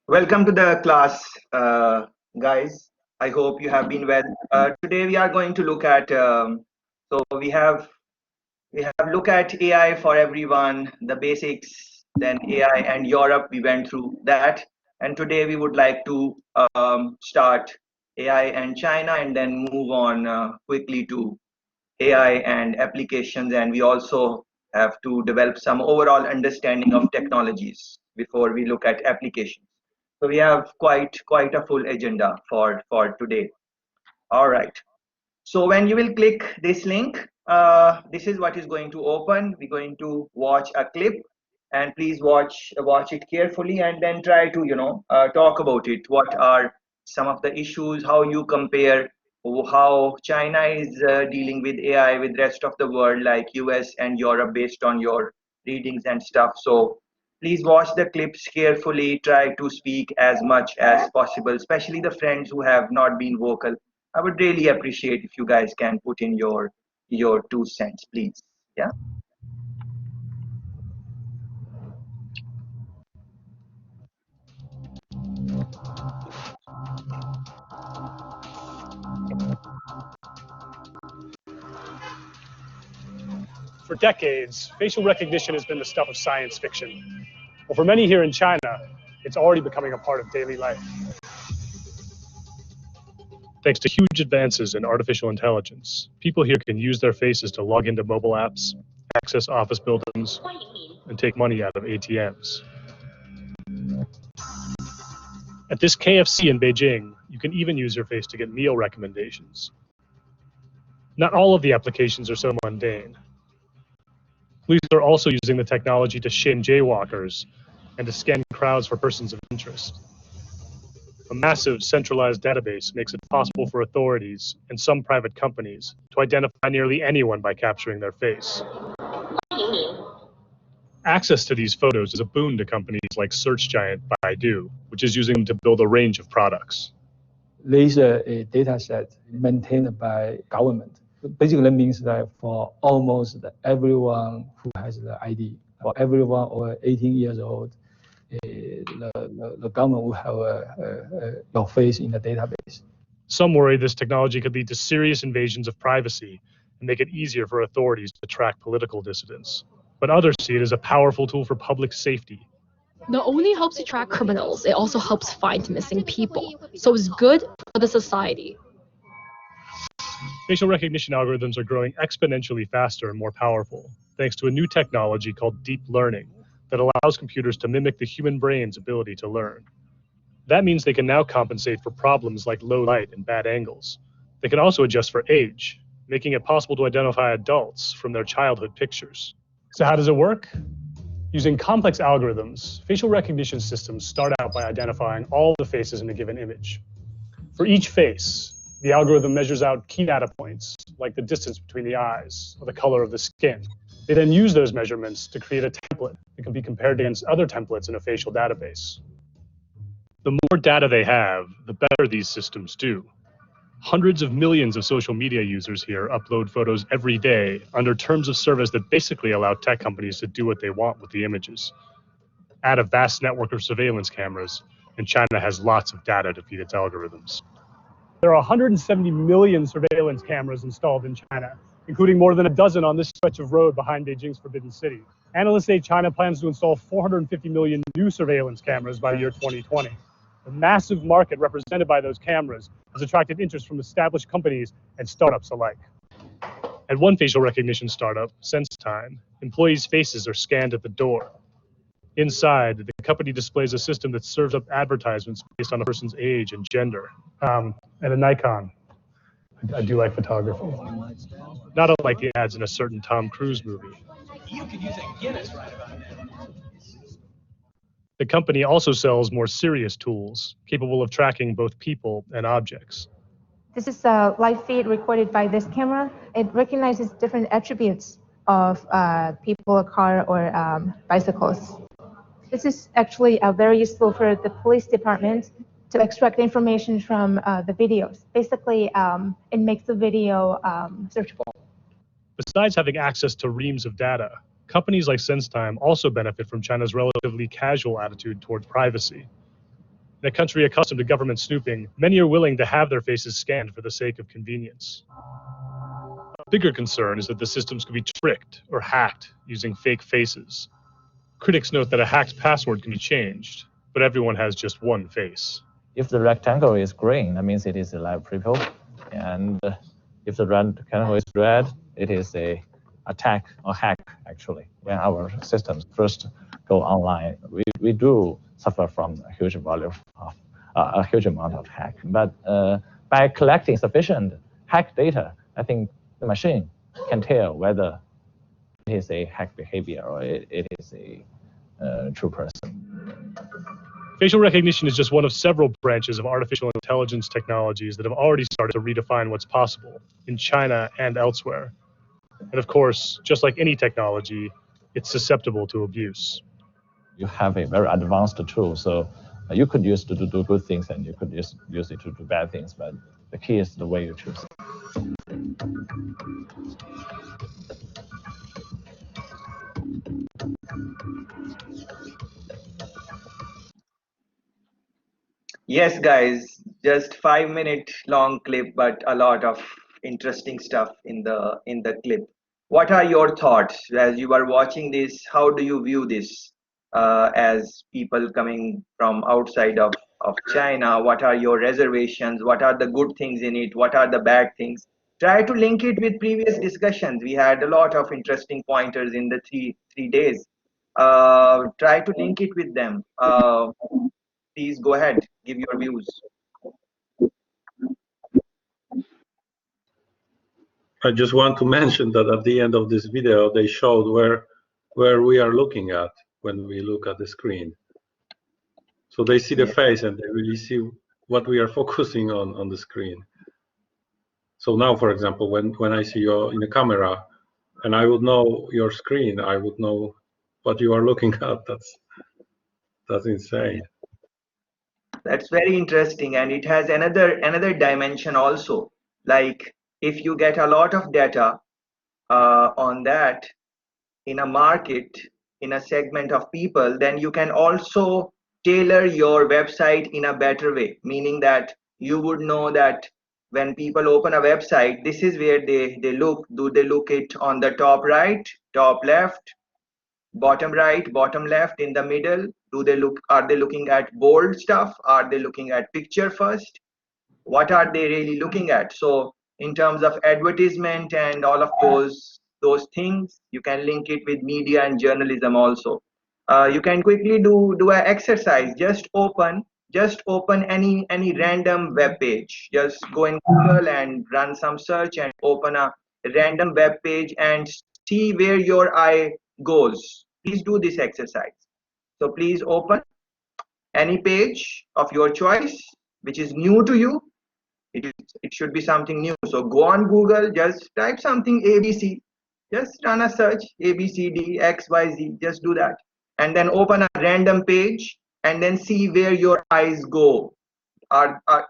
Welcome to the class, guys. I hope you have been well. Today we are going to look at. So we have look at AI for everyone, the basics, then AI and Europe. We went through that, and today we would like to start AI and China, and then move on quickly to AI and applications, and we also have to develop some overall understanding of technologies before we look at applications. So we have quite a full agenda for today. All right. So when you will click this link, this is what is going to open. We're going to watch a clip, and please watch it carefully, and then try to talk about it. What are some of the issues? How you compare how China is dealing with AI with rest of the world, like US and Europe, based on your readings and stuff. So please watch the clips carefully. Try to speak as much as possible, especially the friends who have not been vocal. I would really appreciate if you guys can put in your 2 cents, please. Yeah. For decades, facial recognition has been the stuff of science fiction. Well, for many here in China, it's already becoming a part of daily life. Thanks to huge advances in artificial intelligence, people here can use their faces to log into mobile apps, access office buildings, and take money out of ATMs. At this KFC in Beijing, you can even use your face to get meal recommendations. Not all of the applications are so mundane. Police are also using the technology to shame jaywalkers and to scan crowds for persons of interest. A massive centralized database makes it possible for authorities and some private companies to identify nearly anyone by capturing their face. Access to these photos is a boon to companies like search giant Baidu, which is using them to build a range of products. There is a data set maintained by government. Basically means that for almost everyone who has the ID, or everyone over 18 years old, the government will have your face in the database. Some worry this technology could lead to serious invasions of privacy and make it easier for authorities to track political dissidents. But others see it as a powerful tool for public safety. Not only helps to track criminals, it also helps find missing people. So it's good for the society. Facial recognition algorithms are growing exponentially faster and more powerful, thanks to a new technology called deep learning that allows computers to mimic the human brain's ability to learn. That means they can now compensate for problems like low light and bad angles. They can also adjust for age, making it possible to identify adults from their childhood pictures. So how does it work? Using complex algorithms, facial recognition systems start out by identifying all the faces in a given image. For each face, the algorithm measures out key data points, like the distance between the eyes or the color of the skin. They then use those measurements to create a template that can be compared against other templates in a facial database. The more data they have, the better these systems do. Hundreds of millions of social media users here upload photos every day under terms of service that basically allow tech companies to do what they want with the images. Add a vast network of surveillance cameras, and China has lots of data to feed its algorithms. There are 170 million surveillance cameras installed in China, including more than a dozen on this stretch of road behind Beijing's Forbidden City. Analysts say China plans to install 450 million new surveillance cameras by the year 2020. The massive market represented by those cameras has attracted interest from established companies and startups alike. At one facial recognition startup, SenseTime, employees' faces are scanned at the door. Inside, the company displays a system that serves up advertisements based on a person's age and gender. And a Nikon. I do like photography. Not unlike the ads in a certain Tom Cruise movie. You could use a Guinness right about now. The company also sells more serious tools, capable of tracking both people and objects. This is a live feed recorded by this camera. It recognizes different attributes of people, a car, or bicycles. This is actually very useful for the police department to extract information from the videos. Basically, it makes the video searchable. Besides having access to reams of data, companies like SenseTime also benefit from China's relatively casual attitude towards privacy. In a country accustomed to government snooping, many are willing to have their faces scanned for the sake of convenience. A bigger concern is that the systems could be tricked or hacked using fake faces. Critics note that a hacked password can be changed, but everyone has just one face. If the rectangle is green, that means it is a live people. And if the rectangle is red, it is a attack or hack, actually. When our systems first go online, we do suffer from a huge volume of a huge amount of hack. But by collecting sufficient hack data, I think the machine can tell whether it is a hack behavior or it is a true person. Facial recognition is just one of several branches of artificial intelligence technologies that have already started to redefine what's possible in China and elsewhere. And of course, just like any technology, it's susceptible to abuse. You have a very advanced tool, so you could use it to do good things and you could use it to do bad things, but the key is the way you choose. Yes, guys, just 5 minute long clip, but a lot of interesting stuff in the clip. What are your thoughts as you are watching this? How do you view this as people coming from outside of China? What are your reservations? What are the good things in it? What are the bad things? Try to link it with previous discussions. We had a lot of interesting pointers in the three days. Try to link it with them. Please go ahead, give your views. I just want to mention that at the end of this video, they showed where we are looking at when we look at the screen. So they see the face and they really see what we are focusing on the screen. So now, for example, when I see you in the camera and I would know your screen, I would know what you are looking at. That's insane. That's very interesting, and it has another dimension also. Like if you get a lot of data on that in a market, in a segment of people, then you can also tailor your website in a better way, meaning that you would know that when people open a website, this is where they look. Do they look it on the top right, top left, bottom right, bottom left, in the middle? Are they looking at bold stuff? Are they looking at picture first? What are they really looking at? So in terms of advertisement and all of those things, you can link it with media and journalism also. You can quickly do an exercise. Just open any random web page. Just go in Google and run some search and open a random web page and see where your eye goes. Please do this exercise. So please open any page of your choice which is new to you. It should be something new. So go on Google, just type something ABC, just run a search ABCD XYZ, just do that, and then open a random page and then see where your eyes go.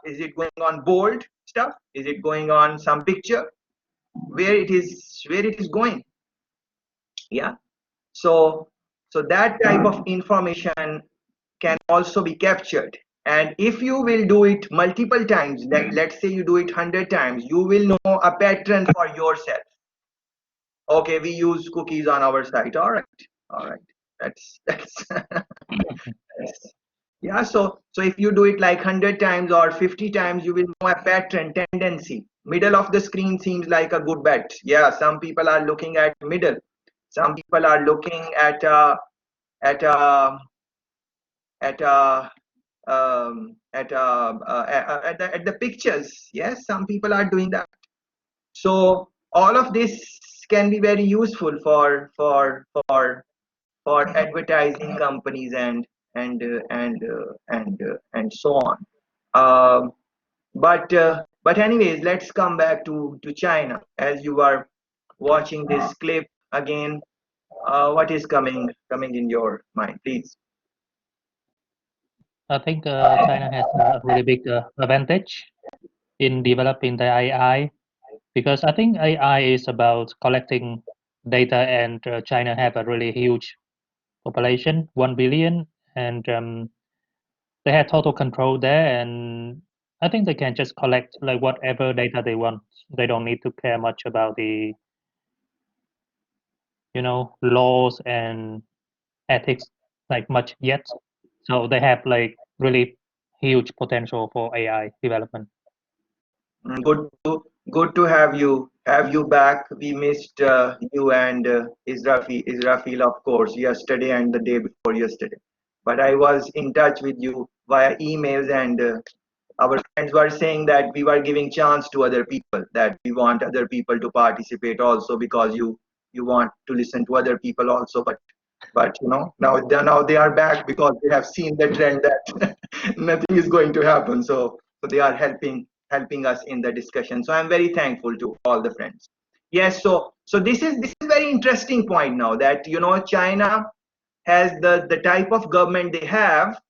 Is it going on bold stuff? Is it going on some picture? Where it is going? Yeah. So that type of information can also be captured, and if you will do it multiple times, like let's say you do it 100 times, you will know a pattern for yourself. Okay, we use cookies on our site. All right, that's yeah. So if you do it like 100 times or 50 times, you will know a pattern, tendency. Middle of the screen seems like a good bet. Yeah, some people are looking at middle, some people are looking at at the pictures. Yes, some people are doing that. So all of this can be very useful for advertising companies and so on. But anyways, let's come back to China. As you are watching this clip again, what is coming in your mind, please? I think China has a really big advantage in developing the AI, because I think AI is about collecting data, and China have a really huge population, 1 billion, and they have total control there, and I think they can just collect like whatever data they want. They don't need to care much about the laws and ethics like much yet. So they have like really huge potential for AI development. Good to have you back. We missed you and Israfil, of course, yesterday and the day before yesterday. But I was in touch with you via emails, and our friends were saying that we were giving chance to other people, that we want other people to participate also, because you want to listen to other people also. But now they are back because they have seen the trend that nothing is going to happen. So they are helping us in the discussion. So I'm very thankful to all the friends. Yes. So this is very interesting point now, that China has the type of government they have.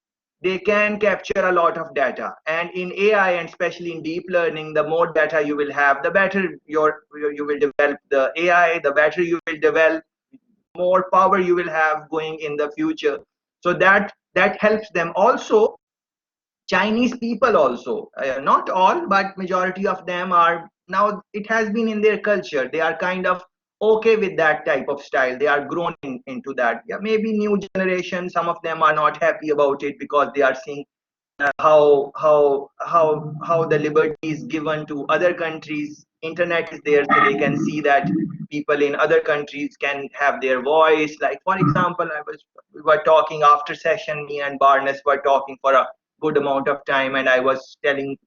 They can capture a lot of data, and in AI, and especially in deep learning, the more data you will have, the better you will develop the AI, the better you will develop, more power you will have going in the future. So that helps them also. Chinese people also, not all, but majority of them are now. It has been in their culture. They are kind of okay with that type of style. They are grown into that. Yeah, maybe new generation. Some of them are not happy about it because they are seeing how the liberty is given to other countries. Internet is there, so they can see that people in other countries can have their voice. Like, for example, we were talking after session, me and Barnes were talking for a good amount of time, and I was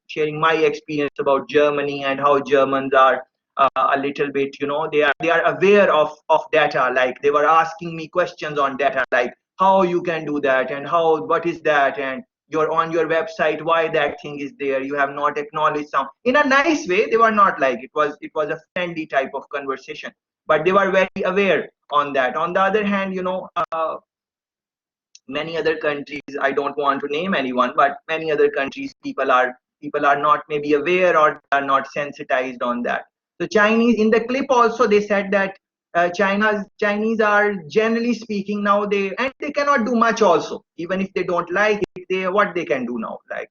sharing my experience about Germany and how Germans are a little bit, they are aware of data. Like, they were asking me questions on data, like how you can do that, and what is that, and you're on your website, why that thing is there, you have not acknowledged some, in a nice way. They were not like, it was a friendly type of conversation, but they were very aware on that. On the other hand, many other countries, I don't want to name anyone, but many other countries, people are not maybe aware, or are not sensitized on that. So Chinese, in the clip also, they said that Chinese are, generally speaking, now they cannot do much also. Even if they don't like it, what they can do now, like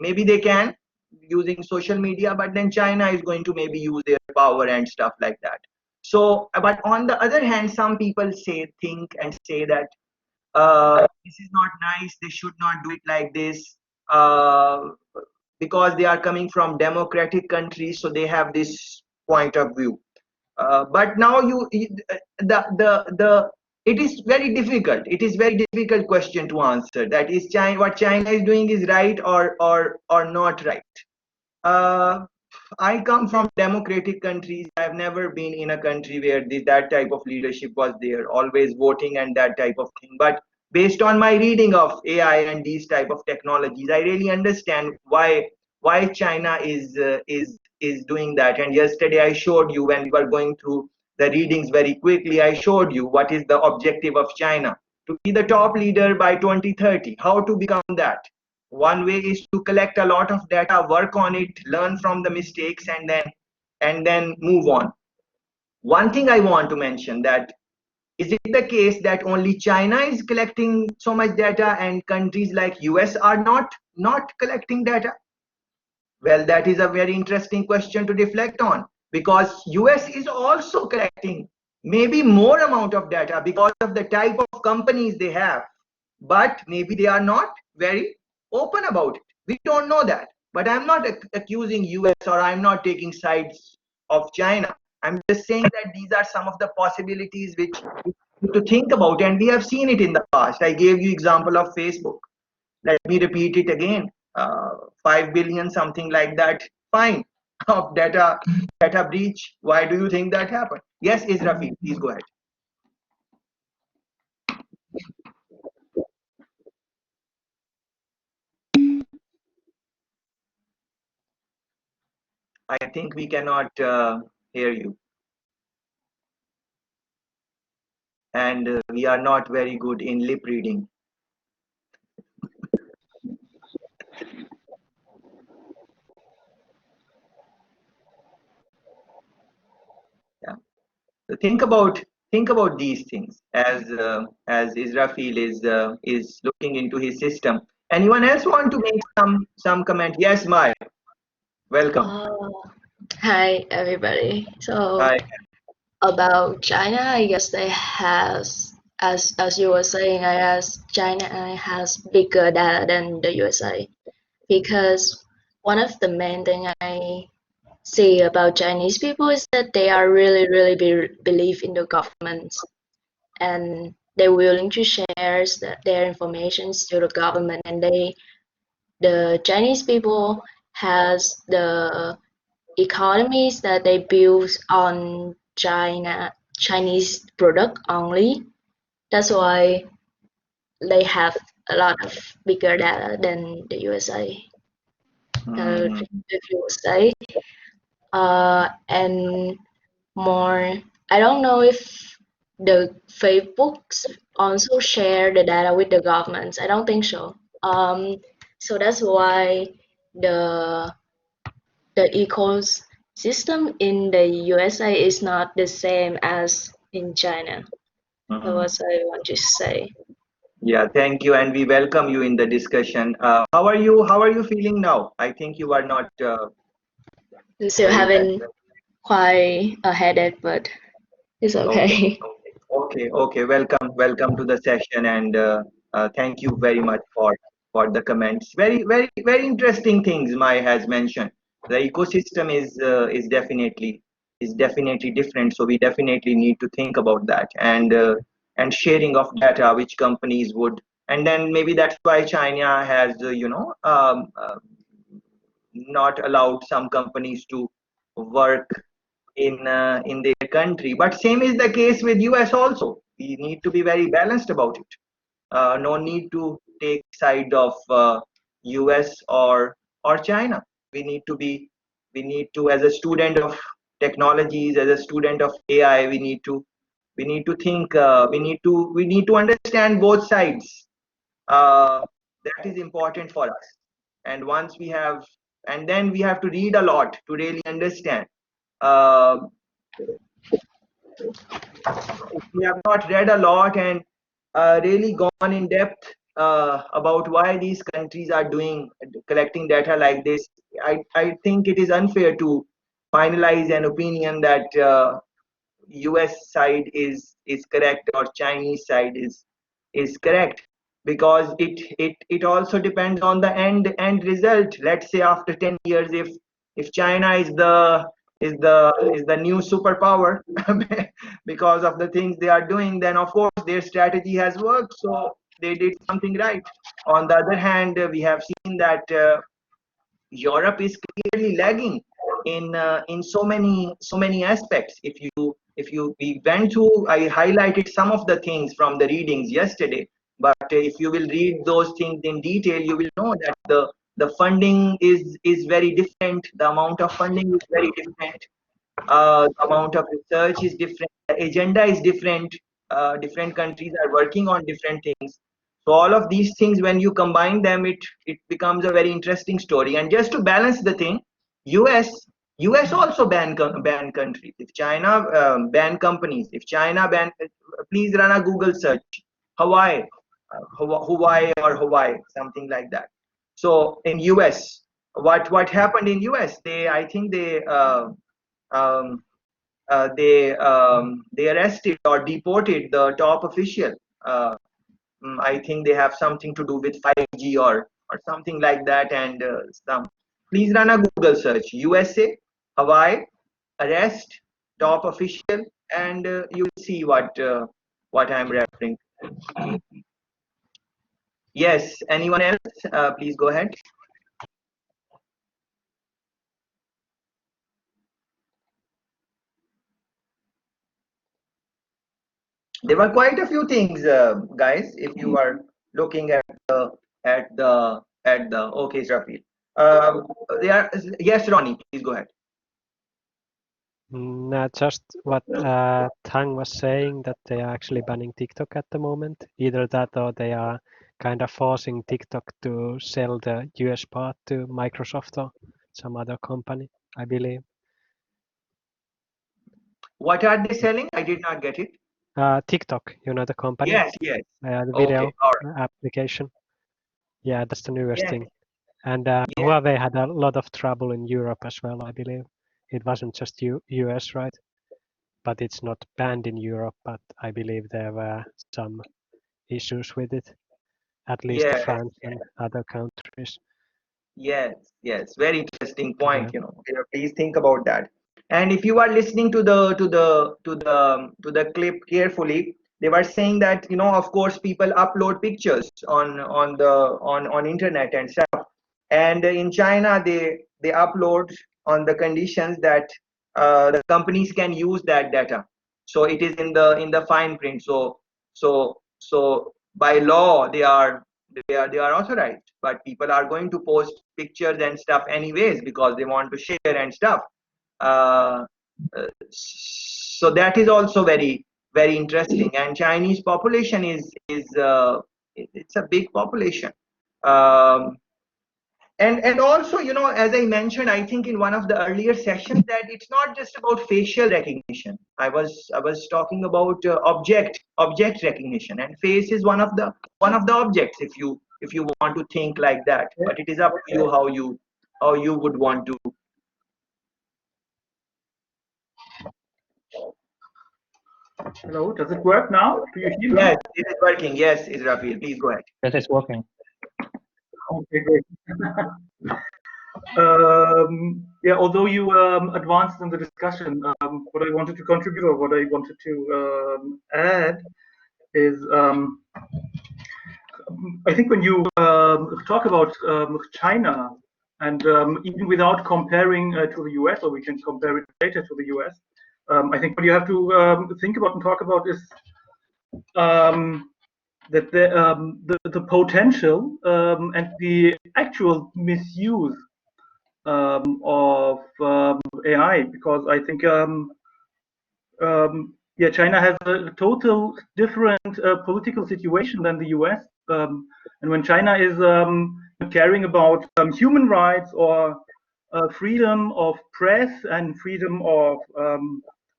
maybe they can using social media, but then China is going to maybe use their power and stuff like that. So, but on the other hand, some people think and say that this is not nice, they should not do it like this, uh, because they are coming from democratic countries, so they have this point of view. But now the it is very difficult. It is very difficult question to answer. That is, what China is doing is right or not right. Uh, I come from democratic countries. I've never been in a country where that type of leadership was there, always voting and that type of thing. But based on my reading of AI and these type of technologies, I really understand why China is doing that. And yesterday I showed you, when we were going through the readings very quickly, I showed you what is the objective of China: to be the top leader by 2030. How to become that? One way is to collect a lot of data, work on it, learn from the mistakes, and then move on. One thing I want to mention, that is it the case that only China is collecting so much data and countries like US are not collecting data? Well, that is a very interesting question to reflect on, because US is also collecting maybe more amount of data because of the type of companies they have, but maybe they are not very open about it. We don't know that. But I'm not accusing US, or I'm not taking sides of China. I'm just saying that these are some of the possibilities which we need to think about, and we have seen it in the past. I gave you example of Facebook. Let me repeat it again. 5 billion, something like that, fine, of data breach. Why do you think that happened? Yes, Israfil, please go ahead. I think we cannot hear you, and we are not very good in lip reading. Yeah. So think about think about these things as Israfil is looking into his system. Anyone else want to make some comment? Yes, Mai. Welcome. Hi everybody. So Hi. about China, I guess they has as you were saying, I guess China has bigger data than the USA because one of the main thing I see about Chinese people is that they are really believe in the governments and they're willing to share their information to the government and the Chinese people has the economies that they build on Chinese product only. That's why they have a lot of bigger data than the USA. If you say, and more, I don't know if the Facebooks also share the data with the governments. I don't think so. So that's why the the ecosystem in the USA is not the same as in China. That's what I want to say. Yeah, thank you, and we welcome you in the discussion. How are you? How are you feeling now? I think you are not I'm still very well. having quite a headache, but it's okay. Okay. Welcome to the session, and thank you very much for the comments. Very interesting things Mai has mentioned. The ecosystem is definitely different, so we definitely need to think about that and sharing of data, which companies would, and then maybe that's why China has not allowed some companies to work in their country. But same is the case with US also. We need to be very balanced about it. No need to take side of US or China. We need to as a student of technologies, as a student of AI, we need to think. We need to understand both sides. That is important for us. And once we have, and then we have to read a lot to really understand. Uh, if we have not read a lot and really gone in depth about why these countries are doing collecting data like this, I think it is unfair to finalize an opinion that US side is correct or Chinese side is correct, because it also depends on the end result. Let's say after 10 years, if China is the new superpower because of the things they are doing, then of course their strategy has worked, so they did something right. On the other hand, we have seen that Europe is clearly lagging in so many aspects. If you we went through, I highlighted some of the things from the readings yesterday, but if you will read those things in detail, you will know that the funding is very different. The amount of funding is very different. The amount of research is different. The agenda is different. Different countries are working on different things. So all of these things, when you combine them, it becomes a very interesting story. And just to balance the thing, us us also ban countries. If China ban companies, if China ban, please run a Google search, Hawaii, Hawaii, something like that. So in US, what happened in US, I think um, they arrested or deported the top official. I think they have something to do with 5G or something like that. And please run a Google search, USA, Hawaii, arrest top official, and you'll see what I'm referring to. Yes, anyone else? Please go ahead. There were quite a few things, guys. If you are looking at the okay, Rafi. There, yes, Ronnie, please go ahead. Just what Tang was saying, that they are actually banning TikTok at the moment. Either that or they are kind of forcing TikTok to sell the US part to Microsoft or some other company, I believe. What are they selling? I did not get it. TikTok, you know, the company, Yes, yes. the Okay, video all right. application. Yeah, that's the newest Yes, thing. And yes. Huawei had a lot of trouble in Europe as well, I believe. It wasn't just US, right? But it's not banned in Europe, but I believe there were some issues with it, at least Yes, France and other countries. yes, yes. Very interesting Yeah. point. Please think about that. And if you are listening to the clip carefully, they were saying that, of course, people upload pictures on internet and stuff. And in China, they upload on the conditions that the companies can use that data. So it is in the fine print. So by law they are authorized, but people are going to post pictures and stuff anyways because they want to share and stuff. uh, so that is also very, very interesting. And Chinese population it's a big population. um, and also, as I mentioned, I think in one of the earlier sessions, that it's not just about facial recognition. I was talking about object recognition, and face is one of the objects, if you want to think like that. But it is up to you how you would want to. Hello, does it work now? Do you hear me? Yes, it is working. Yes, Israfil, please go ahead. Yes, it's working. Okay, great. Yeah, although you advanced in the discussion, what I wanted to contribute, or what I wanted to add is, I think when you talk about China, and even without comparing to the US, or we can compare it later to the US, I think what you have to think about and talk about is that the potential and the actual misuse of AI, because I think yeah, China has a total different political situation than the US, and when China is caring about human rights or freedom of press and freedom of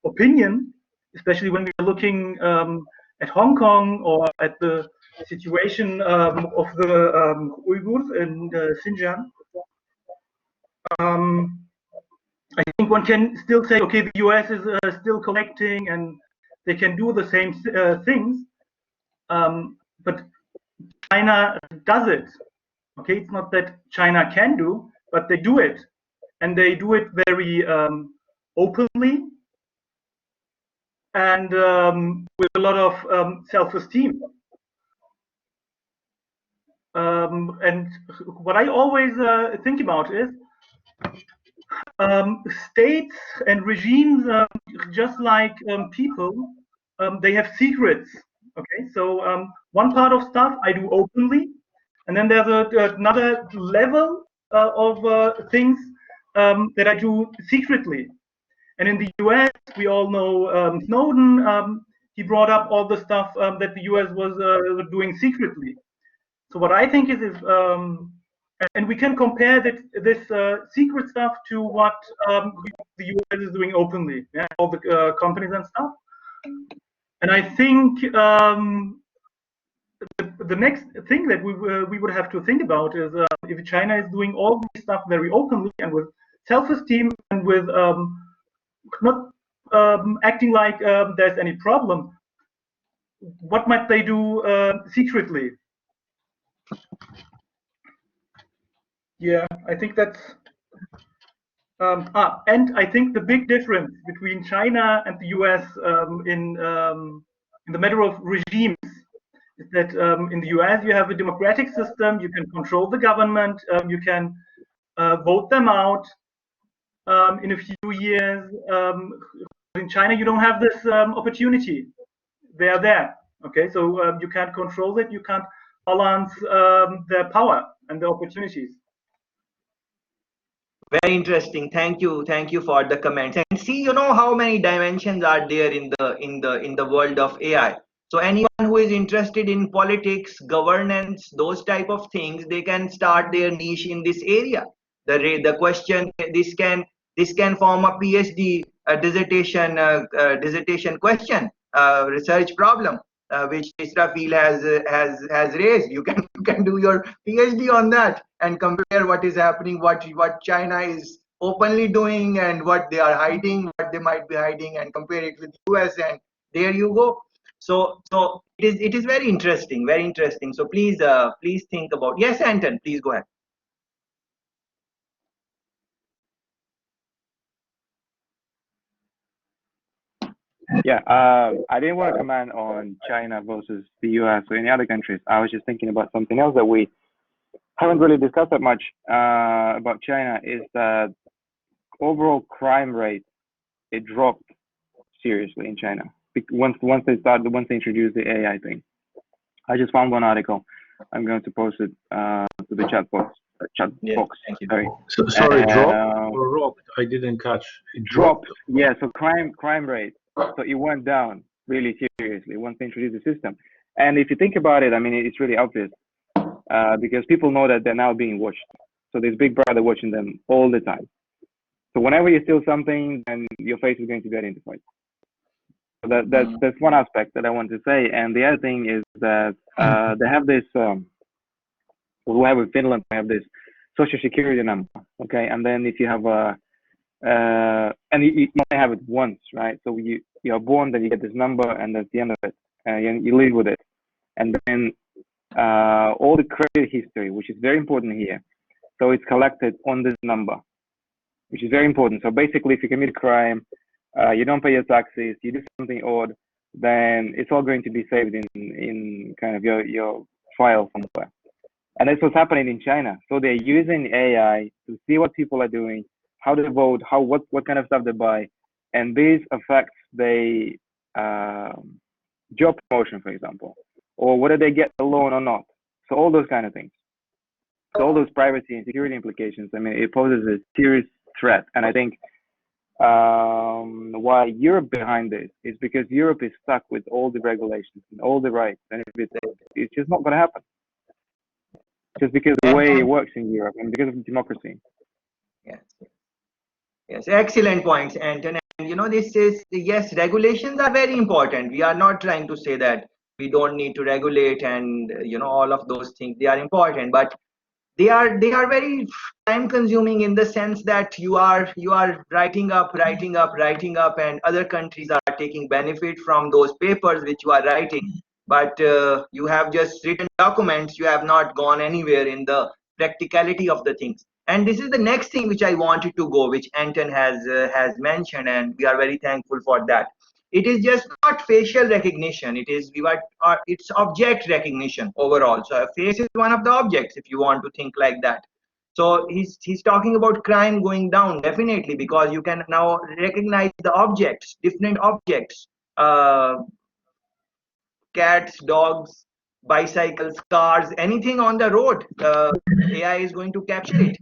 opinion, especially when we're looking at Hong Kong or at the situation of the Uyghurs in Xinjiang. I think one can still say, okay, the US is still collecting and they can do the same things, but China does it. Okay, it's not that China can do, but they do it, and they do it very openly and with a lot of self-esteem. And what I always think about is states and regimes, just like people, they have secrets. Okay, so one part of stuff I do openly, and then there's another level of things that I do secretly. And in the US, we all know Snowden. He brought up all the stuff that the US was doing secretly. So what I think is and we can compare this secret stuff to what the US is doing openly, yeah, all the companies and stuff. And I think the next thing that we would have to think about is if China is doing all this stuff very openly and with self-esteem and with not acting like there's any problem, what might they do secretly? Yeah, I think that's and I think the big difference between China and the US in the matter of regimes is that in the US you have a democratic system, you can control the government, you can vote them out in a few years. In China you don't have this opportunity. They are there. Okay, so you can't control it, you can't balance their power and the opportunities. Very interesting. Thank you for the comments. And see, how many dimensions are there in the world of AI. So anyone who is interested in politics, governance, those type of things, they can start their niche in this area. The question, this can form a PhD dissertation question. research problem which Israfil has raised. You can do your PhD on that and compare what is happening, what China is openly doing and what they are hiding, what they might be hiding, and compare it with US, and there you go. So it is very interesting, very interesting. So please think about. Yes, Anton, please go ahead. Yeah, I didn't want to comment on China versus the US or any other countries. I was just thinking about something else that we haven't really discussed that much about China, is that overall crime rate, it dropped seriously in China once they introduced the AI thing. I just found one article. I'm going to post it to the chat box. Box. Thank you. Sorry. So, sorry, dropped or rocked? I didn't catch. It dropped. Yeah. So crime rate. So it went down really seriously once they introduced the system. And if you think about it, I mean, it's really obvious because people know that they're now being watched. So there's Big Brother watching them all the time. So whenever you steal something, then your face is going to be identified. So that's one aspect that I want to say. And the other thing is that they have this. We have in Finland, we have this social security number. Okay, and then if you have a and you only have it once, right? So you're born, then you get this number, and that's the end of it. You live with it, and then all the credit history, which is very important here. So it's collected on this number, which is very important. So basically, if you commit a crime, you don't pay your taxes, you do something odd, then it's all going to be saved in kind of your file somewhere. And that's what's happening in China. So they're using AI to see what people are doing, how they vote, what kind of stuff they buy, and this affects the job promotion, for example, or whether they get a loan or not. So all those kind of things. So all those privacy and security implications. I mean, it poses a serious threat. And I think why Europe behind this is because Europe is stuck with all the regulations and all the rights, and it's just not going to happen. Just because the way it works in Europe and because of democracy. Yes, excellent points, Anton. And this is, yes, regulations are very important. We are not trying to say that we don't need to regulate and all of those things. They are important, but they are very time consuming in the sense that you are writing up, and other countries are taking benefit from those papers which you are writing. But you have just written documents, you have not gone anywhere in the practicality of the things. And this is the next thing which I wanted to go, which Anton has mentioned, and we are very thankful for that. It is just not facial recognition, it's object recognition overall. So a face is one of the objects, if you want to think like that. So he's talking about crime going down, definitely, because you can now recognize the objects, different objects, cats, dogs, bicycles, cars, anything on the road. AI is going to capture it,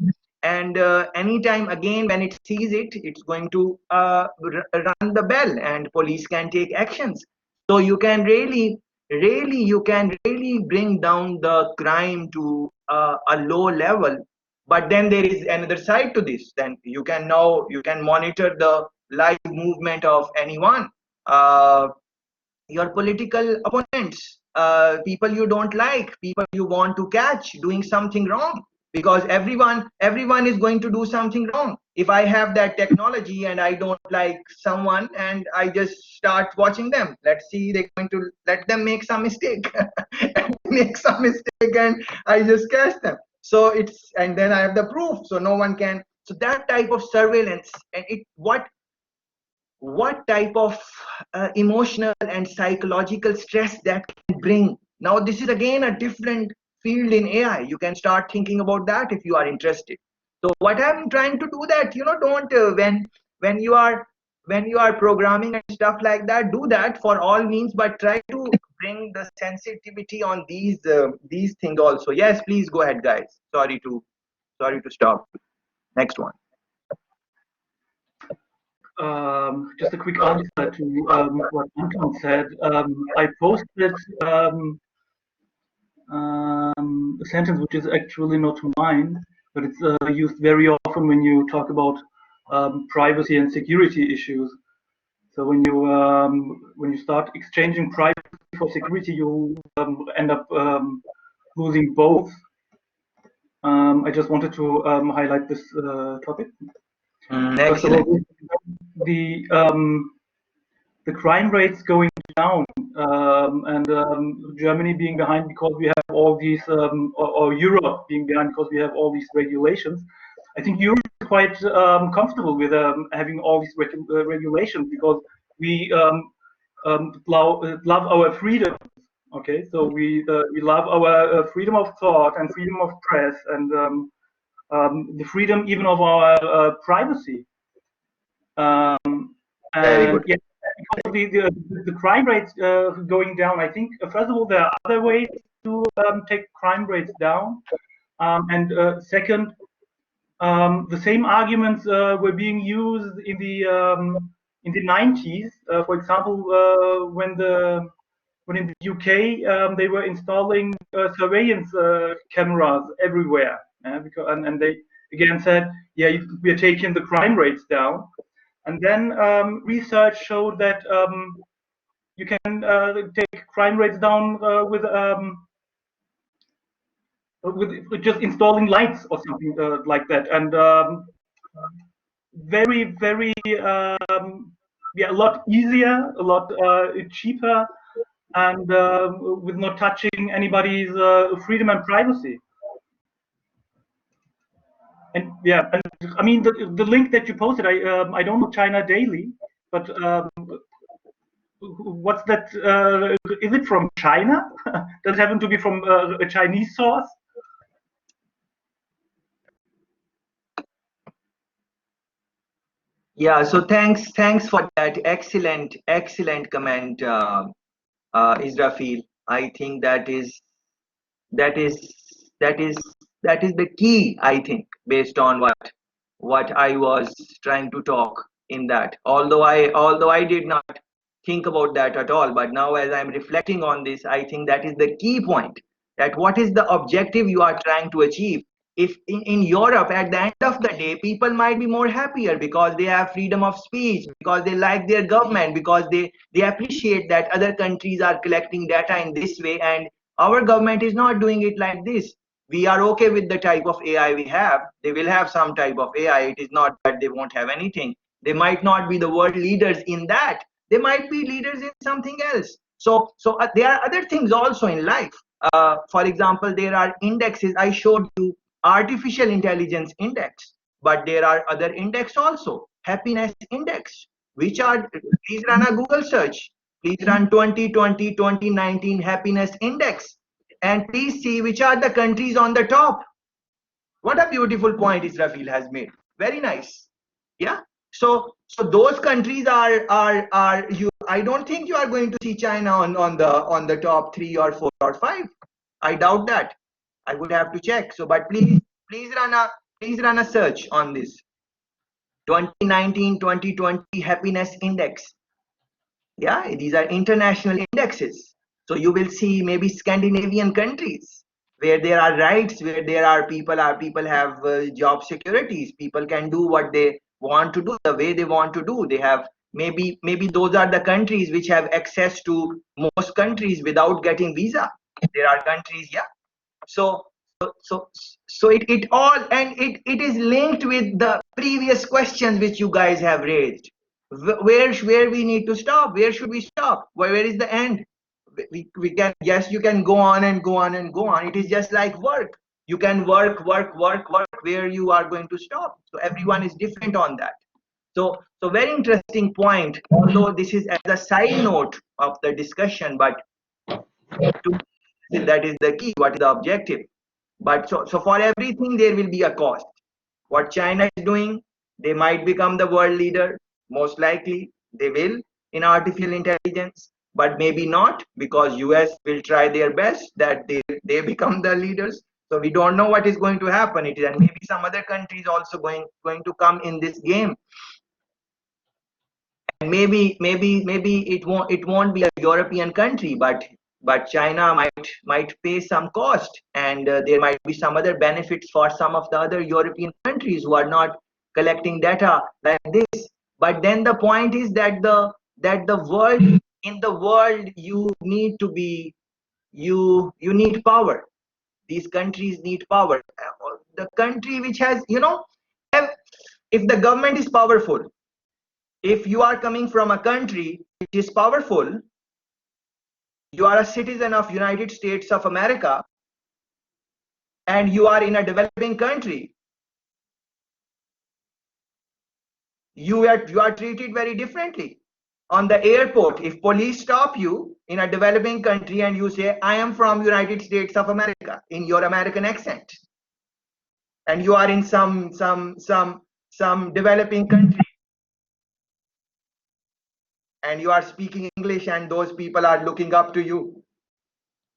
and anytime again when it sees it, it's going to run the bell, and police can take actions. So you can really bring down the crime to a low level. But then there is another side to this. Then you can monitor the live movement of anyone. Your political opponents, people you don't like, people you want to catch doing something wrong, because everyone is going to do something wrong. If I have that technology and I don't like someone and I just start watching them, let's see, they're going to let them make some mistake and I just catch them. So and then I have the proof, so no one can. So that type of surveillance, and what type of emotional and psychological stress that can bring. Now this is again a different field in AI. You can start thinking about that if you are interested. So what I'm trying to do that, don't when you are programming and stuff like that, do that for all means, but try to bring the sensitivity on these things also. Yes, please go ahead, guys. Sorry to stop. Next one. Just a quick answer to what Anton said. I posted a sentence which is actually not mine, but it's used very often when you talk about privacy and security issues. So when you start exchanging privacy for security, you end up losing both. I just wanted to highlight this topic. First of all, the crime rates going down, and Germany being behind because we have all these, or Europe being behind because we have all these regulations. I think Europe is quite comfortable with having all these regulations because we love our freedom. Okay, so we love our freedom of thought and freedom of press and the freedom even of our privacy. And yeah, because the crime rates going down, I think first of all there are other ways to take crime rates down, and second, the same arguments were being used in the 90s. For example, when in the UK they were installing surveillance cameras everywhere, and they again said, yeah, we are taking the crime rates down. And then research showed that you can take crime rates down with just installing lights or something like that, and very yeah, a lot easier, a lot cheaper, and with not touching anybody's freedom and privacy. And yeah, and I mean the link that you posted, I don't know China Daily, but what's that? Is it from China? Does it happen to be from a Chinese source? Yeah, so thanks for that excellent comment, Israfil. I think that is the key, I think, based on what I was trying to talk in that. Although I did not think about that at all, but now as I'm reflecting on this, I think that is the key point, that what is the objective you are trying to achieve. If in Europe, at the end of the day, people might be more happier because they have freedom of speech, because they like their government, because they appreciate that other countries are collecting data in this way and our government is not doing it like this. We are okay with the type of AI we have. They will have some type of AI. It is not that they won't have anything. They might not be the world leaders in that. They might be leaders in something else. So there are other things also in life. For example, there are indexes. I showed you artificial intelligence index, but there are other index also. Happiness index, which are, please run a Google search. Please run 2020-2019 happiness index, and please see which are the countries on the top. What a beautiful point Israfil has made. Very nice. Yeah. So those countries are you. I don't think you are going to see China on the top 3 or 4 or 5. I doubt that. I would have to check. So, but please run a search on this 2019-2020 happiness index. Yeah, these are international indexes. So you will see maybe Scandinavian countries where there are rights, where there are people have job securities. People can do what they want to do the way they want to do. They have maybe those are the countries which have access to most countries without getting visa. There are countries, yeah. So it all, and it is linked with the previous questions which you guys have raised. Where we need to stop? Where should we stop? Where is the end? We can, yes, you can go on and go on and go on. It is just like work. You can work. Where you are going to stop? So everyone is different on that. So very interesting point. Although this is as a side note of the discussion, but that is the key. What is the objective? But so for everything there will be a cost. What China is doing, they might become the world leader. Most likely they will in artificial intelligence, but maybe not, because US will try their best that they become the leaders. So we don't know what is going to happen. It is, and maybe some other countries also going to come in this game. And maybe it won't be a European country, but China might pay some cost, and there might be some other benefits for some of the other European countries who are not collecting data like this. But then the point is that that in the world you need to be, you need power. These countries need power. The country which has, if the government is powerful, if you are coming from a country which is powerful, you are a citizen of United States of America, and you are in a developing country, you are treated very differently. On the airport, if police stop you in a developing country and you say, I am from United States of America, in your American accent, and you are in some developing country, and you are speaking English, and those people are looking up to you,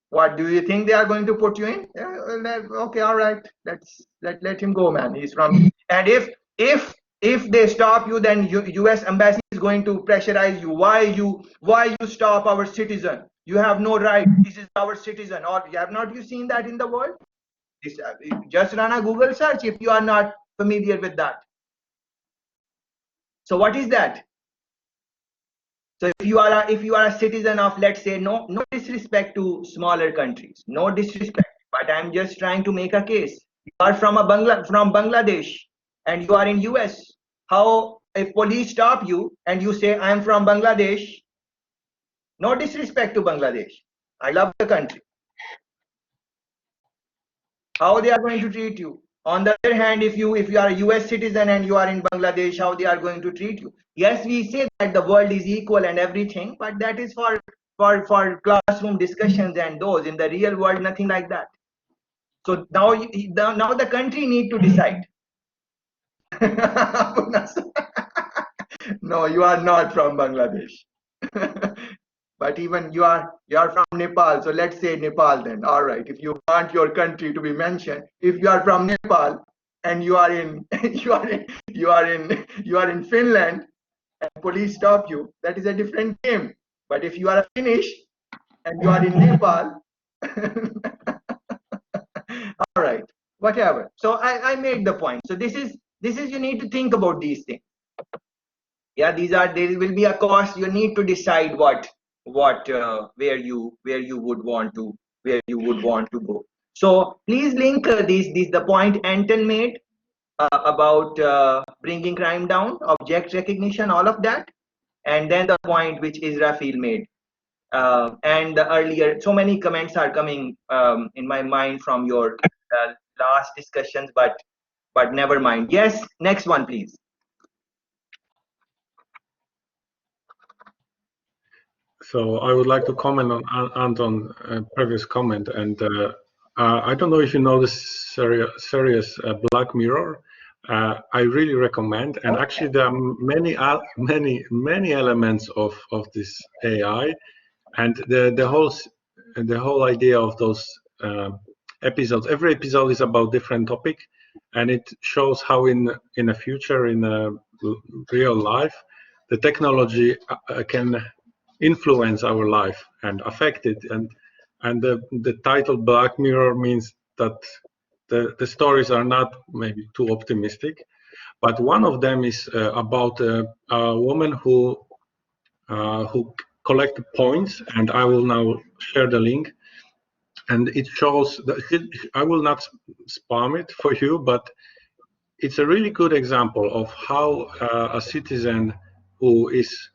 what do you think they are going to put you in? Okay, all right, let him go, man, he's from. And if they stop you, then US embassy is going to pressurize you. Why you stop our citizen? You have no right, this is our citizen. Or have not you seen that in the world? Just run a Google search if you are not familiar with that. So what is that? So if you are a citizen of, let's say, no disrespect to smaller countries, no disrespect, but I'm just trying to make a case. You are from Bangladesh and you are in US. How if police stop you and you say I'm from Bangladesh? No disrespect to Bangladesh. I love the country. How they are going to treat you? On the other hand, if you are a US citizen and you are in Bangladesh, how they are going to treat you? Yes, we say that the world is equal and everything, but that is for classroom discussions, and those in the real world, nothing like that. So now the country need to decide. No, you are not from Bangladesh. But even you are from Nepal, so let's say Nepal then. All right, if you want your country to be mentioned, if you are from Nepal and you are in you are in Finland and police stop you, that is a different game. But if you are a Finnish and you are in Nepal, all right, whatever. So I made the point. So this is you need to think about these things. Yeah, there will be a cost. You need to decide where you would want to go. So please link the point Anton made about bringing crime down, object recognition, all of that, and then the point which Israfil made, and the earlier. So many comments are coming in my mind from your last discussions, but never mind. Yes, next one, please. So I would like to comment on Anton's previous comment, and I don't know if you know this series Black Mirror. I really recommend, and actually there are many elements of this AI, and the whole idea of those episodes. Every episode is about different topic, and it shows how in the future, in real life, the technology can influence our life and affect it. And the title Black Mirror means that the stories are not maybe too optimistic, but one of them is about a woman who collect points, and I will now share the link. And it shows that I will not spam it for you, but it's a really good example of how a citizen who is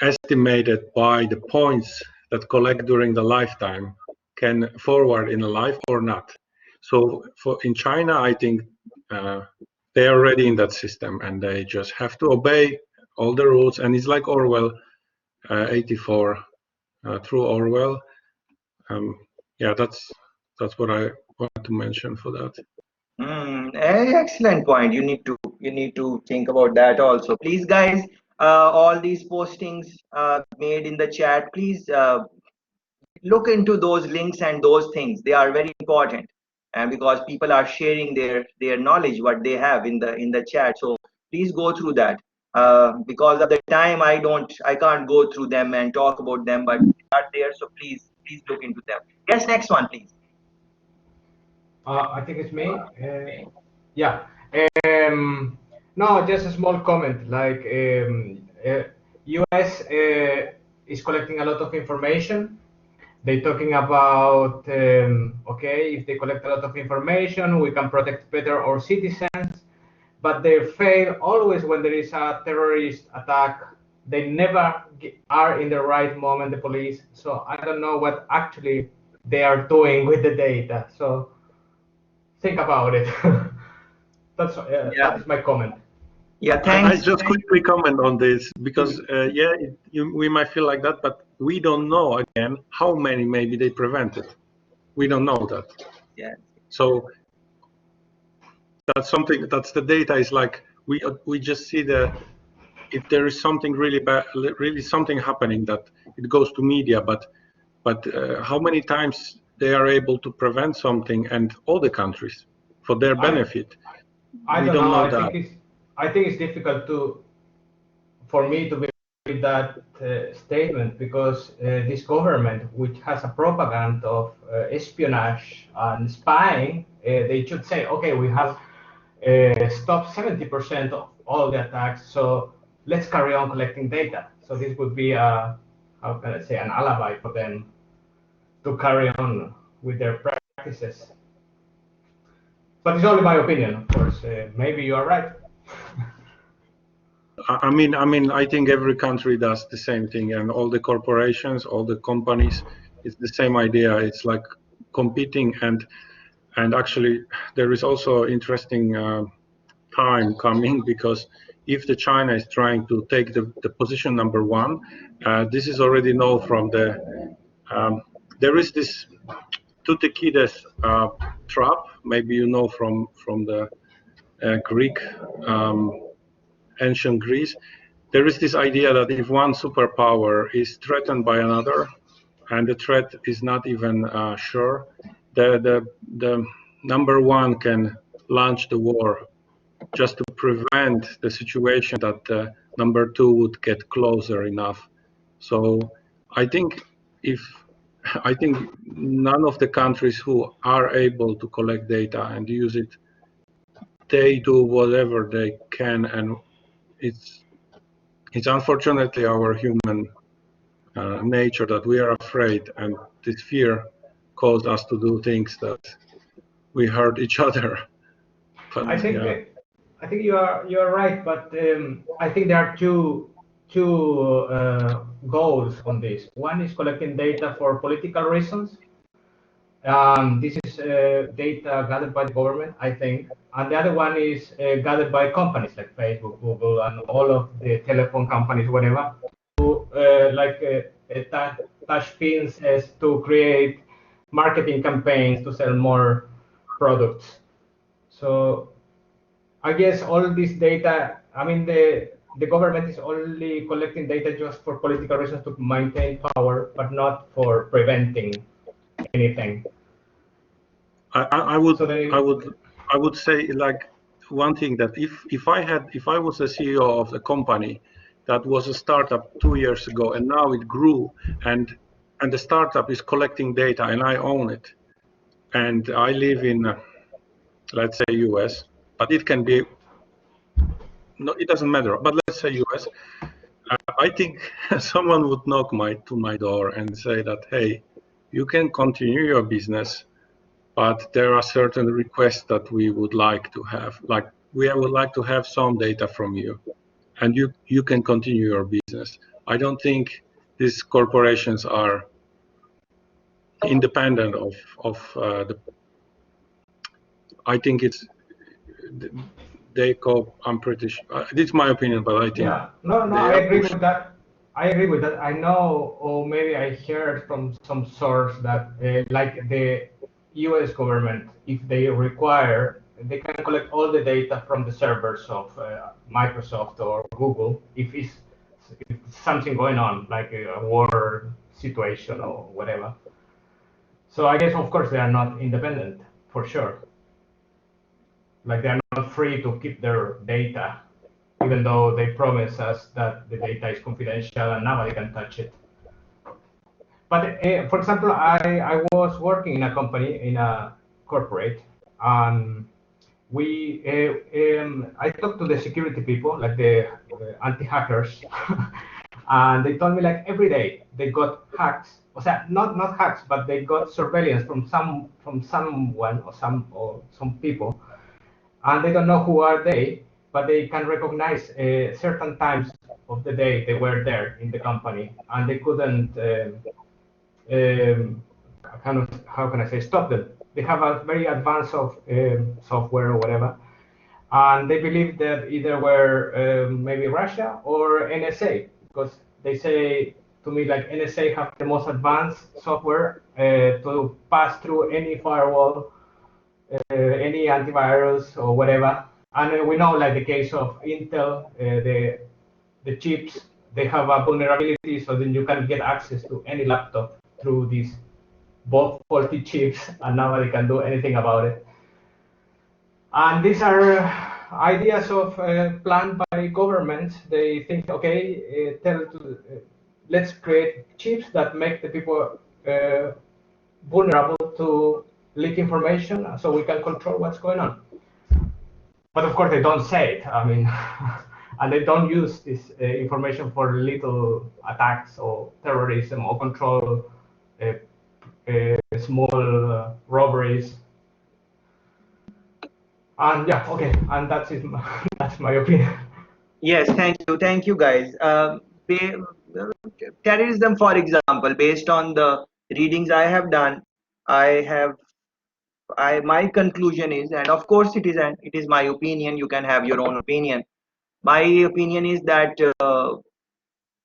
estimated by the points that collect during the lifetime can forward in a life or not. So in China, I think they are already in that system, and they just have to obey all the rules. And it's like Orwell 84, through Orwell. Yeah, that's what I want to mention for that. Excellent point. You need to think about that also. Please, guys, all these postings made in the chat, please look into those links and those things. They are very important, and because people are sharing their knowledge, what they have in the chat. So please go through that. Because of the time, I can't go through them and talk about them, but they are there. So please look into them. Yes, next one, please. I think it's me. Yeah. No, just a small comment. Like US is collecting a lot of information. They're talking about okay, if they collect a lot of information, we can protect better our citizens. But they fail always when there is a terrorist attack. They never are in the right moment, the police. So I don't know what actually they are doing with the data. So think about it. That is my comment. Yeah, I thanks. just quickly comment on this because yeah, we might feel like that, but we don't know again how many maybe they prevented. We don't know that. Yeah. So that's something. That's the data is like we just see the if there is something really bad, really something happening that it goes to media, but how many times they are able to prevent something and all the countries for their benefit. I we don't know. that. I think it's difficult for me to believe that statement because this government, which has a propaganda of espionage and spying, they should say, okay, we have stopped 70% of all the attacks, so let's carry on collecting data. So this would be a, how can I say, an alibi for them to carry on with their practices. But it's only my opinion, of course. Maybe you are right. I mean, I think every country does the same thing, and all the corporations, all the companies, it's the same idea. It's like competing, and actually there is also interesting time coming because if the China is trying to take the position #1, this is already known from the there is this Tutekides trap. Maybe you know from the Greek. Ancient Greece, there is this idea that if one superpower is threatened by another, and the threat is not even sure, the #1 can launch the war just to prevent the situation that #2 would get closer enough. So I think I think none of the countries who are able to collect data and use it, they do whatever they can, and it's unfortunately our human nature that we are afraid, and this fear caused us to do things that we hurt each other. But, I think you are right, but I think there are two goals on this. One is collecting data for political reasons. This is data gathered by the government, I think, and the other one is gathered by companies like Facebook, Google, and all of the telephone companies, whatever, to touch pins as to create marketing campaigns to sell more products. So I guess all this data, I mean, the government is only collecting data just for political reasons to maintain power, but not for preventing anything. I would say like one thing that if I was a CEO of a company that was a startup 2 years ago and now it grew and the startup is collecting data and I own it and I live in let's say US, but it can be no, it doesn't matter, but let's say US, I think someone would knock to my door and say that, hey, you can continue your business, but there are certain requests that we would like to have. Like we would like to have some data from you, and you can continue your business. I don't think these corporations are independent of the. I think it's they call. I'm pretty sure. It's my opinion, but I think. Yeah, no, I agree with that. I agree with that. I know, or maybe I heard from some source that, like the U.S. government, if they require, they can collect all the data from the servers of Microsoft or Google if it's something going on, like a war situation or whatever. So I guess, of course, they are not independent, for sure. Like they are not free to keep their data, even though they promise us that the data is confidential and nobody can touch it. But for example, I was working in a company, in a corporate, and I talked to the security people, like the anti-hackers, and they told me like every day they got hacks. O sea, not hacks, but they got surveillance from someone or some people, and they don't know who are they, but they can recognize certain times of the day they were there in the company, and they couldn't um, kind of, how can I say, stop them. They have a very advanced software or whatever, and they believe that either were maybe Russia or NSA, because they say to me like NSA have the most advanced software to pass through any firewall, any antivirus or whatever. And we know like the case of Intel, the chips, they have a vulnerability, so then you can get access to any laptop through these both faulty chips, and nobody can do anything about it. And these are ideas of planned by governments. They think, okay, let's create chips that make the people vulnerable to leak information, so we can control what's going on. But of course, they don't say it. I mean, and they don't use this information for little attacks or terrorism or control small robberies. And yeah, okay, and that's it. That's my opinion. Yes, thank you, guys. Terrorism, for example, based on the readings I have done, my conclusion is, and of course it is my opinion. You can have your own opinion. My opinion is that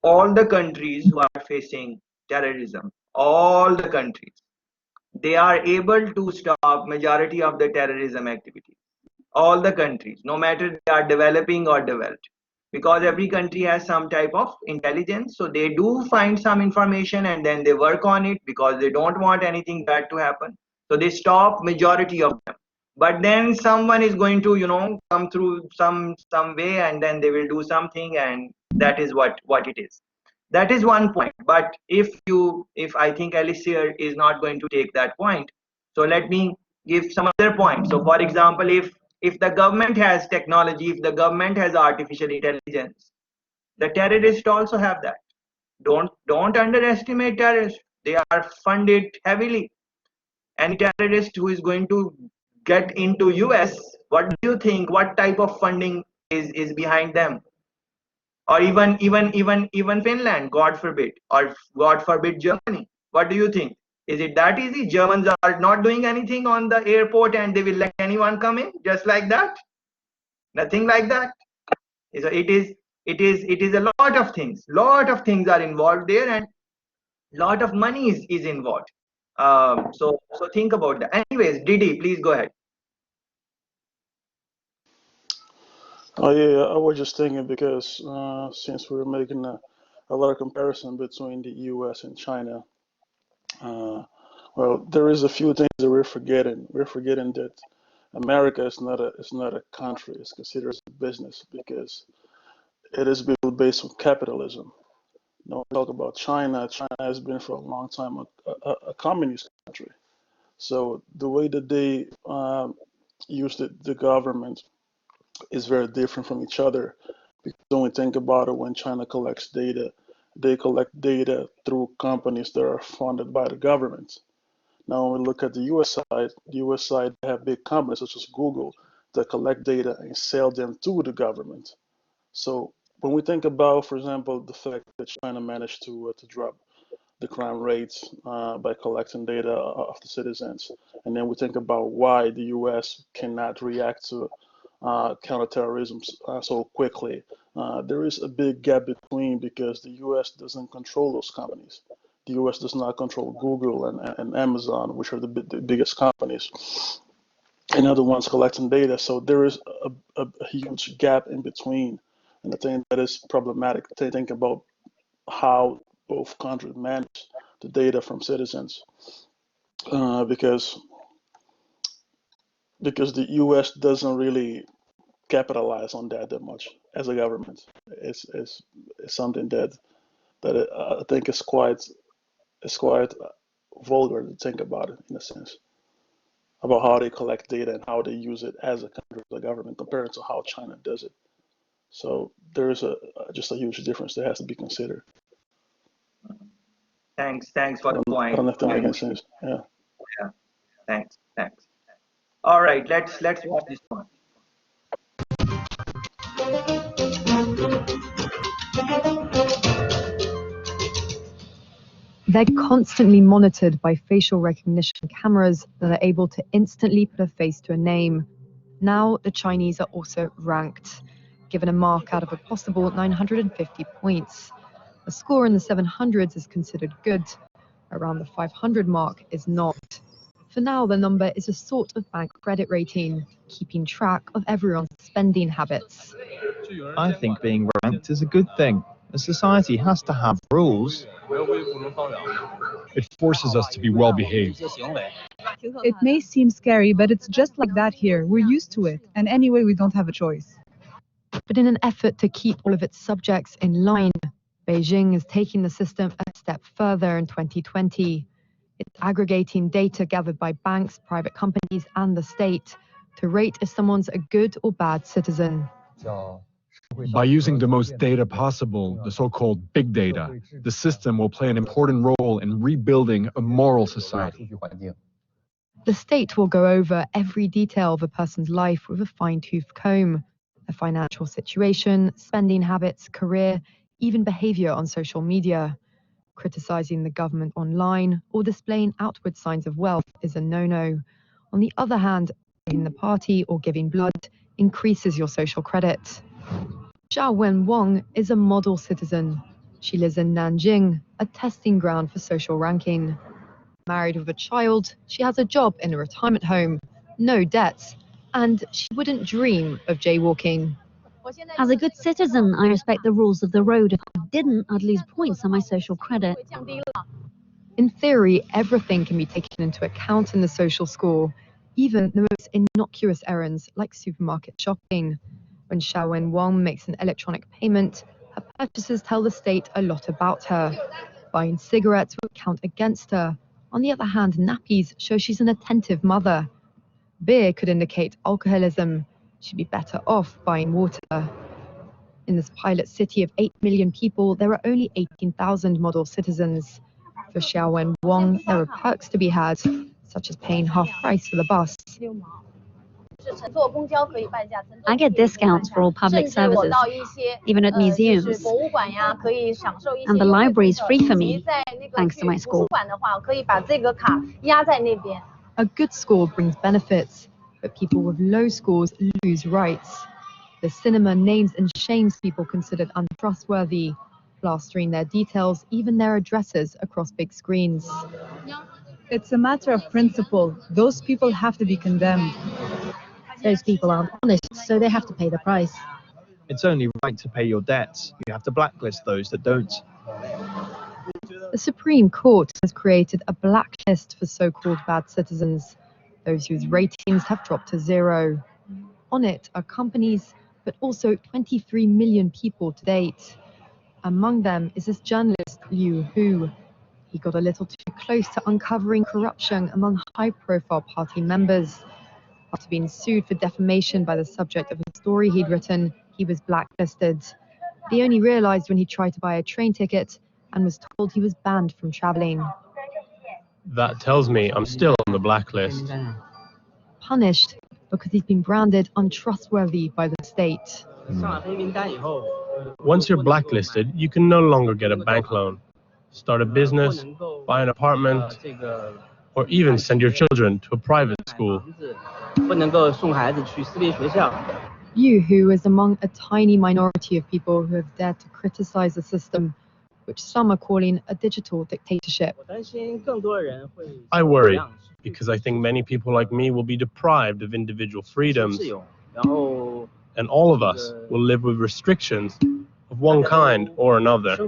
all the countries who are facing terrorism, all the countries, they are able to stop majority of the terrorism activity. All the countries, no matter they are developing or developed, because every country has some type of intelligence, so they do find some information and then they work on it because they don't want anything bad to happen, so they stop majority of them. But then someone is going to come through some way, and then they will do something, and that is what it is. That is one point. But if I think Alistair is not going to take that point, so let me give some other points. So for example, if the government has technology, if the government has artificial intelligence, the terrorists also have that. Don't underestimate terrorists. They are funded heavily. Any terrorist who is going to get into US, what do you think, what type of funding is behind them? Or even Finland, God forbid, or God forbid Germany. What do you think? Is it that easy? Germans are not doing anything on the airport and they will let anyone come in just like that? Nothing like that. So it is a lot of things. Lot of things are involved there, and lot of money is involved. So think about that. Anyways, Didi, please go ahead. Oh yeah, I was just thinking because since we're making a lot of comparison between the U.S. and China, well, there is a few things that we're forgetting. We're forgetting that America is not a country. It's considered a business because it is built based on capitalism. Now we talk about China. China has been for a long time a communist country. So the way that they use the government is very different from each other. Because when we think about it, when China collects data, they collect data through companies that are funded by the government. Now, when we look at the US side have big companies such as Google that collect data and sell them to the government. So when we think about, for example, the fact that China managed to drop the crime rates by collecting data of the citizens. And then we think about why the US cannot react to counterterrorism so quickly. There is a big gap between because the US doesn't control those companies. The US does not control Google and Amazon, which are the biggest companies, and other ones collecting data. So there is a huge gap in between. And I think that is problematic to think about how both countries manage the data from citizens, because the U.S. doesn't really capitalize on that much as a government. It's something that I think is quite vulgar to think about it in a sense. about how they collect data and how they use it as a country, the government, compared to how China does it. So there's just a huge difference that has to be considered. Thanks for the point. I don't know if that makes any sense. Yeah. Yeah. Thanks. All right, let's watch this one. They're constantly monitored by facial recognition cameras that are able to instantly put a face to a name. Now, the Chinese are also ranked, given a mark out of a possible 950 points. A score in the 700s is considered good. Around the 500 mark is not. For now, the number is a sort of bank credit rating, keeping track of everyone's spending habits. I think being ranked is a good thing. A society has to have rules. It forces us to be well behaved. It may seem scary, but it's just like that here. We're used to it, and anyway, we don't have a choice. But in an effort to keep all of its subjects in line, Beijing is taking the system a step further in 2020. It's aggregating data gathered by banks, private companies, and the state to rate if someone's a good or bad citizen. By using the most data possible, the so-called big data, the system will play an important role in rebuilding a moral society. The state will go over every detail of a person's life with a fine-tooth comb: their financial situation, spending habits, career, even behavior on social media. Criticizing the government online or displaying outward signs of wealth is a no-no. On the other hand, joining the party or giving blood increases your social credit. Zhao Wenwang is a model citizen. She lives in Nanjing, a testing ground for social ranking. Married with a child, she has a job in a retirement home, no debts, and she wouldn't dream of jaywalking. As a good citizen, I respect the rules of the road. If I didn't, I'd lose points on my social credit. In theory, everything can be taken into account in the social score, even the most innocuous errands like supermarket shopping. When Xiaowen Wang makes an electronic payment, her purchases tell the state a lot about her. Buying cigarettes would count against her. On the other hand, nappies show she's an attentive mother. Beer could indicate alcoholism. She'd be better off buying water. In this pilot city of 8 million people, there are only 18,000 model citizens. For Xiaowen Wang, there are perks to be had, such as paying half price for the bus. I get discounts for all public services, even at museums. And the library is free for me, thanks to my score. A good score brings benefits, but people with low scores lose rights. The cinema names and shames people considered untrustworthy, plastering their details, even their addresses, across big screens. It's a matter of principle. Those people have to be condemned. Those people aren't honest, so they have to pay the price. It's only right to pay your debts. You have to blacklist those that don't. The Supreme Court has created a blacklist for so-called bad citizens, those whose ratings have dropped to 0. On it are companies, but also 23 million people to date. Among them is this journalist, Liu Hu. He got a little too close to uncovering corruption among high-profile party members. After being sued for defamation by the subject of a story he'd written, he was blacklisted. He only realized when he tried to buy a train ticket and was told he was banned from traveling. That tells me I'm still on the blacklist. Punished because he's been branded untrustworthy by the state. Once you're blacklisted, you can no longer get a bank loan, start a business, buy an apartment, or even send your children to a private school. Yu Hu is among a tiny minority of people who have dared to criticize the system, which some are calling a digital dictatorship. I worry, because I think many people like me will be deprived of individual freedoms, and all of us will live with restrictions of one kind or another.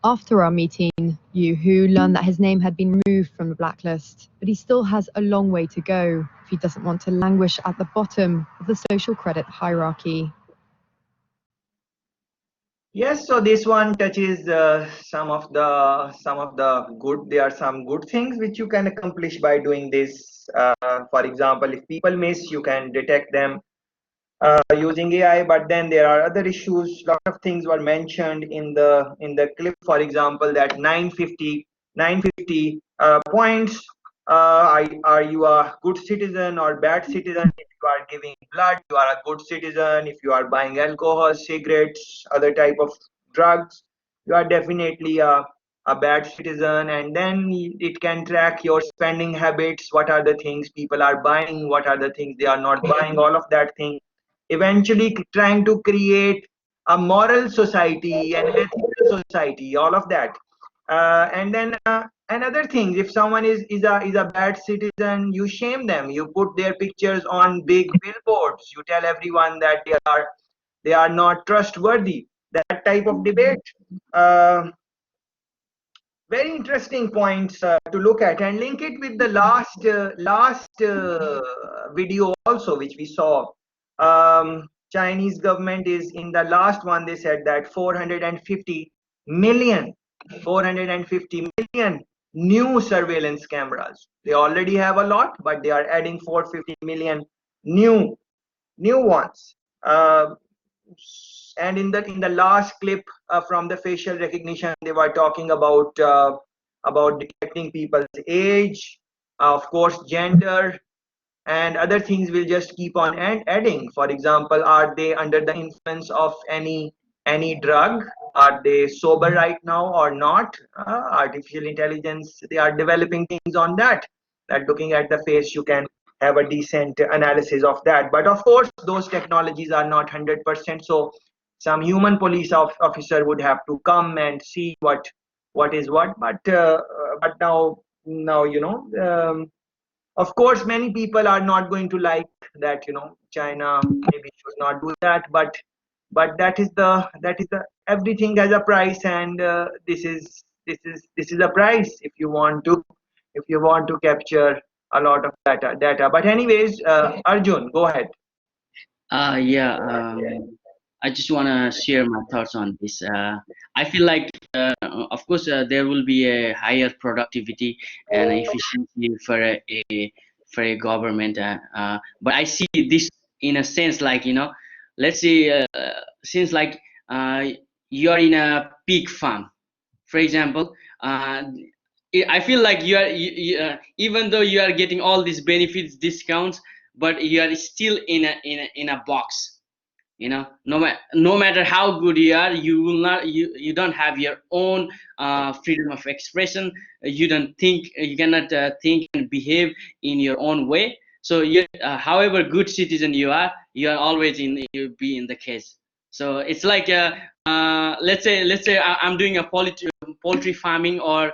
After our meeting, Yu Hu learned that his name had been removed from the blacklist, but he still has a long way to go if he doesn't want to languish at the bottom of the social credit hierarchy. Yes, so this one touches some of the good. There are some good things which you can accomplish by doing this. For example, if people miss, you can detect them using AI. But then there are other issues. A lot of things were mentioned in the clip. For example, that 950 points. Are you a good citizen or bad citizen? If you are giving blood, you are a good citizen. If you are buying alcohol, cigarettes, other type of drugs, you are definitely a bad citizen. And then it can track your spending habits. What are the things people are buying? What are the things they are not buying? All of that thing. Eventually trying to create a moral society and ethical society, all of that. And then another thing, if someone is a bad citizen, you shame them, you put their pictures on big billboards, you tell everyone that they are not trustworthy. That type of debate. Very interesting points to look at, and link it with the last video also which we saw. Chinese government is in the last one, they said that 450 million new surveillance cameras. They already have a lot, but they are adding 450 million new ones. And in the last clip from the facial recognition, they were talking about detecting people's age, of course gender, and other things will just keep on adding. For example, are they under the influence of any drug? Are they sober right now or not? Artificial intelligence, they are developing things on that looking at the face you can have a decent analysis of that. But of course those technologies are not 100%, so some human police officer would have to come and see what is what. But now of course many people are not going to like that, China maybe should not do that. But that is the everything has a price, and this is a price if you want to capture a lot of data. But anyways, Arjun, go ahead. Yeah, I just want to share my thoughts on this. I feel like, of course, there will be a higher productivity and efficiency for a government. But I see this in a sense like, let's say, since like you're in a pig farm, for example. I feel like even though you are getting all these benefits, discounts, but you are still in a box. No matter how good you are, you will not you don't have your own freedom of expression. You don't think, you cannot think and behave in your own way. So however good citizen you are always you be in the case. So it's like let's say I'm doing a poultry farming or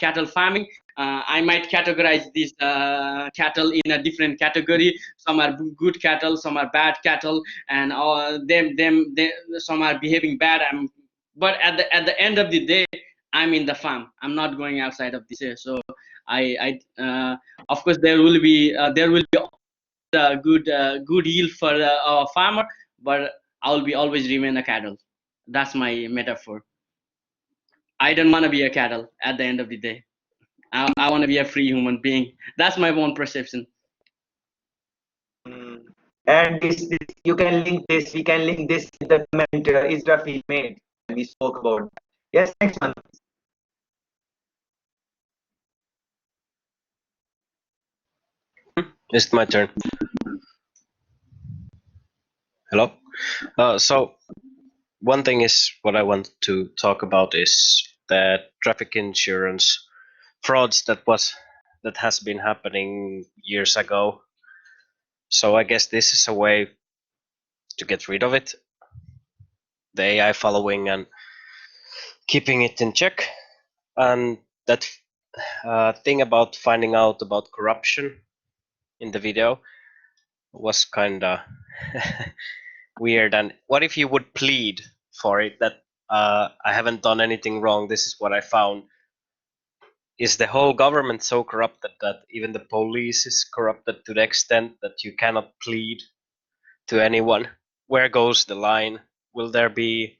cattle farming. I might categorize these cattle in a different category. Some are good cattle, some are bad cattle, and some are behaving bad. But at the end of the day, I'm in the farm. I'm not going outside of this. So of course there will be a good yield for a farmer, but I'll be always remain a cattle. That's my metaphor. I don't want to be a cattle at the end of the day. I want to be a free human being. That's my own perception. And this you can link this. We can link this with the comment Israfil made. We spoke about that. Yes, next one. It's my turn. Hello. So one thing is what I want to talk about is that traffic insurance frauds that has been happening years ago. So I guess this is a way to get rid of it. The AI following and keeping it in check. And that thing about finding out about corruption in the video was kinda weird. And what if you would plead for it that I haven't done anything wrong, this is what I found? Is the whole government so corrupted that even the police is corrupted to the extent that you cannot plead to anyone? Where goes the line? Will there be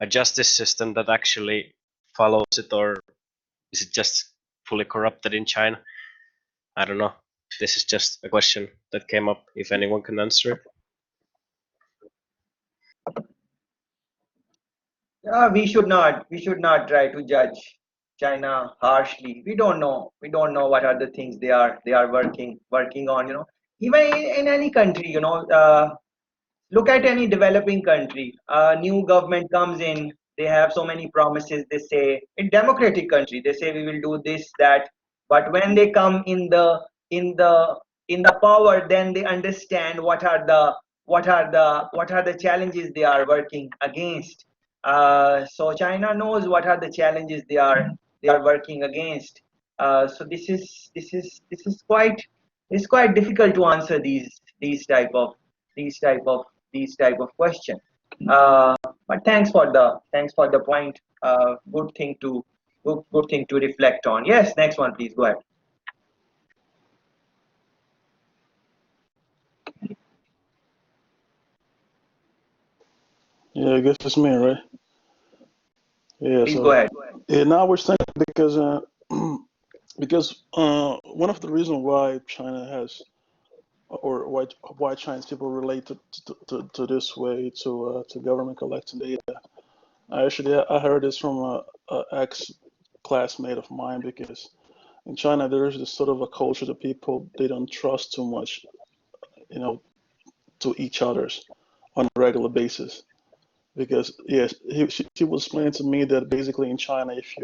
a justice system that actually follows it, or is it just fully corrupted in China? I don't know. This is just a question that came up, if anyone can answer it. We should not try to judge China harshly. We don't know. We don't know what are the things they are working on. Even in any country. Look at any developing country. A new government comes in. They have so many promises. They say in democratic country, they say we will do this, that. But when they come in the power, then they understand what are the challenges they are working against. So China knows what are the challenges they are working against. So it's quite difficult to answer these type of these type of these type of question. But thanks for the point. Good thing to reflect on. Yes, next one, please go ahead. Yeah, I guess it's me, right? Yeah. Please So go ahead. yeah, now we're saying because because one of the reasons why China has or why Chinese people relate to this way to government collecting data. I heard this from a ex classmate of mine, because in China there is this sort of a culture that people, they don't trust too much, to each others on a regular basis. Because yes, she was explaining to me that basically in China, if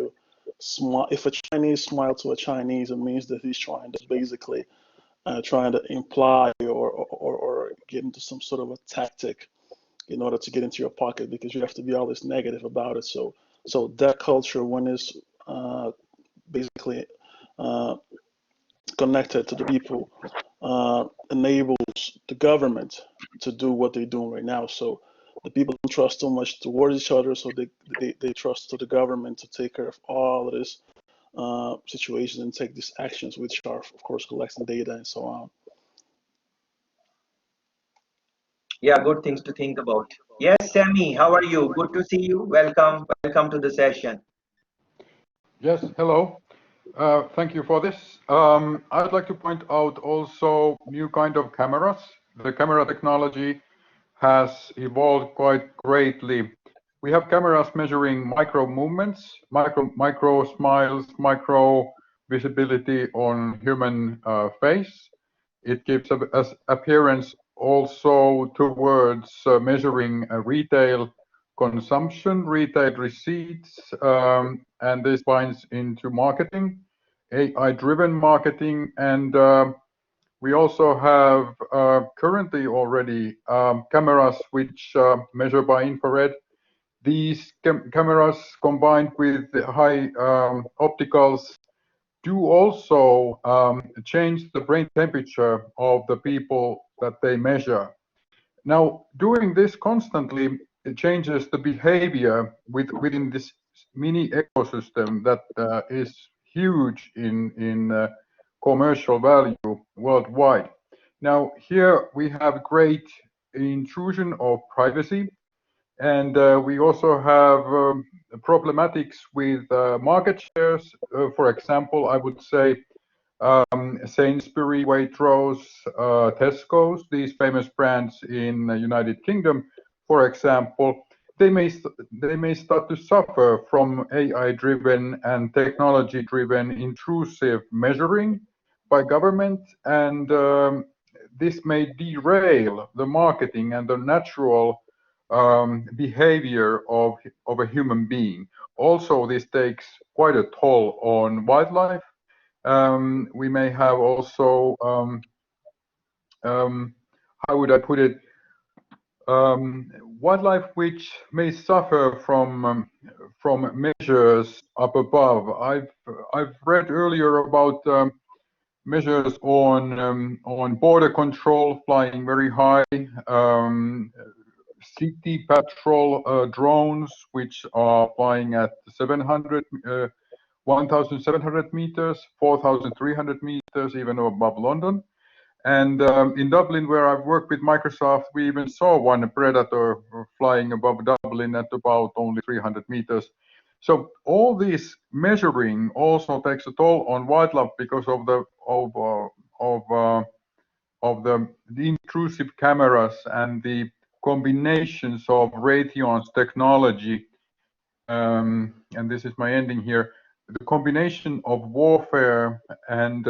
a Chinese smile to a Chinese, it means that he's trying to imply or get into some sort of a tactic in order to get into your pocket, because you have to be always negative about it. So that culture, when it's basically uh, connected to the people, enables the government to do what they're doing right now. So the people don't trust so much towards each other, so they trust to the government to take care of all of this situation and take these actions, which are of course collecting data and so on. Yeah, good things to think about. Yes, Sammy, how are you? Good to see you. Welcome to the session. Yes, hello. Thank you for this. I'd like to point out also new kind of cameras. The camera technology has evolved quite greatly. We have cameras measuring micro movements, micro smiles, micro visibility on human face. It gives us appearance also towards measuring retail consumption, retail receipts, and this binds into marketing, AI-driven marketing, and we also have currently already cameras which measure by infrared. These cameras combined with the high opticals do also change the brain temperature of the people that they measure. Now, doing this constantly, it changes the behavior within this mini ecosystem that is huge in commercial value worldwide. Now, here we have great intrusion of privacy, and we also have problematics with market shares. For example, I would say Sainsbury, Waitrose, Tesco's, these famous brands in the United Kingdom, for example, they may start to suffer from AI-driven and technology-driven intrusive measuring by government, and this may derail the marketing and the natural behavior of a human being. Also, this takes quite a toll on wildlife. We may have also, how would I put it, wildlife which may suffer from measures up above. I've read earlier about measures on border control flying very high, city patrol drones which are flying at 1,700 meters, 4,300 meters, even above London. And in Dublin, where I've worked with Microsoft, we even saw one predator flying above Dublin at about only 300 meters. So all this measuring also takes a toll on wildlife because of the intrusive cameras and the combinations of Raytheon's technology. And this is my ending here. The combination of warfare and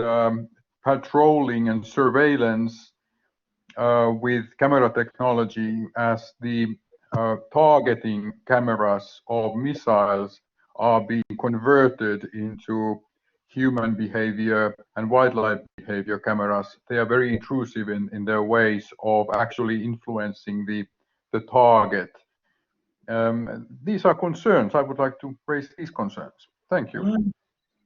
patrolling and surveillance with camera technology as the targeting cameras of missiles are being converted into human behavior and wildlife behavior cameras. They are very intrusive in their ways of actually influencing the target. These are concerns. I would like to raise these concerns. Thank you.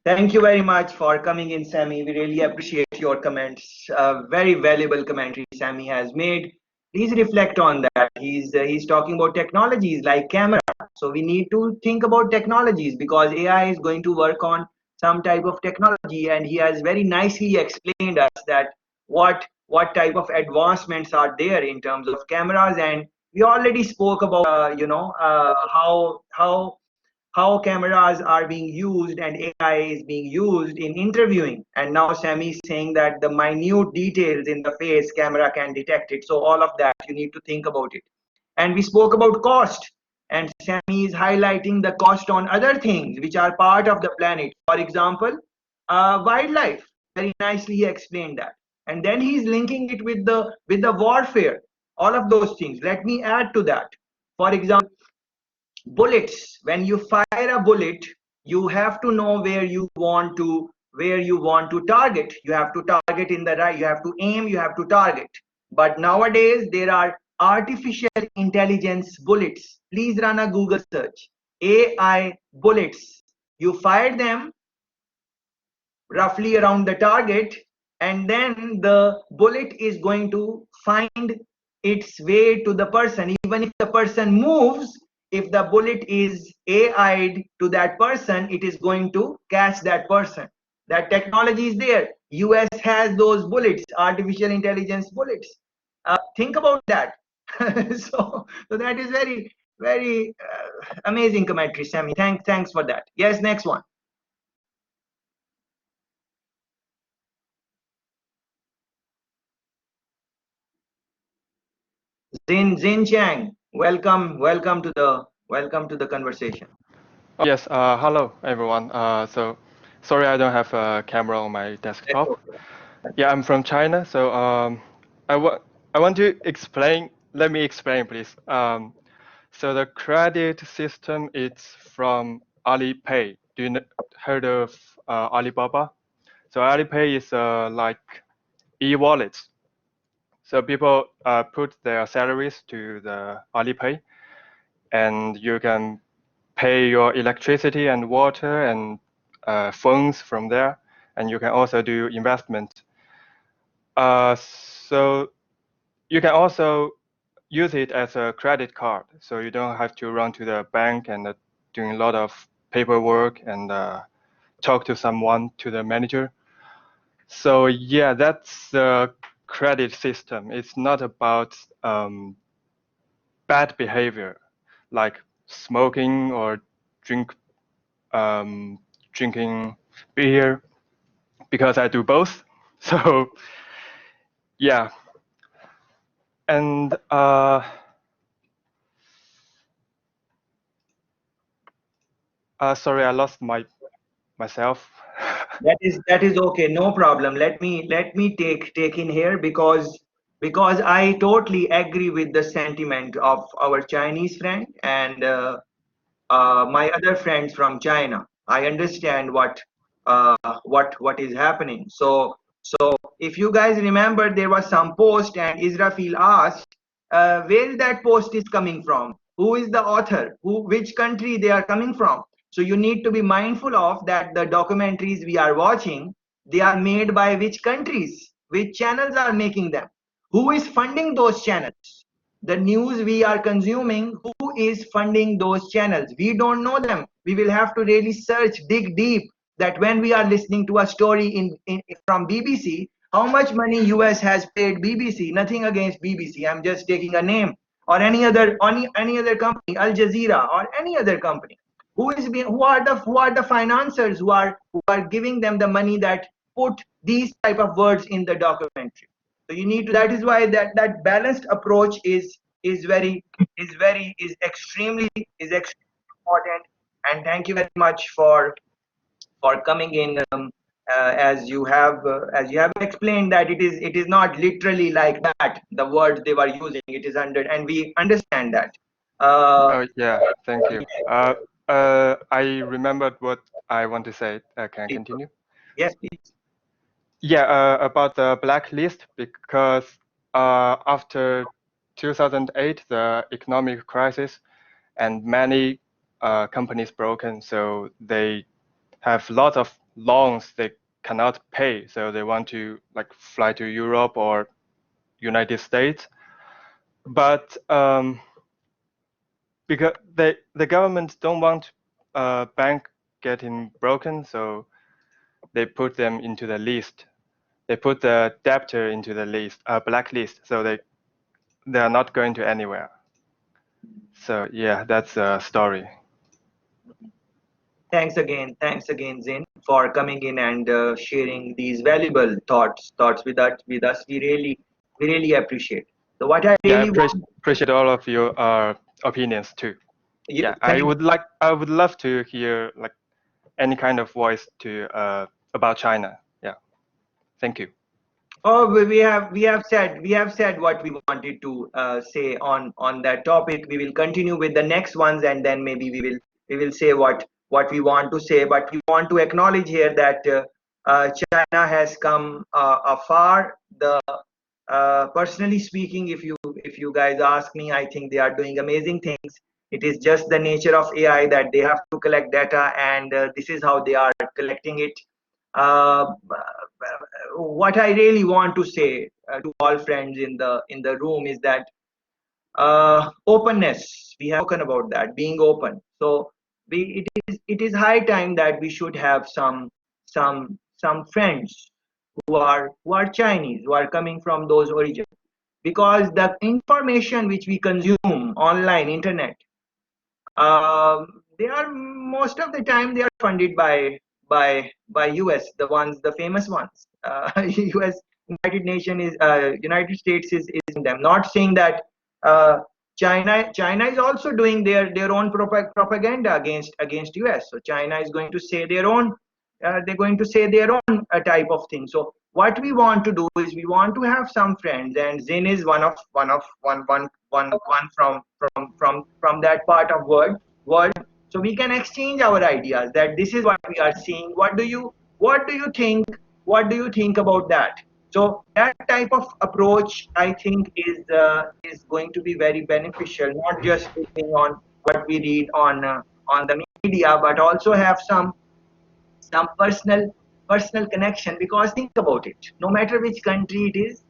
Thank you very much for coming in, Sammy. We really appreciate your comments. Very valuable commentary Sammy has made. Please reflect on that. He's talking about technologies like camera. So we need to think about technologies because AI is going to work on some type of technology, and he has very nicely explained us that what type of advancements are there in terms of cameras. And we already spoke about how cameras are being used and AI is being used in interviewing. And now Sammy is saying that the minute details in the face camera can detect it. So all of that, you need to think about it. And we spoke about cost. And Sammy is highlighting the cost on other things which are part of the planet. For example, wildlife. Very nicely he explained that. And then he's linking it with the warfare. All of those things. Let me add to that. For example, bullets. When you fire a bullet, you have to know where you want to target. You have to target in the right, you have to aim, you have to target. But nowadays there are artificial intelligence bullets. Please run a Google search. AI bullets. You fire them roughly around the target, and then the bullet is going to find its way to the person. Even if the person moves, if the bullet is AI'd to that person, it is going to catch that person. That technology is there. US has those bullets, artificial intelligence bullets. Think about that. So that is very amazing commentary, Sammy. Thanks for that. Yes, next one. Zin Chang, welcome to the conversation. Yes, hello everyone. So sorry I don't have a camera on my desktop. Yeah, I'm from China. So I want to explain. Let me explain, please. So the credit system is from Alipay. Do you heard of Alibaba? So Alipay is like e-wallets. So people put their salaries to the Alipay, and you can pay your electricity and water and phones from there, and you can also do investment. So you can also use it as a credit card, so you don't have to run to the bank and doing a lot of paperwork and talk to someone, to the manager. So yeah, that's the credit system. It's not about bad behavior like smoking or drinking beer, because I do both. So yeah. And sorry, I lost myself. That is okay, no problem. Let me take in here because I totally agree with the sentiment of our Chinese friend and my other friends from China. I understand what is happening. So if you guys remember, there was some post and Israfil asked where that post is coming from, who is the author, which country they are coming from. So you need to be mindful of that. The documentaries we are watching, they are made by which countries, which channels are making them, who is funding those channels. The news we are consuming, who is funding those channels? We don't know them. We will have to really search, dig deep, that when we are listening to a story from BBC, How much money US has paid BBC? Nothing against BBC. I'm just taking a name, or any other company, Al Jazeera or any other company. Who are the financiers who are giving them the money that put these type of words in the documentary? So you need to. That is why that balanced approach is extremely important. And thank you very much for coming in. As you have explained that it is not literally like that. The words they were using, it is under, and we understand that. Oh yeah, thank you. I remembered what I want to say. Can I continue? Yes, please. Yeah, about the blacklist, because after 2008, the economic crisis, and many companies broken, so they have lots of loans they cannot pay, so they want to like fly to Europe or United States, but because the government don't want bank getting broken, so they put them into the list. They put the debtor into the list, blacklist, so they are not going to anywhere. So yeah, that's a story. Thanks again, Zin, for coming in and sharing these valuable thoughts with us. We really appreciate. So what I really appreciate all of your opinions too. Yeah, I would love to hear like any kind of voice to about China. Yeah, thank you. Oh, we have said what we wanted to say on that topic. We will continue with the next ones, and then maybe we will say what we want to say. But we want to acknowledge here that China has come afar. Personally speaking, if you guys ask me, I think they are doing amazing things. It is just the nature of AI that they have to collect data, and this is how they are collecting it. What I really want to say to all friends in the room is that openness. We have spoken about that, being open. So it is high time that we should have some friends who are Chinese, who are coming from those origins, because the information which we consume online, internet, they are most of the time they are funded by US, the famous ones. US, United States is in them. Not saying that China is also doing their own propaganda against US. So China is going to say their own. They're going to say their own type of thing. So what we want to do is we want to have some friends, and Zin is one from that part of world. So we can exchange our ideas that this is what we are seeing. What do you think? What do you think about that? So that type of approach, I think, is going to be very beneficial. Not just looking on what we read on the media, but also have some personal connection. Because think about it. No matter which country it is,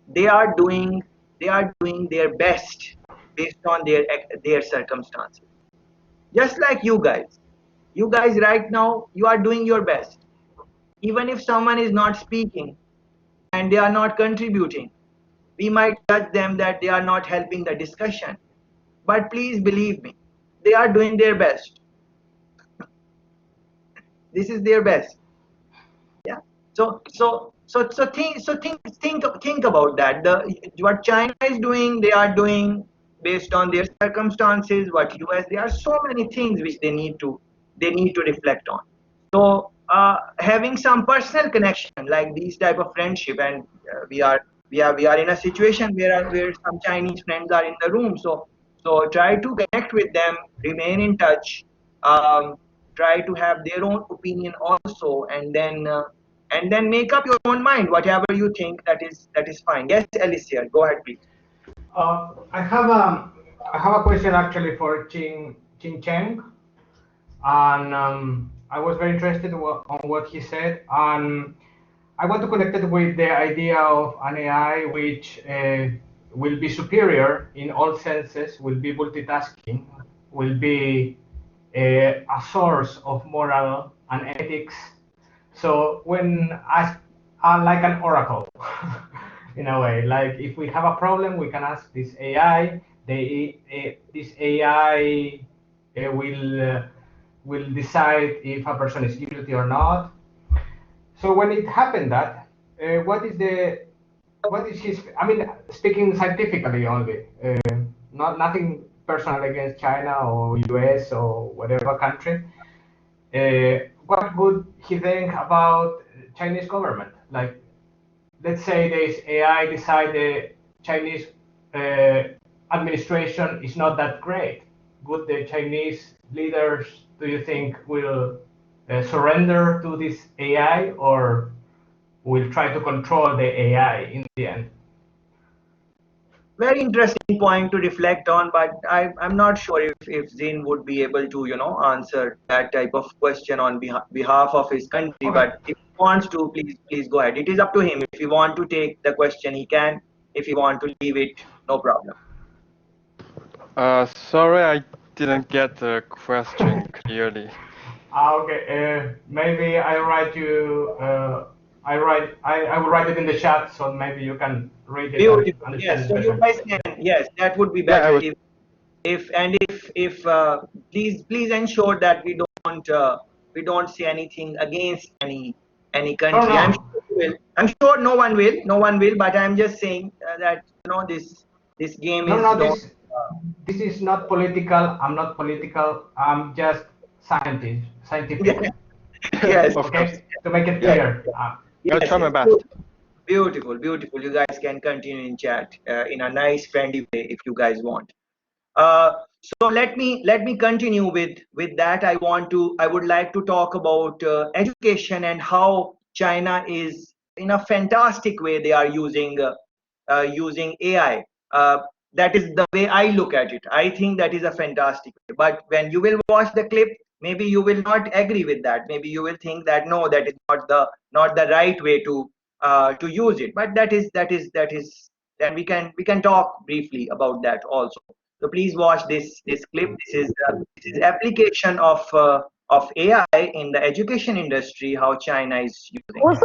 they are doing their best based on their circumstances. Just like you guys right now, you are doing your best. Even if someone is not speaking and they are not contributing, we might judge them that they are not helping the discussion. But please believe me, they are doing their best. This is their best. Yeah. So think about that. What China is doing, they are doing based on their circumstances. What US, there are so many things which they need to reflect on. So having some personal connection like these type of friendship, and we are in a situation where some Chinese friends are in the room. So try to connect with them, remain in touch. Try to have their own opinion also, and then make up your own mind. Whatever you think, that is fine. Yes, Alicia, go ahead, please. I have a question actually for Chin Cheng, and I was very interested on what he said, and I want to connect it with the idea of an AI which will be superior in all senses, will be multitasking, will be a source of moral and ethics. So when are like an oracle in a way. Like if we have a problem, we can ask this AI. This AI will decide if a person is guilty or not. So when it happened that, what is his? I mean, speaking scientifically only, nothing personal against China or US or whatever country. What would he think about Chinese government? Like, let's say this AI decide the Chinese administration is not that great. Would the Chinese leaders, do you think, will surrender to this AI or will try to control the AI in the end? Very interesting point to reflect on, but I'm not sure if Zin would be able to, answer that type of question on behalf of his country. Okay. But if he wants to, please go ahead. It is up to him. If he want to take the question, he can. If he want to leave it, no problem. Sorry, I didn't get the question clearly. Okay. Maybe I write you. I will write it in the chat, so maybe you can read it and Beautiful. understand Yes. it So you better. guys can. Yes, that would be Yeah, I better. would. If please ensure that we don't say anything against any country. No. I'm sure no one will, but I'm just saying that this game is This is not political. I'm not political. I'm just scientific. Yes. Okay. To make it clear. I'll try my best. Beautiful. You guys can continue in chat in a nice friendly way if you guys want. So let me continue with that. I would like to talk about education and how China is in a fantastic way they are using AI. That is the way I look at it. I think that is a fantastic way. But when you will watch the clip, maybe you will not agree with that. Maybe you will think that no, that is not the right way to use it. But that is, and we can talk briefly about that also. So please watch this clip. This is application of AI in the education industry, how China is using it.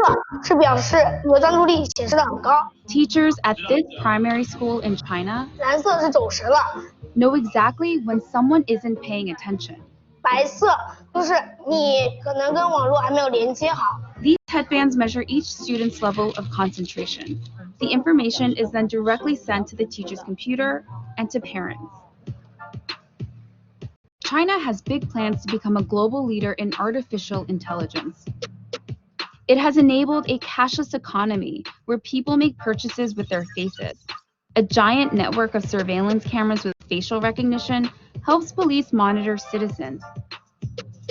Teachers at this primary school in China know exactly when someone isn't paying attention. These headbands measure each student's level of concentration. The information is then directly sent to the teacher's computer and to parents. China has big plans to become a global leader in artificial intelligence. It has enabled a cashless economy where people make purchases with their faces. A giant network of surveillance cameras with facial recognition helps police monitor citizens.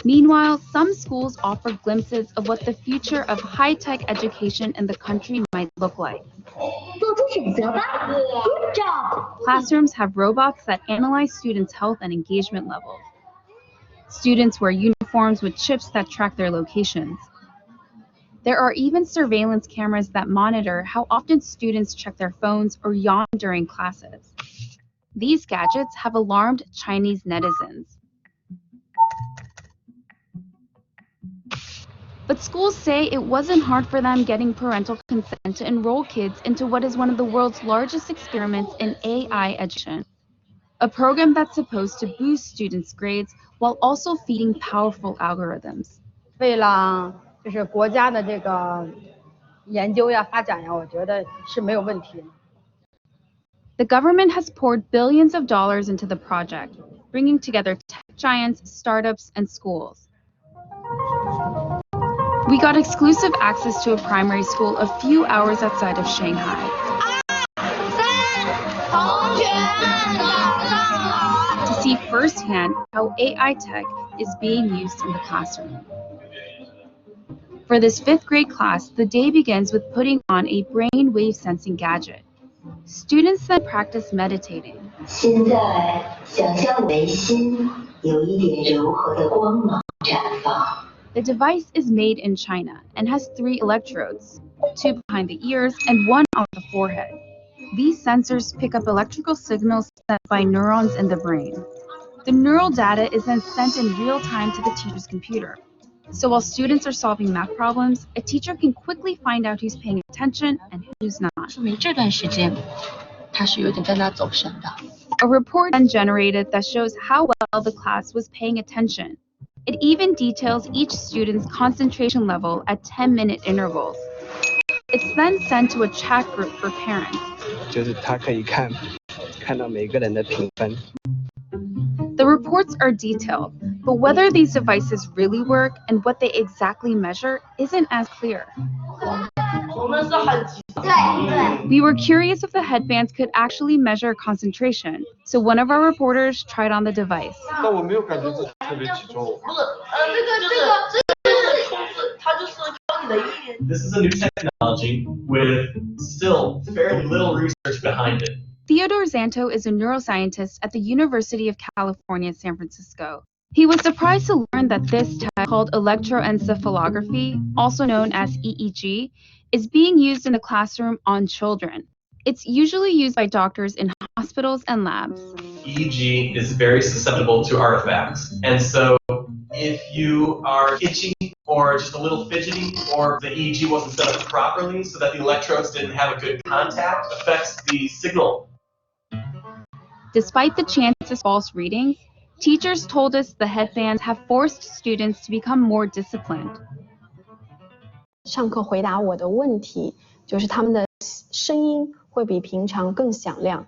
Meanwhile, some schools offer glimpses of what the future of high-tech education in the country might look like. Classrooms have robots that analyze students' health and engagement levels. Students wear uniforms with chips that track their locations. There are even surveillance cameras that monitor how often students check their phones or yawn during classes. These gadgets have alarmed Chinese netizens. But schools say it wasn't hard for them getting parental consent to enroll kids into what is one of the world's largest experiments in AI education, a program that's supposed to boost students' grades while also feeding powerful algorithms. 为了就是国家的这个研究呀、发展呀，我觉得是没有问题的。 The government has poured billions of dollars into the project, bringing together tech giants, startups, and schools. We got exclusive access to a primary school a few hours outside of Shanghai. To see firsthand how AI tech is being used in the classroom. For this 5th grade class, the day begins with putting on a brain wave sensing gadget. Students then practice meditating. The device is made in China and has 3 electrodes, 2 behind the ears and 1 on the forehead. These sensors pick up electrical signals sent by neurons in the brain. The neural data is then sent in real time to the teacher's computer. So while students are solving math problems, a teacher can quickly find out who's paying attention and who's not. A report then generated that shows how well the class was paying attention. It even details each student's concentration level at 10-minute intervals. It's then sent to a chat group for parents. The reports are detailed, but whether these devices really work and what they exactly measure isn't as clear. We were curious if the headbands could actually measure concentration, so one of our reporters tried on the device. This is a new technology with still fairly little research behind it. Theodore Zanto is a neuroscientist at the University of California, San Francisco. He was surprised to learn that this test, called electroencephalography, also known as EEG, is being used in the classroom on children. It's usually used by doctors in hospitals and labs. EEG is very susceptible to artifacts, and so if you are itchy or just a little fidgety, or the EEG wasn't set up properly so that the electrodes didn't have a good contact, affects the signal. Despite the chances of false readings, teachers told us the headbands have forced students to become more disciplined. 上课回答我的问题，就是他们的声音会比平常更响亮。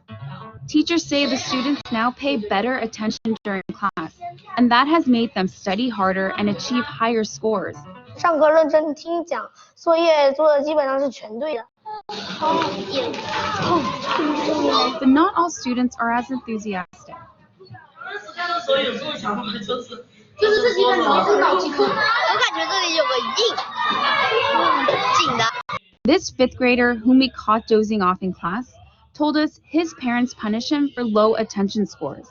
Teachers say the students now pay better attention during class, and that has made them study harder and achieve higher scores. 上课认真听讲，作业做的基本上是全对的。 But not all students are as enthusiastic. 就是这基本上是脑筋空，我感觉这里有个硬的。 This fifth grader, whom we caught dozing off in class, told us his parents punish him for low attention scores.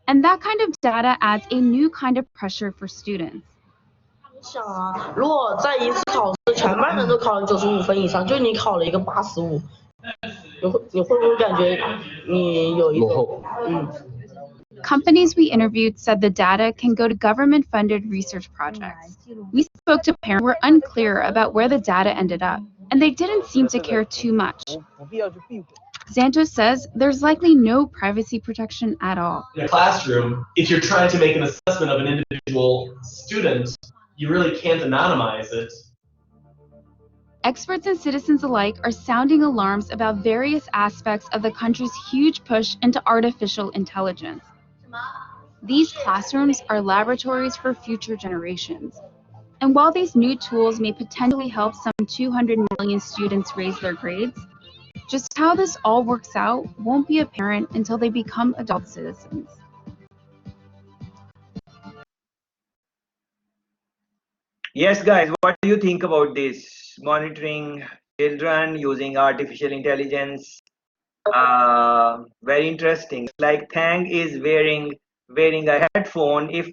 And that kind of data adds a new kind of pressure for students. 想啊，如果在一次考试全班人都考了95分以上，就你考了一个85，你会不会感觉你有一种Companies we interviewed said the data can go to government-funded research projects. We spoke to parents who were unclear about where the data ended up, and they didn't seem to care too much. Zantos says there's likely no privacy protection at all. In a classroom, if you're trying to make an assessment of an individual student, you really can't anonymize it. Experts and citizens alike are sounding alarms about various aspects of the country's huge push into artificial intelligence. These classrooms are laboratories for future generations. And while these new tools may potentially help some 200 million students raise their grades, just how this all works out won't be apparent until they become adult citizens. Yes, guys, what do you think about this? Monitoring children using artificial intelligence. Very interesting. Like Thang is wearing a headphone. If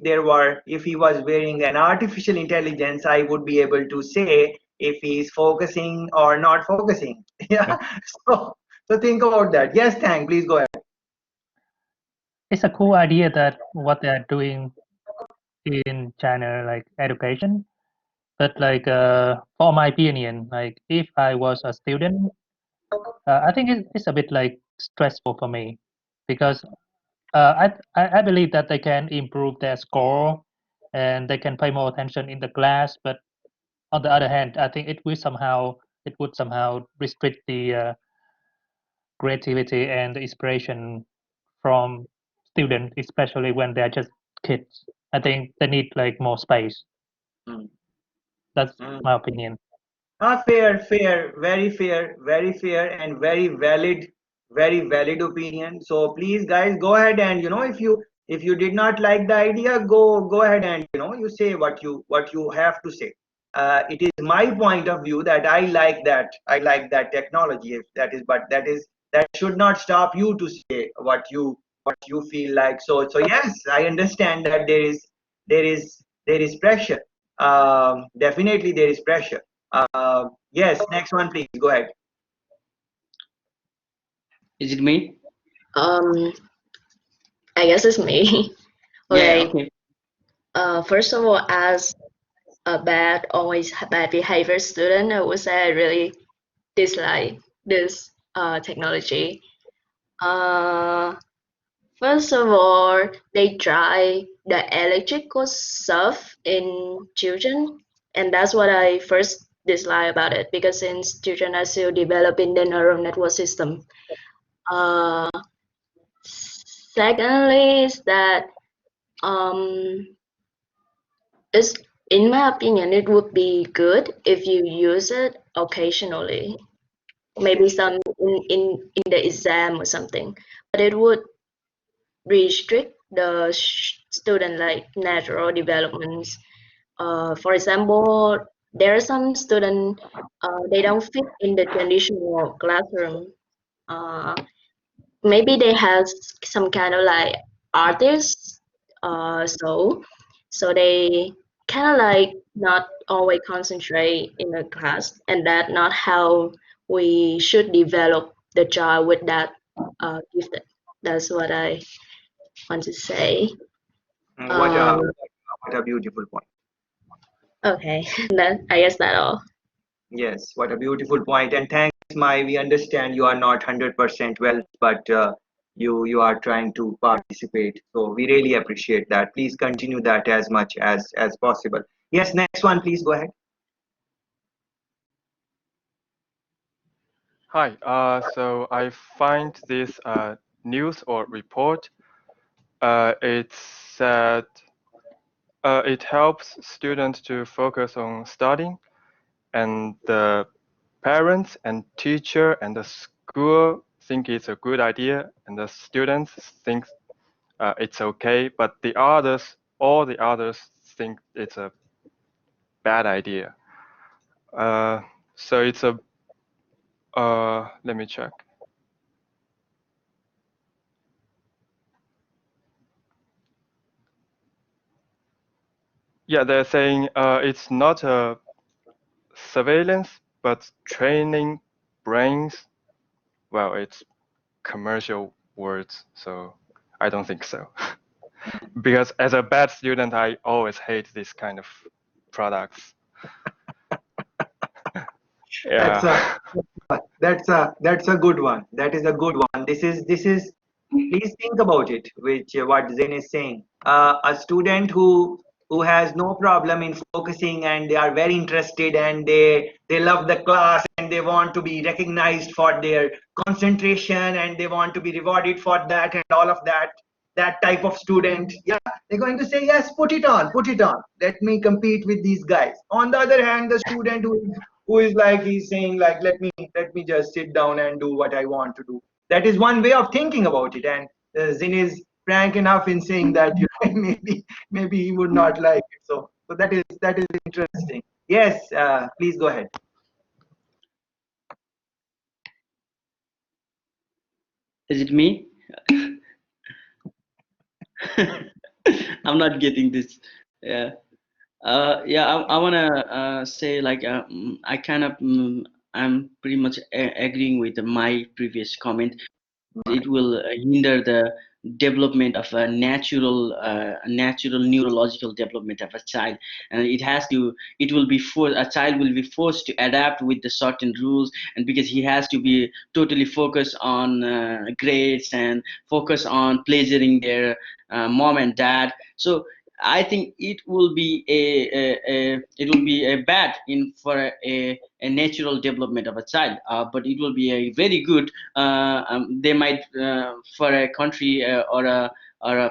he was wearing an artificial intelligence, I would be able to say if he's focusing or not focusing. Yeah. So think about that. Yes, Thang, please go ahead. It's a cool idea that what they are doing in China, like education. But like for my opinion, like if I was a student, I think it's a bit like stressful for me because I believe that they can improve their score and they can pay more attention in the class. But on the other hand, I think it would somehow restrict the creativity and the inspiration from students, especially when they're just kids. I think they need like more space. That's my opinion. Fair, very fair, and very valid opinion. So please, guys, go ahead and if you did not like the idea, go ahead and you say what you have to say. It is my point of view that I like that technology. If that should not stop you to say what you feel like. So yes, I understand that there is pressure. Definitely there is pressure. Yes, next one, please go ahead. Is it me? I guess it's me. Okay. Yeah, okay. First of all, as a bad, always bad behavior student, I would say I really dislike this technology. First of all, they try the electrical stuff in children, and that's what I first dislike about it, because since children are still developing the neural network system. Secondly, is that it's, in my opinion, it would be good if you use it occasionally, maybe some in the exam or something, but it would restrict the student like natural developments. For example, there are some students they don't fit in the traditional classroom. Uh, Maybe they have some kind of like artists, so they kind of like not always concentrate in the class, and that not how we should develop the child with that gifted. That's what I want to say. What a beautiful point. Okay, then I guess that all. Yes, what a beautiful point. And thanks, Mai. We understand you are not 100% well, but you are trying to participate. So we really appreciate that. Please continue that as much as possible. Yes, next one, please go ahead. Hi. So I find this news or report. It said it helps students to focus on studying, and the parents and teacher and the school think it's a good idea, and the students think it's okay, but all the others think it's a bad idea. So it's a let me check. Yeah, they're saying it's not a surveillance, but training brains. Well, it's commercial words, so I don't think so. Because as a bad student, I always hate this kind of products. Yeah. That's a good one. That is a good one. This is. Please think about it, which what Zen is saying. A student who has no problem in focusing, and they are very interested, and they love the class, and they want to be recognized for their concentration, and they want to be rewarded for that, and all of that. That type of student, yeah, they're going to say yes, put it on, put it on. Let me compete with these guys. On the other hand, the student who is like, he's saying like, let me just sit down and do what I want to do. That is one way of thinking about it. And Zin is frank enough in saying that maybe he would not like it. So that is interesting. Yes, please go ahead. Is it me? I'm not getting this. Yeah. Yeah, I wanna say like I kind of I'm pretty much agreeing with my previous comment. It will hinder the development of a natural neurological development of a child, and it will be forced, a child will be forced to adapt with the certain rules, and because he has to be totally focused on grades and focus on pleasuring their mom and dad. So I think it will be it will be a bad in for a natural development of a child, but it will be a very good. They might for a country or a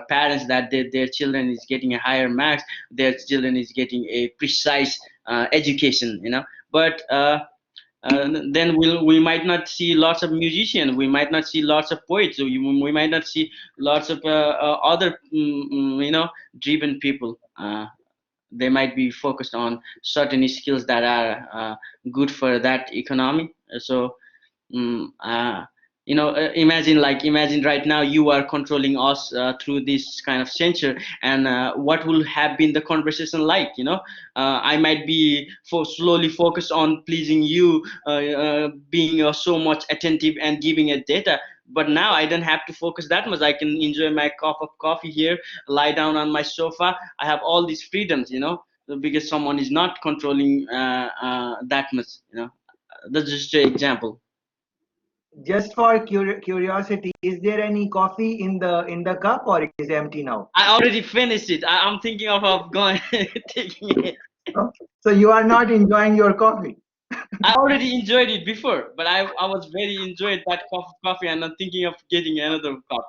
parents that their children is getting a higher marks, their children is getting a precise education, you know. But then we might not see lots of musicians, we might not see lots of poets, we might not see lots of other you know, driven people. They might be focused on certain skills that are good for that economy. So you know, imagine right now you are controlling us through this kind of censure, and what will have been the conversation like, you know. I might be slowly focused on pleasing you, being so much attentive and giving a data, but now I don't have to focus that much. I can enjoy my cup of coffee here, lie down on my sofa. I have all these freedoms, you know. because someone is not controlling that much. That's just an example. Just for curiosity, is there any coffee in the cup, or it is empty now? I already finished it. I'm thinking of going taking it. So you are not enjoying your coffee. I already enjoyed it before, but I was very enjoyed that coffee, and I'm thinking of getting another cup.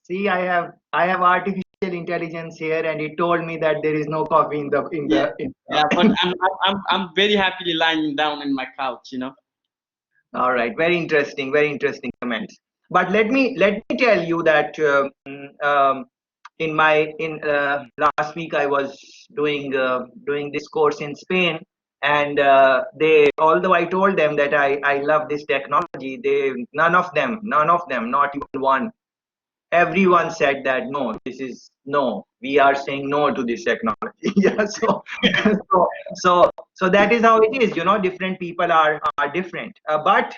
See, I have artificial intelligence here, and it told me that there is no coffee in the Yeah, but I'm very happily lying down in my couch. All right, very interesting comments. But let me tell you that in last week I was doing this course in Spain, and although I told them that I love this technology, none of them, not even one, everyone said that no, we are saying no to this technology. Yeah, so that is how it is. Different people are different. But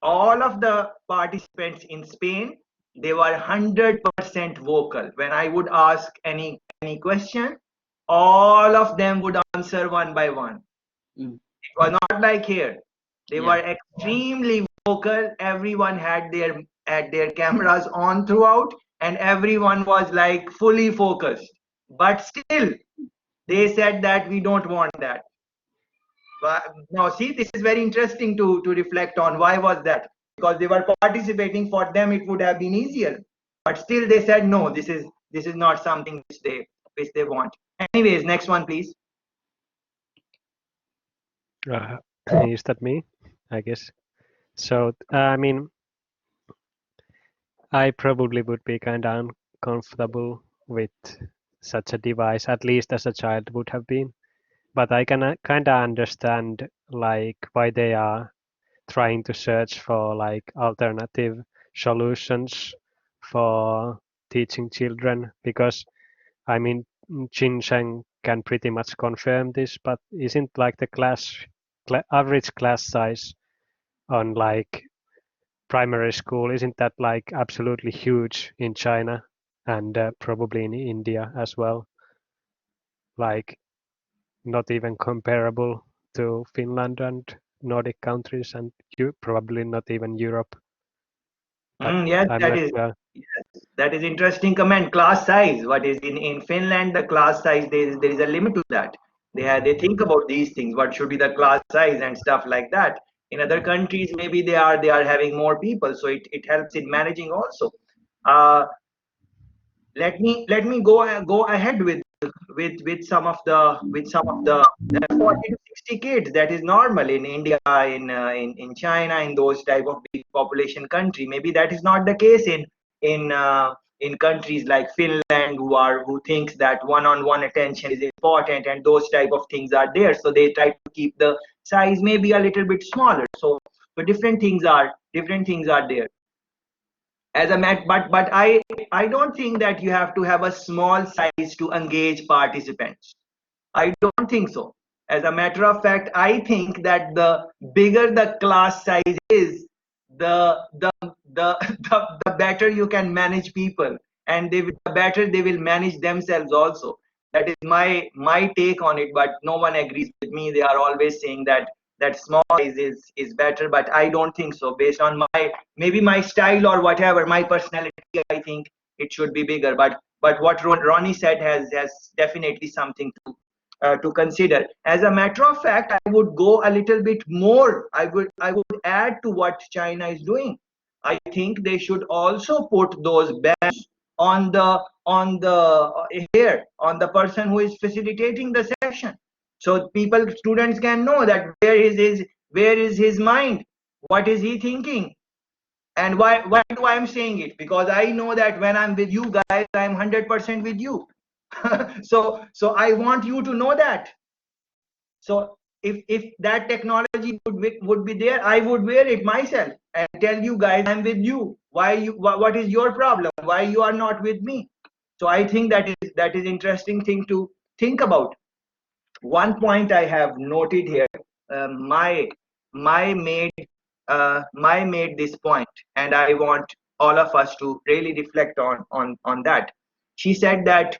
all of the participants in Spain, they were 100% vocal. When I would ask any question, all of them would answer one by one. It was not like here. They were extremely vocal. Everyone had their cameras on throughout, and everyone was like fully focused. But still, they said that we don't want that. But now, see, this is very interesting to reflect on. Why was that? Because they were participating. For them, it would have been easier. But still, they said no. This is not something which they want. Anyways, next one, please. Is that me? I guess. So, I mean, I probably would be kind of uncomfortable with such a device, at least as a child would have been. But I can kind of understand like why they are trying to search for like alternative solutions for teaching children, because I mean Xinjiang can pretty much confirm this, but isn't like the average class size on like primary school, isn't that like absolutely huge in China and probably in India as well? Like not even comparable to Finland and Nordic countries, and probably not even Europe. Yes, I'm that not is sure. yes, that is interesting comment. Class size. What is in Finland? The class size, there is a limit to that. They think about these things. What should be the class size and stuff like that. In other countries, maybe they are having more people, so it helps in managing also. Let me go ahead with some of the 40 to 60 kids. That is normal in India, in China, in those type of big population country. Maybe that is not the case in countries like Finland, who thinks that one-on-one attention is important, and those type of things are there, so they try to keep the size maybe a little bit smaller. So different things are there. But I don't think that you have to have a small size to engage participants. I don't think so. As a matter of fact, I think that the bigger the class size is, the the better you can manage people, and the better they will manage themselves also. That is my take on it, but no one agrees with me. They are always saying that small size is better, but I don't think so. Based on maybe my style or whatever, my personality, I think it should be bigger. But what Ronnie said has definitely something to consider. As a matter of fact, I would go a little bit more. I would add to what China is doing. I think they should also put those bans on the person who is facilitating the session, so students can know that where is his mind, what is he thinking. And why do I am saying it? Because I know that when I'm with you guys, I'm 100% with you. So I want you to know that. So if that technology would be there, I would wear it myself and tell you guys I'm with you. What is your problem? Why you are not with me? So I think that is interesting thing to think about. One point I have noted here, my made this point, and I want all of us to really reflect on that. She said that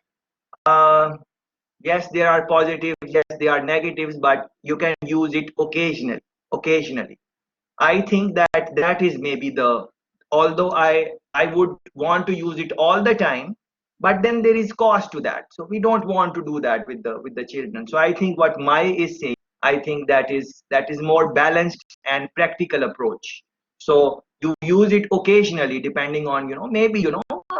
Yes, there are positives, yes, there are negatives, but you can use it occasionally. I think that that is maybe the, although I would want to use it all the time, but then there is cost to that. So we don't want to do that with the children. So I think what Mai is saying, I think that is more balanced and practical approach. So you use it occasionally, depending on, maybe,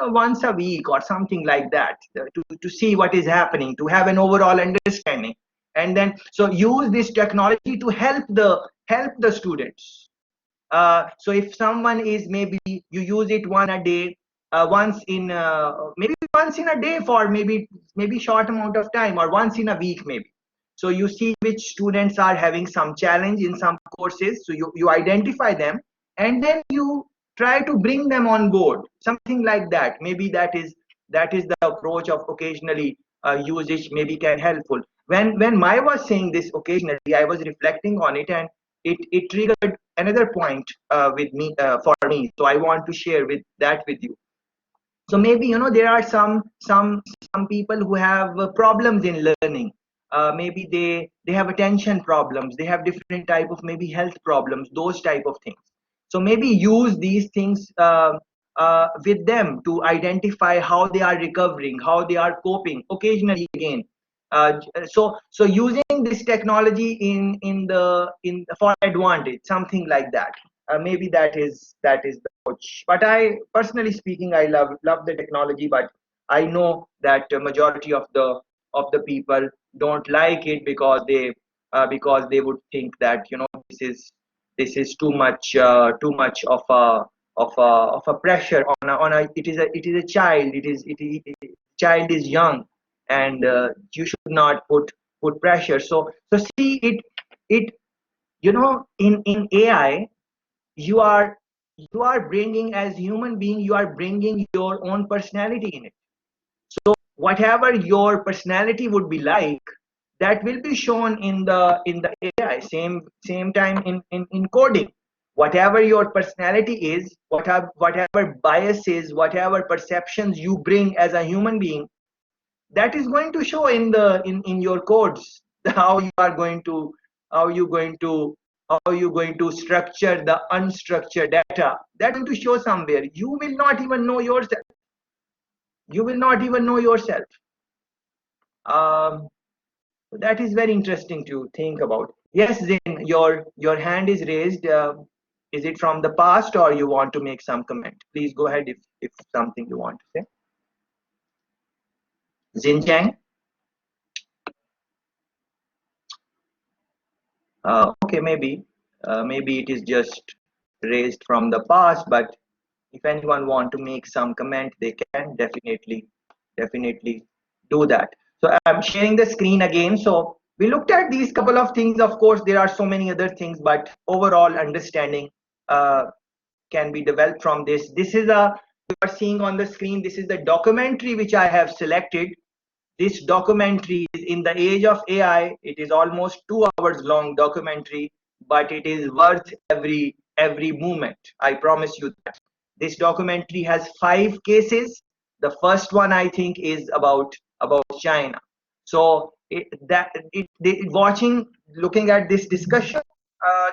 once a week or something like that, to see what is happening, to have an overall understanding. And then, so use this technology to help the students. So if someone is, maybe you use it maybe once in a day for maybe short amount of time, or once in a week maybe. So you see which students are having some challenge in some courses, so you identify them, and then you try to bring them on board, something like that. Maybe that is the approach of occasionally usage, maybe can helpful. When Mai was saying this occasionally, I was reflecting on it, and it triggered another point with me, for me, so I want to share with you. So maybe, there are some people who have problems in learning. Maybe they have attention problems, they have different type of maybe health problems, those type of things. So maybe use these things with them to identify how they are recovering, how they are coping occasionally again. So using this technology in for advantage, something like that. Maybe that is the approach. But I, personally speaking, I love the technology, but I know that the majority of the people don't like it, because they would think that, this is too much of a pressure on a it is a child, child is young, and you should not put pressure. So see it, in AI, you are bringing, as human being, you are bringing your own personality in it. So whatever your personality would be like, that will be shown in the AI. Same time in coding, whatever your personality is, whatever biases, whatever perceptions you bring as a human being, that is going to show in your codes. how you are going to how you going to how you going to structure the unstructured data. That's going to show somewhere. You will not even know yourself. um, so that is very interesting to think about. Yes, Zin, your hand is raised. Is it from the past, or you want to make some comment? Please go ahead if something you want to say. Zin Chang. Okay, maybe it is just raised from the past, but if anyone want to make some comment, they can definitely do that. So I'm sharing the screen again. So we looked at these couple of things. Of course, there are so many other things, but overall understanding uh, can be developed from this. You are seeing on the screen, this is the documentary which I have selected. This documentary is in the age of AI. It is almost 2 hours long documentary, but it is worth every moment. I promise you that. This documentary has 5 cases. The first one, I think, is about China. So looking at this discussion,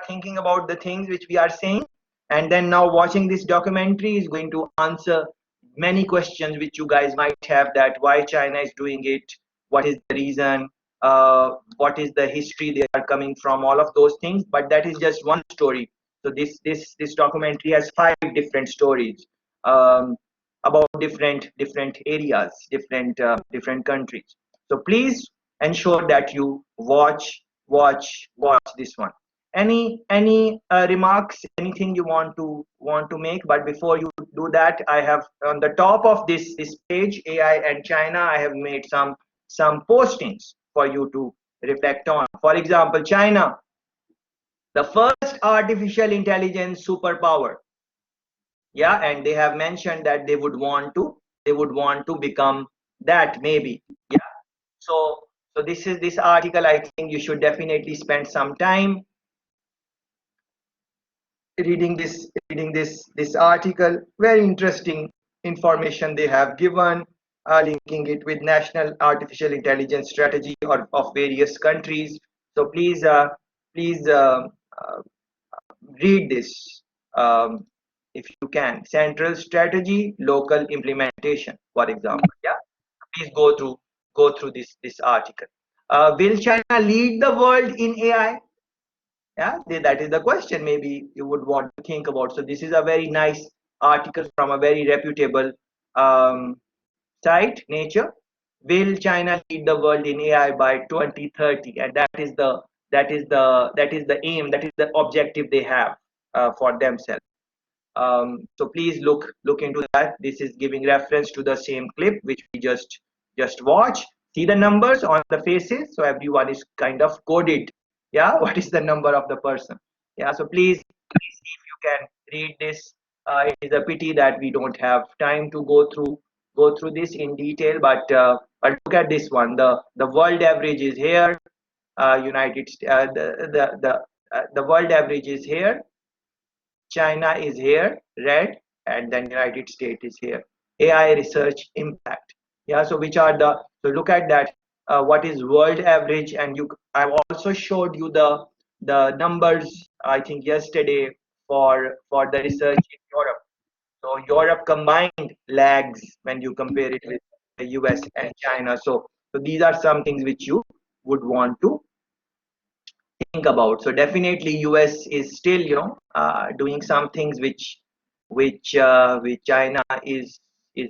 thinking about the things which we are saying, and then now watching this documentary is going to answer many questions which you guys might have, that why China is doing it, what is the reason, what is the history they are coming from, all of those things. But that is just one story. So this documentary has 5 different stories, about different areas, different countries. So please ensure that you watch this one. Any remarks, anything you want to make? But before you do that, I have on the top of this page, AI and China, I have made some postings for you to reflect on. For example, China, the first artificial intelligence superpower. Yeah, and they have mentioned that they would want to become that, maybe. Yeah. So this article, I think you should definitely spend some time reading this article. Very interesting information they have given. linking it with national artificial intelligence strategy of various countries. So please read this if you can. Central strategy, local implementation, for example. Yeah, please go through this article. Will China lead the world in AI? Yeah, that is the question maybe you would want to think about. So this is a very nice article from a very reputable site, Nature. Will China lead the world in AI by 2030? And that is the aim, that is the objective they have for themselves. So please look into that. This is giving reference to the same clip which we just watched. See the numbers on the faces, so everyone is kind of coded. Yeah, what is the number of the person? Yeah, so please see if you can read this. It is a pity that we don't have time to go through this in detail, but look at this one. The world average is here. The world average is here. China is here, red, and then United States is here. AI research impact. Yeah, so which are the, so look at that. What is world average? And I've also showed you the numbers, I think yesterday, for the research in Europe. So Europe combined lags when you compare it with the US and China. So these are some things which you would want to think about. So definitely US is still, doing some things which China is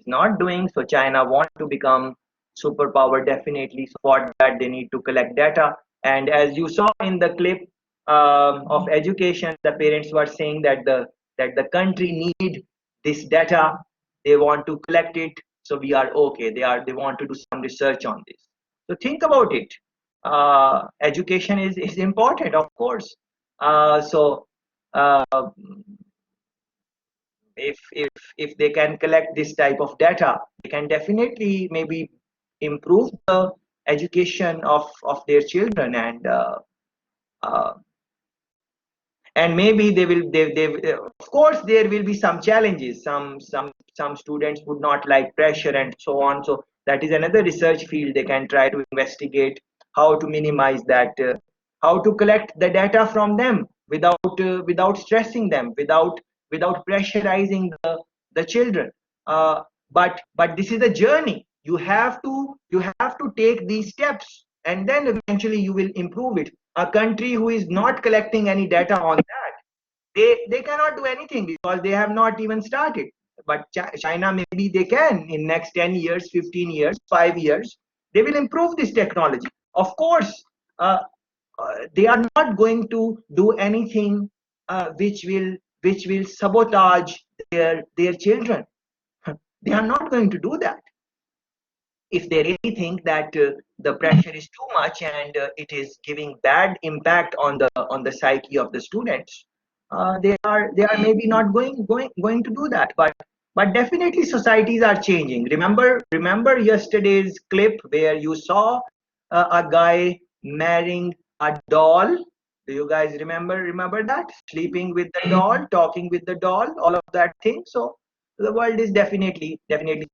not doing. So China want to become superpower definitely. So for that they need to collect data. And as you saw in the clip of education, the parents were saying that the country need this data. They want to collect it. So we are okay. They want to do some research on this. So think about it. Education is important, of course. So uh, if they can collect this type of data, they can definitely maybe improve the education of their children, uh, and maybe they of course there will be some challenges. Some students would not like pressure and so on. So that is another research field. They can try to investigate how to minimize that, how to collect the data from them without stressing them, without pressurizing the children. But this is a journey. You have to take these steps, and then eventually you will improve it. A country who is not collecting any data on that, they cannot do anything because they have not even started. But China, maybe they can in next 10 years, 15 years, 5 years, they will improve this technology. Of course, they are not going to do anything which will sabotage their children. They are not going to do that. If they really think that the pressure is too much and it is giving bad impact on the psyche of the students, they are maybe not going to do that. But definitely societies are changing. Remember yesterday's clip where you saw a guy marrying a doll. Do you guys remember that, sleeping with the doll, talking with the doll, all of that thing? So the world is definitely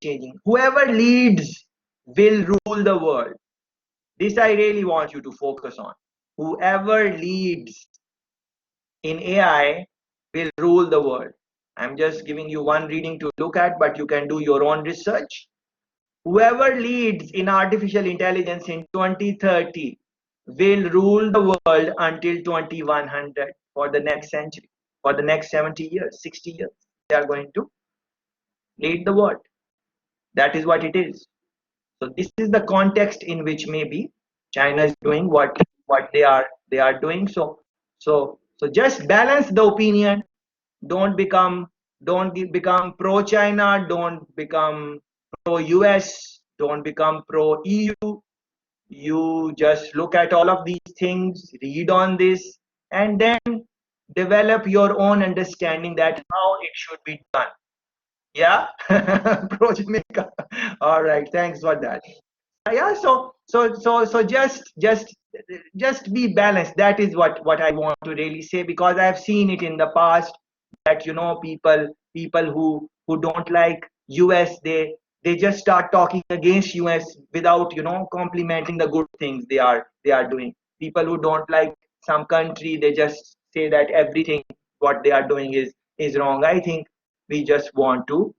changing. Whoever leads will rule the world. This I really want you to focus on. Whoever leads in AI will rule the world. I'm just giving you one reading to look at, but you can do your own research. Whoever leads in artificial intelligence in 2030 will rule the world until 2100, for the next century, for the next 70 years, 60 years. They are going to lead the world. That is what it is. So this is the context in which maybe China is doing what they are doing. So just balance the opinion. Don't become pro China. Don't become pro US. Don't become pro EU. You just look at all of these things, read on this, and then develop your own understanding that how it should be done. Yeah, pro Jamaica. All right, thanks for that. Yeah, so just be balanced. That is what I want to really say, because I've seen it in the past that people who don't like US, they they just start talking against US without, you know, complimenting the good things they are doing. People who don't like some country, they just say that everything what they are doing is wrong. I think we just want to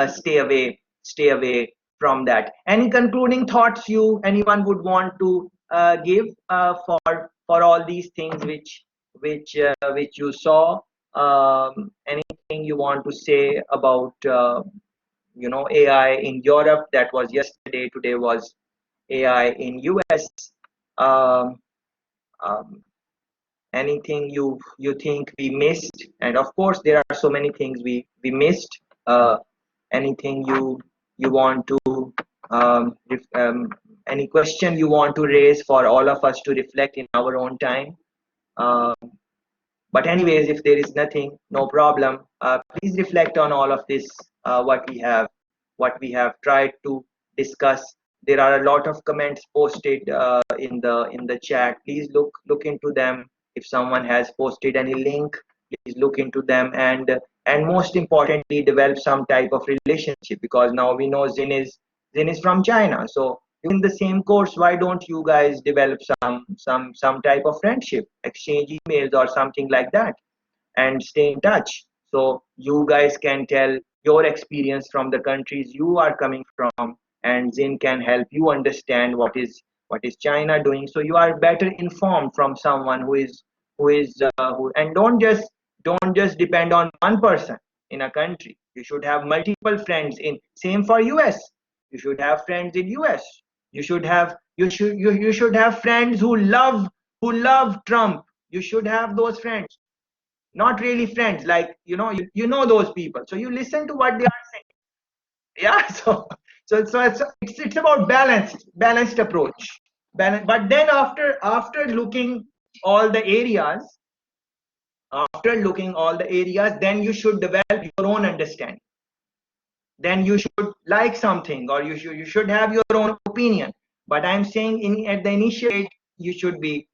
stay away from that. Any concluding thoughts anyone would want to give for all these things which you saw? Anything you want to say about you know, AI in Europe? That was yesterday. Today was AI in US. um, um, Anything you think we missed? And of course there are so many things we missed. Anything you want to any question you want to raise for all of us to reflect in our own time? um, but anyways, if there is nothing, no problem. Please reflect on all of this, what we have tried to discuss. There are a lot of comments posted in the chat. Please look into them. If someone has posted any link, please look into them, and most importantly, develop some type of relationship, because now we know Zin is from China. So in the same course, why don't you guys develop some type of friendship, exchange emails or something like that, and stay in touch, so you guys can tell your experience from the countries you are coming from, and Zin can help you understand what is China doing, so you are better informed from someone and don't just depend on one person in a country. You should have multiple friends. In same for US, you should have friends in US. You should have friends who love Trump. You should have those friends, not really friends, like, you know, you know those people, so you listen to what they are saying. Yeah. It's about balanced approach. But then after looking all the areas, then you should develop your own understanding. Then you should like something, or you should have your own opinion. But I'm saying at the initial age, you should be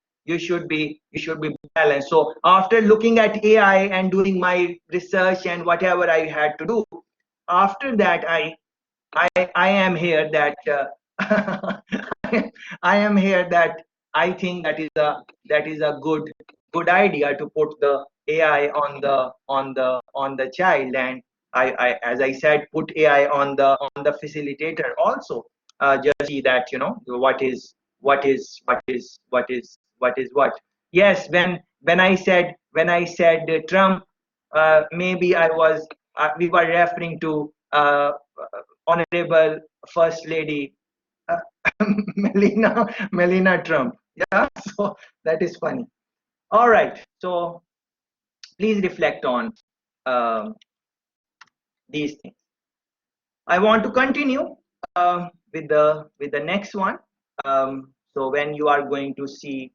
balanced. So after looking at AI and doing my research and whatever I had to do, after that I am here that I am here that I think that is a good idea to put the AI on the child, and I as I said, put AI on the facilitator also. Just see that, you know, what is what. Yes, when I said Trump, maybe we were referring to Honorable First Lady uh, Melania Trump. Yeah, so that is funny. All right, so please reflect on these things. I want to continue with the next one. So when you are going to see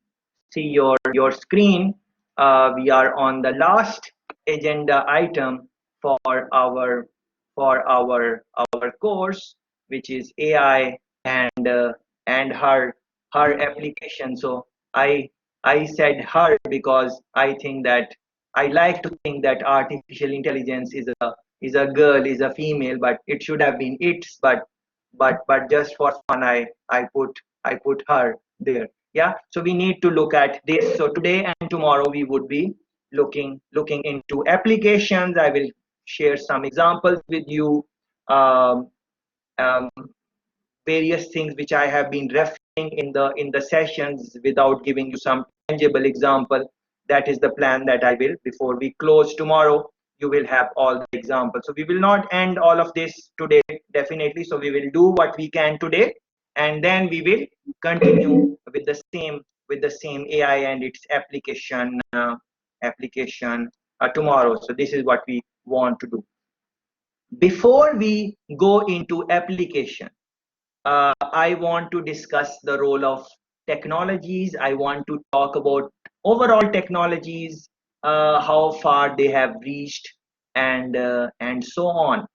your screen, we are on the last agenda item for our course, which is AI and her application. So I said her because I think that I like to think that artificial intelligence is a girl, is a female, but it should have been it's, but just for fun I put her there. Yeah, so we need to look at this. So today and tomorrow we would be looking into applications. I will share some examples with you, um, um, various things which I have been referring in the sessions without giving you some tangible example. That is the plan that I will, before we close tomorrow, you will have all the examples. So we will not end all of this today, definitely. So we will do what we can today, and then we will continue with the same AI and its application tomorrow. So this is what we want to do. Before we go into application, I want to discuss the role of technologies. I want to talk about overall technologies, how far they have reached, and so on.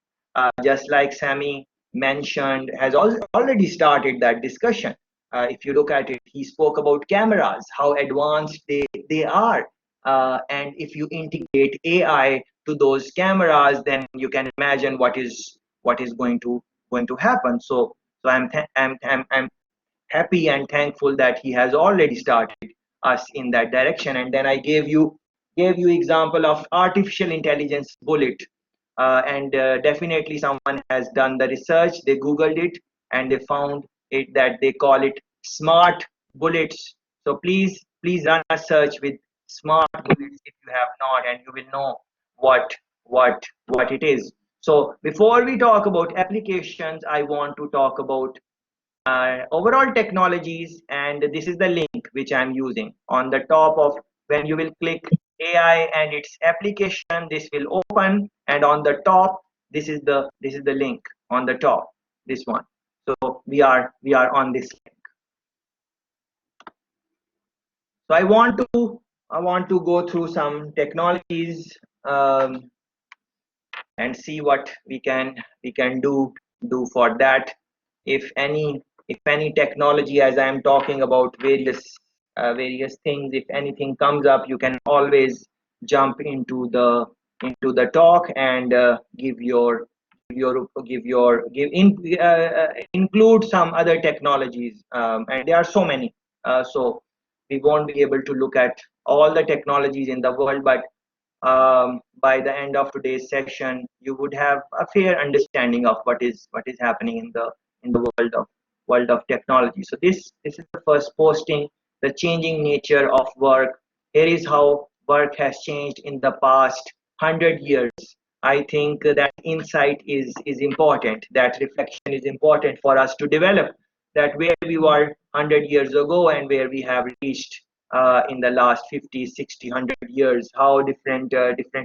Just like Sammy mentioned, has already started that discussion. If you look at it, he spoke about cameras, how advanced they are. And if you integrate AI to those cameras, then you can imagine what is what is going to happen. So I'm happy and thankful that he has already started us in that direction. And then I gave you example of artificial intelligence bullet, and definitely someone has done the research. They googled it and they found it that they call it smart bullets. So please run a search with smart bullets if you have not, and you will know what it is. So before we talk about applications, I want to talk about overall technologies, and this is the link which I'm using on the top of. When you will click AI and its application, this will open, and on the top, this is the link on the top, this one. So we are on this link. So I want to go through some technologies, and see what we can do for that. If any technology, as I am talking about various things, if anything comes up, you can always jump into the talk and include some other technologies, and there are so many. So we won't be able to look at all the technologies in the world, but by the end of today's session, you would have a fair understanding of what is happening in the world of technology. So this is the first posting, the changing nature of work. Here is how work has changed in the past 100 years. I think that insight is important. That reflection is important for us to develop. That where we were 100 years ago and where we have reached in the last 50, 60, 100 years, how different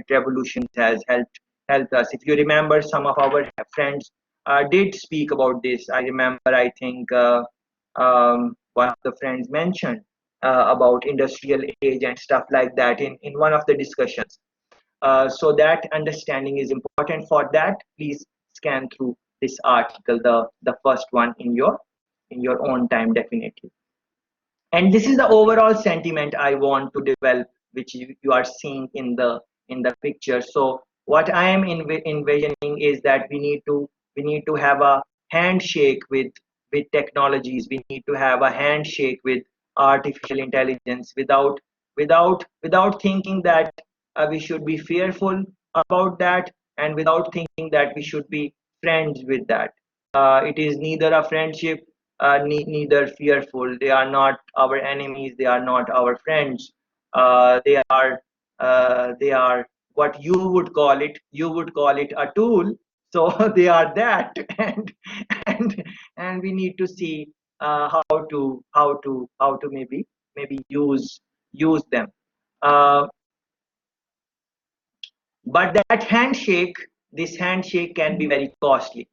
revolutions has helped us. If you remember, some of our friends did speak about this. I remember, I think one of the friends mentioned about industrial age and stuff like that in one of the discussions. So that understanding is important. For that, please scan through this article, the first one, in your own time, definitely. And this is the overall sentiment I want to develop, which you are seeing in the picture. So what I am envisioning is that we need to have a handshake with technologies. We need to have a handshake with artificial intelligence without thinking that we should be fearful about that, and without thinking that we should be friends with that. It is neither a friendship, neither fearful. They are not our enemies. They are not our friends. They are what you would call it. You would call it a tool. So they are that, and we need to see how to maybe use them. Uh, but that handshake, this handshake can be very costly.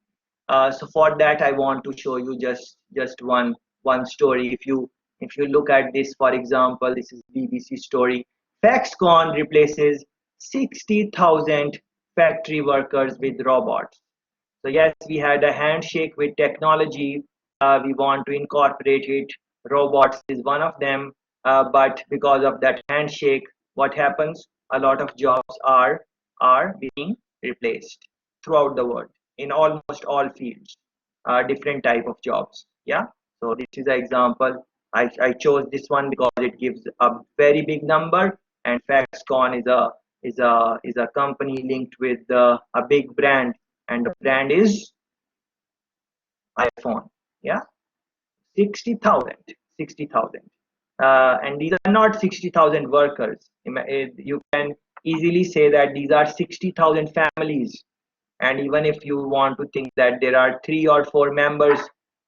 So for that, I want to show you just one story. If you look at this, for example, this is BBC story. Foxconn replaces 60,000 factory workers with robots. So yes, we had a handshake with technology. We want to incorporate it. Robots is one of them. But because of that handshake, what happens? A lot of jobs are being replaced throughout the world in almost all fields. Different type of jobs. Yeah. So this is an example. I chose this one because it gives a very big number, and Foxconn is a company linked with a big brand, and the brand is iPhone. Yeah, 60,000. And these are not 60,000 workers. You can easily say that these are 60,000 families. And even if you want to think that there are 3 or 4 members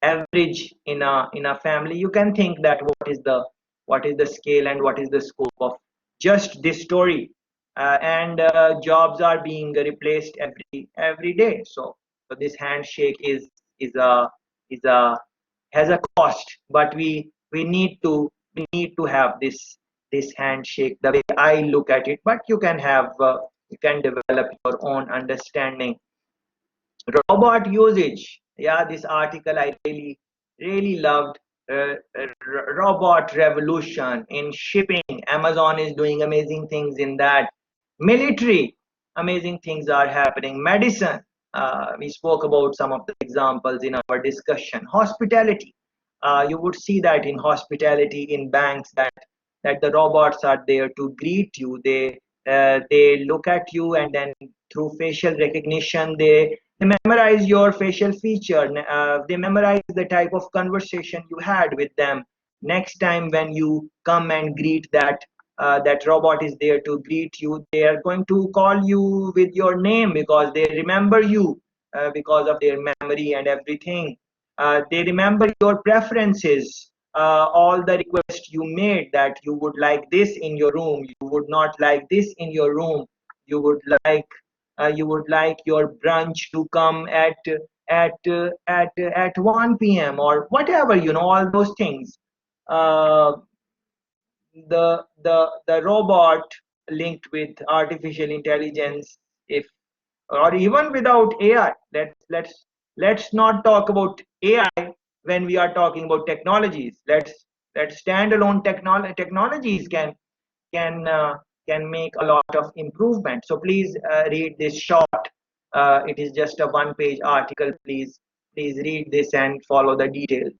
average in a family, you can think that what is the scale and what is the scope of just this story. And jobs are being replaced every day. So this handshake is a has a cost, but we need to have this handshake the way I look at it. But you can have you can develop your own understanding. Robot usage. Yeah, this article I really loved. Robot revolution in shipping. Amazon is doing amazing things in that. Military, amazing things are happening. Medicine, We spoke about some of the examples in our discussion. Hospitality. You would see that in hospitality, in banks, that the robots are there to greet you. They look at you, and then through facial recognition, they memorize your facial feature. They memorize the type of conversation you had with them. Next time when you come and greet that robot is there to greet you, they are going to call you with your name because they remember you because of their memory and everything. They remember your preferences, all the requests you made, that you would like this in your room, you would not like this in your room, you would like your brunch to come at 1 p.m. or whatever, all those things. Uh, the robot linked with artificial intelligence, if or even without AI. Let's not talk about AI when we are talking about technologies. Let's standalone technologies can make a lot of improvement. So please read this short. It is just a one-page article. Please read this and follow the details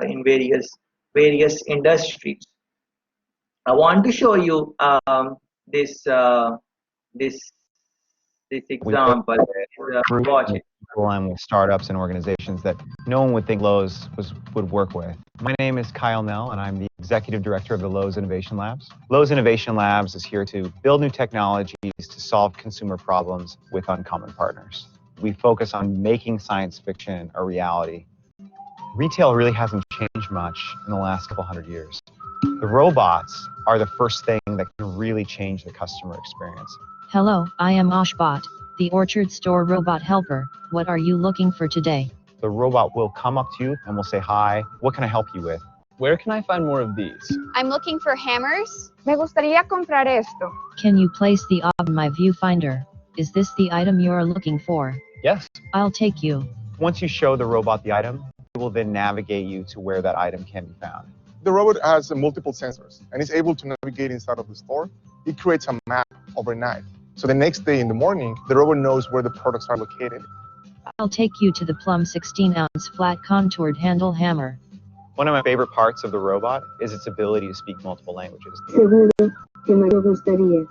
in various industries. I want to show you this this example. Watch it. People and with startups and organizations that no one would think Lowe's would work with. My name is Kyle Nell, and I'm the Executive Director of the Lowe's Innovation Labs. Lowe's Innovation Labs is here to build new technologies to solve consumer problems with uncommon partners. We focus on making science fiction a reality. Retail really hasn't changed much in the last couple hundred years. The robots are the first thing that can really change the customer experience. Hello, I am Oshbot, the Orchard Store Robot Helper. What are you looking for today? The robot will come up to you and will say, "Hi, what can I help you with?" Where can I find more of these? I'm looking for hammers. Me gustaría comprar esto. Can you place the object in my viewfinder? Is this the item you are looking for? Yes. I'll take you. Once you show the robot the item, it will then navigate you to where that item can be found. The robot has multiple sensors and is able to navigate inside of the store. It creates a map overnight. So the next day in the morning, the robot knows where the products are located. I'll take you to the Plum 16-ounce flat contoured handle hammer. One of my favorite parts of the robot is its ability to speak multiple languages. Seguro que me lo gustaría.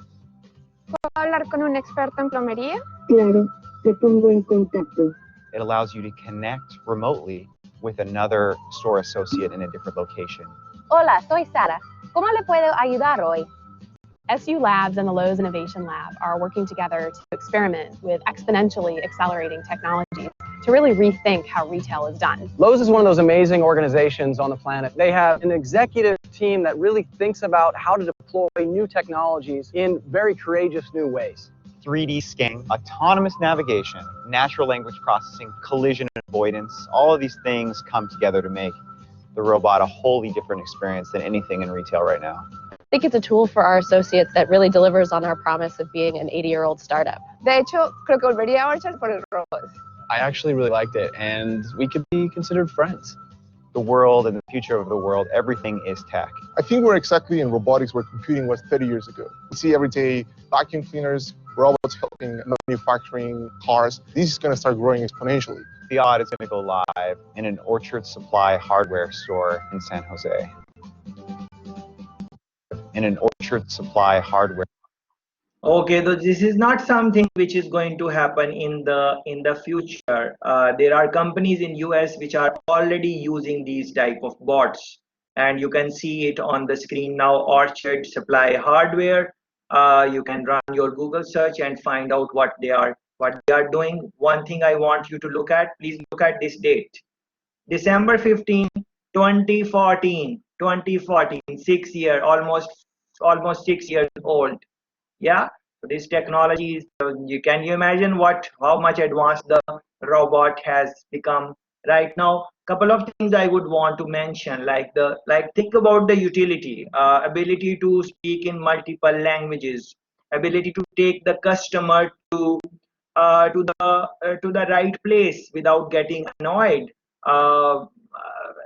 ¿Puedo hablar con un experto en plomería? Claro, te pongo en contacto. It allows you to connect remotely with another store associate in a different location. Hola, soy Sara. ¿Cómo le puedo ayudar hoy? SU Labs and the Lowe's Innovation Lab are working together to experiment with exponentially accelerating technologies to really rethink how retail is done. Lowe's is one of those amazing organizations on the planet. They have an executive team that really thinks about how to deploy new technologies in very courageous new ways. 3D scanning, autonomous navigation, natural language processing, collision avoidance, all of these things come together to make the robot a wholly different experience than anything in retail right now. I think it's a tool for our associates that really delivers on our promise of being an 80-year-old startup. De hecho, creo que volvería a Orchard por el robot. I actually really liked it, and we could be considered friends. The world and the future of the world, everything is tech. I think we're exactly in robotics where computing was 30 years ago. We see every day vacuum cleaners, robots helping manufacturing cars. This is going to start growing exponentially. Fiat is going to go live in an Orchard Supply hardware store in San Jose. In an Orchard Supply hardware. Okay, so this is not something which is going to happen in the future. There are companies in US which are already using these type of bots, and you can see it on the screen now. Orchard Supply hardware. You can run your Google search and find out what they are doing. One thing I want you to look at, please look at this date. December 15, 2014. 6 year, almost 6 years old. Yeah, so this technology is, can you imagine how much advanced the robot has become right now? Couple of things I would want to mention, like think about the utility, ability to speak in multiple languages, ability to take the customer to the right place without getting annoyed.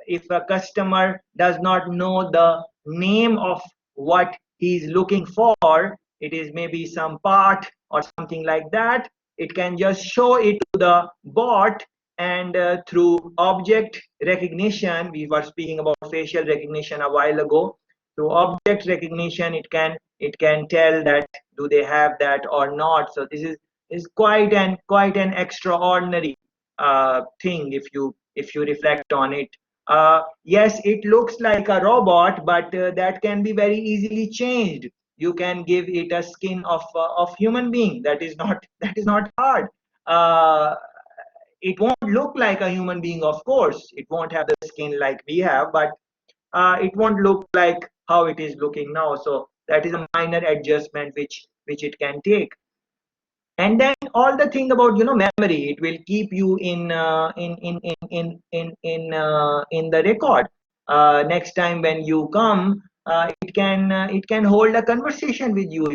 If a customer does not know the name of what he's looking for, it is maybe some part or something like that, it can just show it to the bot, and through object recognition, we were speaking about facial recognition a while ago. Through object recognition, it can tell that do they have that or not. So this is quite an extraordinary thing if you reflect on it. Yes, it looks like a robot, but that can be very easily changed. You can give it a skin of human being. That is not hard. It won't look like a human being, of course. It won't have the skin like we have, but it won't look like how it is looking now. So that is a minor adjustment which it can take. And then all the thing about memory, it will keep you in the record. Next time when you come, it can hold a conversation with you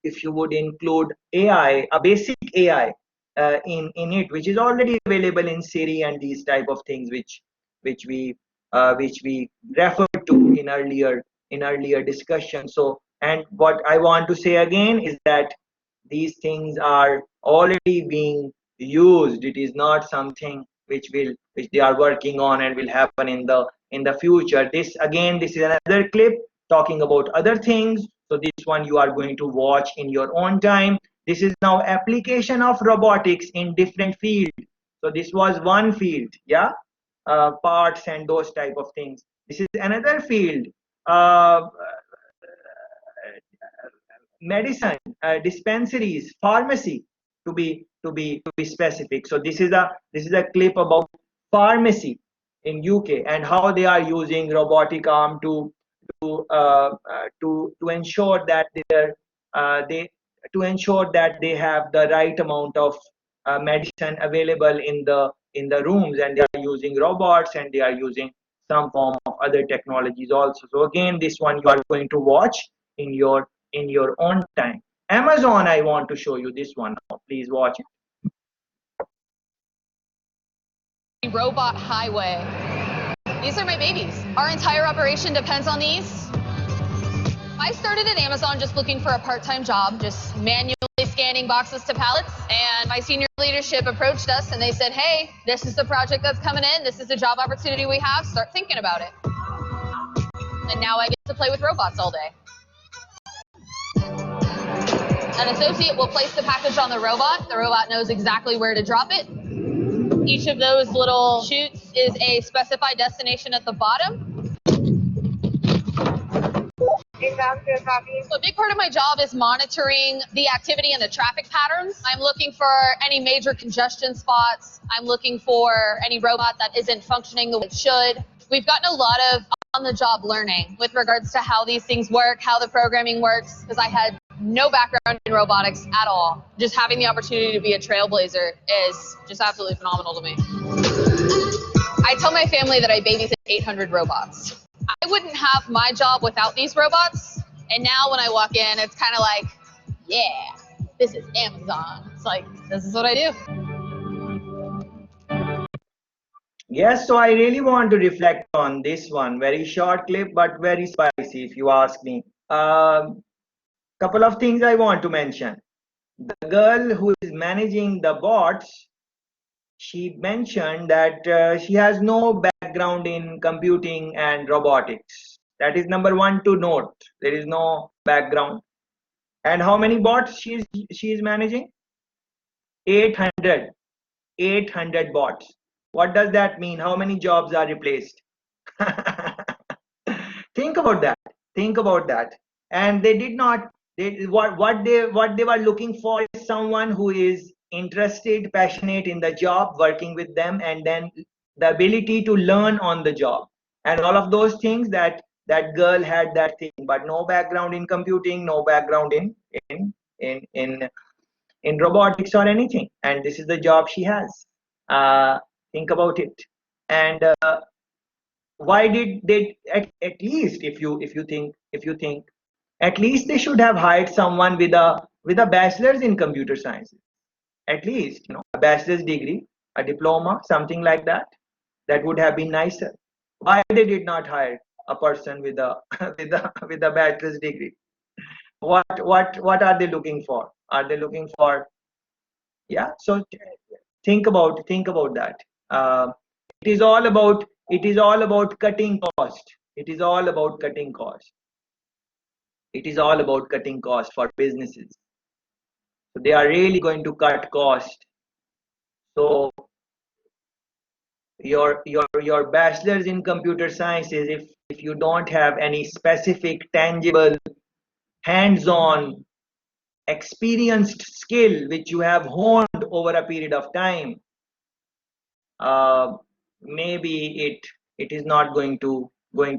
if you would include AI, a basic AI in it, which is already available in Siri and these type of things which we referred to in earlier discussion. So, and what I want to say again is that these things are already being used. It is not something which they are working on and will happen in the future. This is another clip talking about other things. So this one you are going to watch in your own time. This is now application of robotics in different fields. So this was one field, yeah, parts and those type of things. This is another field, medicine, dispensaries, pharmacy, to be specific. So this is a clip about pharmacy in UK and how they are using robotic arm to ensure that they have the right amount of medicine available in the rooms, and they are using robots, and they are using some form of other technologies also. So again, this one you are going to watch in your own time. Amazon, I want to show you this one now. Please watch it. Robot highway. These are my babies. Our entire operation depends on these. I started at Amazon just looking for a part-time job, just manually scanning boxes to pallets, and my senior leadership approached us and they said, hey, this is the project that's coming in, this is the job opportunity we have, start thinking about it. And now I get to play with robots all day. An associate will place the package on the robot knows exactly where to drop it. Each of those little chutes is a specified destination at the bottom. So a big part of my job is monitoring the activity and the traffic patterns. I'm looking for any major congestion spots. I'm looking for any robot that isn't functioning the way it should. We've gotten a lot of on-the-job learning with regards to how these things work, how the programming works, because I had no background in robotics at all. Just having the opportunity to be a trailblazer is just absolutely phenomenal to me. I tell my family that I babysit 800 robots. I wouldn't have my job without these robots. And now when I walk in, it's kind of like, yeah, this is Amazon. It's like, this is what I do. Yes, so I really want to reflect on this one. Very short clip, but very spicy, if you ask me. Couple of things I want to mention. The girl who is managing the bots, she mentioned that she has no background in computing and robotics. That is number one to note. There is no background. And how many bots she is managing? 800 bots. What does that mean? How many jobs are replaced? Think about that. And they did not, what they were looking for is someone who is interested, passionate in the job, working with them, and then the ability to learn on the job, and all of those things. That girl had that thing, but no background in computing, no background in robotics or anything, and this is the job she has. Think about it. And why did they, at least if you think, at least they should have hired someone with a bachelor's in computer science, at least, a bachelor's degree, a diploma, something like that. That would have been nicer. Why they did not hire a person with a with a bachelor's degree? What are they looking for? Are they looking for Yeah, so think about that. It is all about cutting cost. It is all about cutting cost. It is all about cutting cost for businesses. So they are really going to cut cost. So your bachelor's in computer sciences, if you don't have any specific tangible hands-on experienced skill which you have honed over a period of time, maybe it is not going to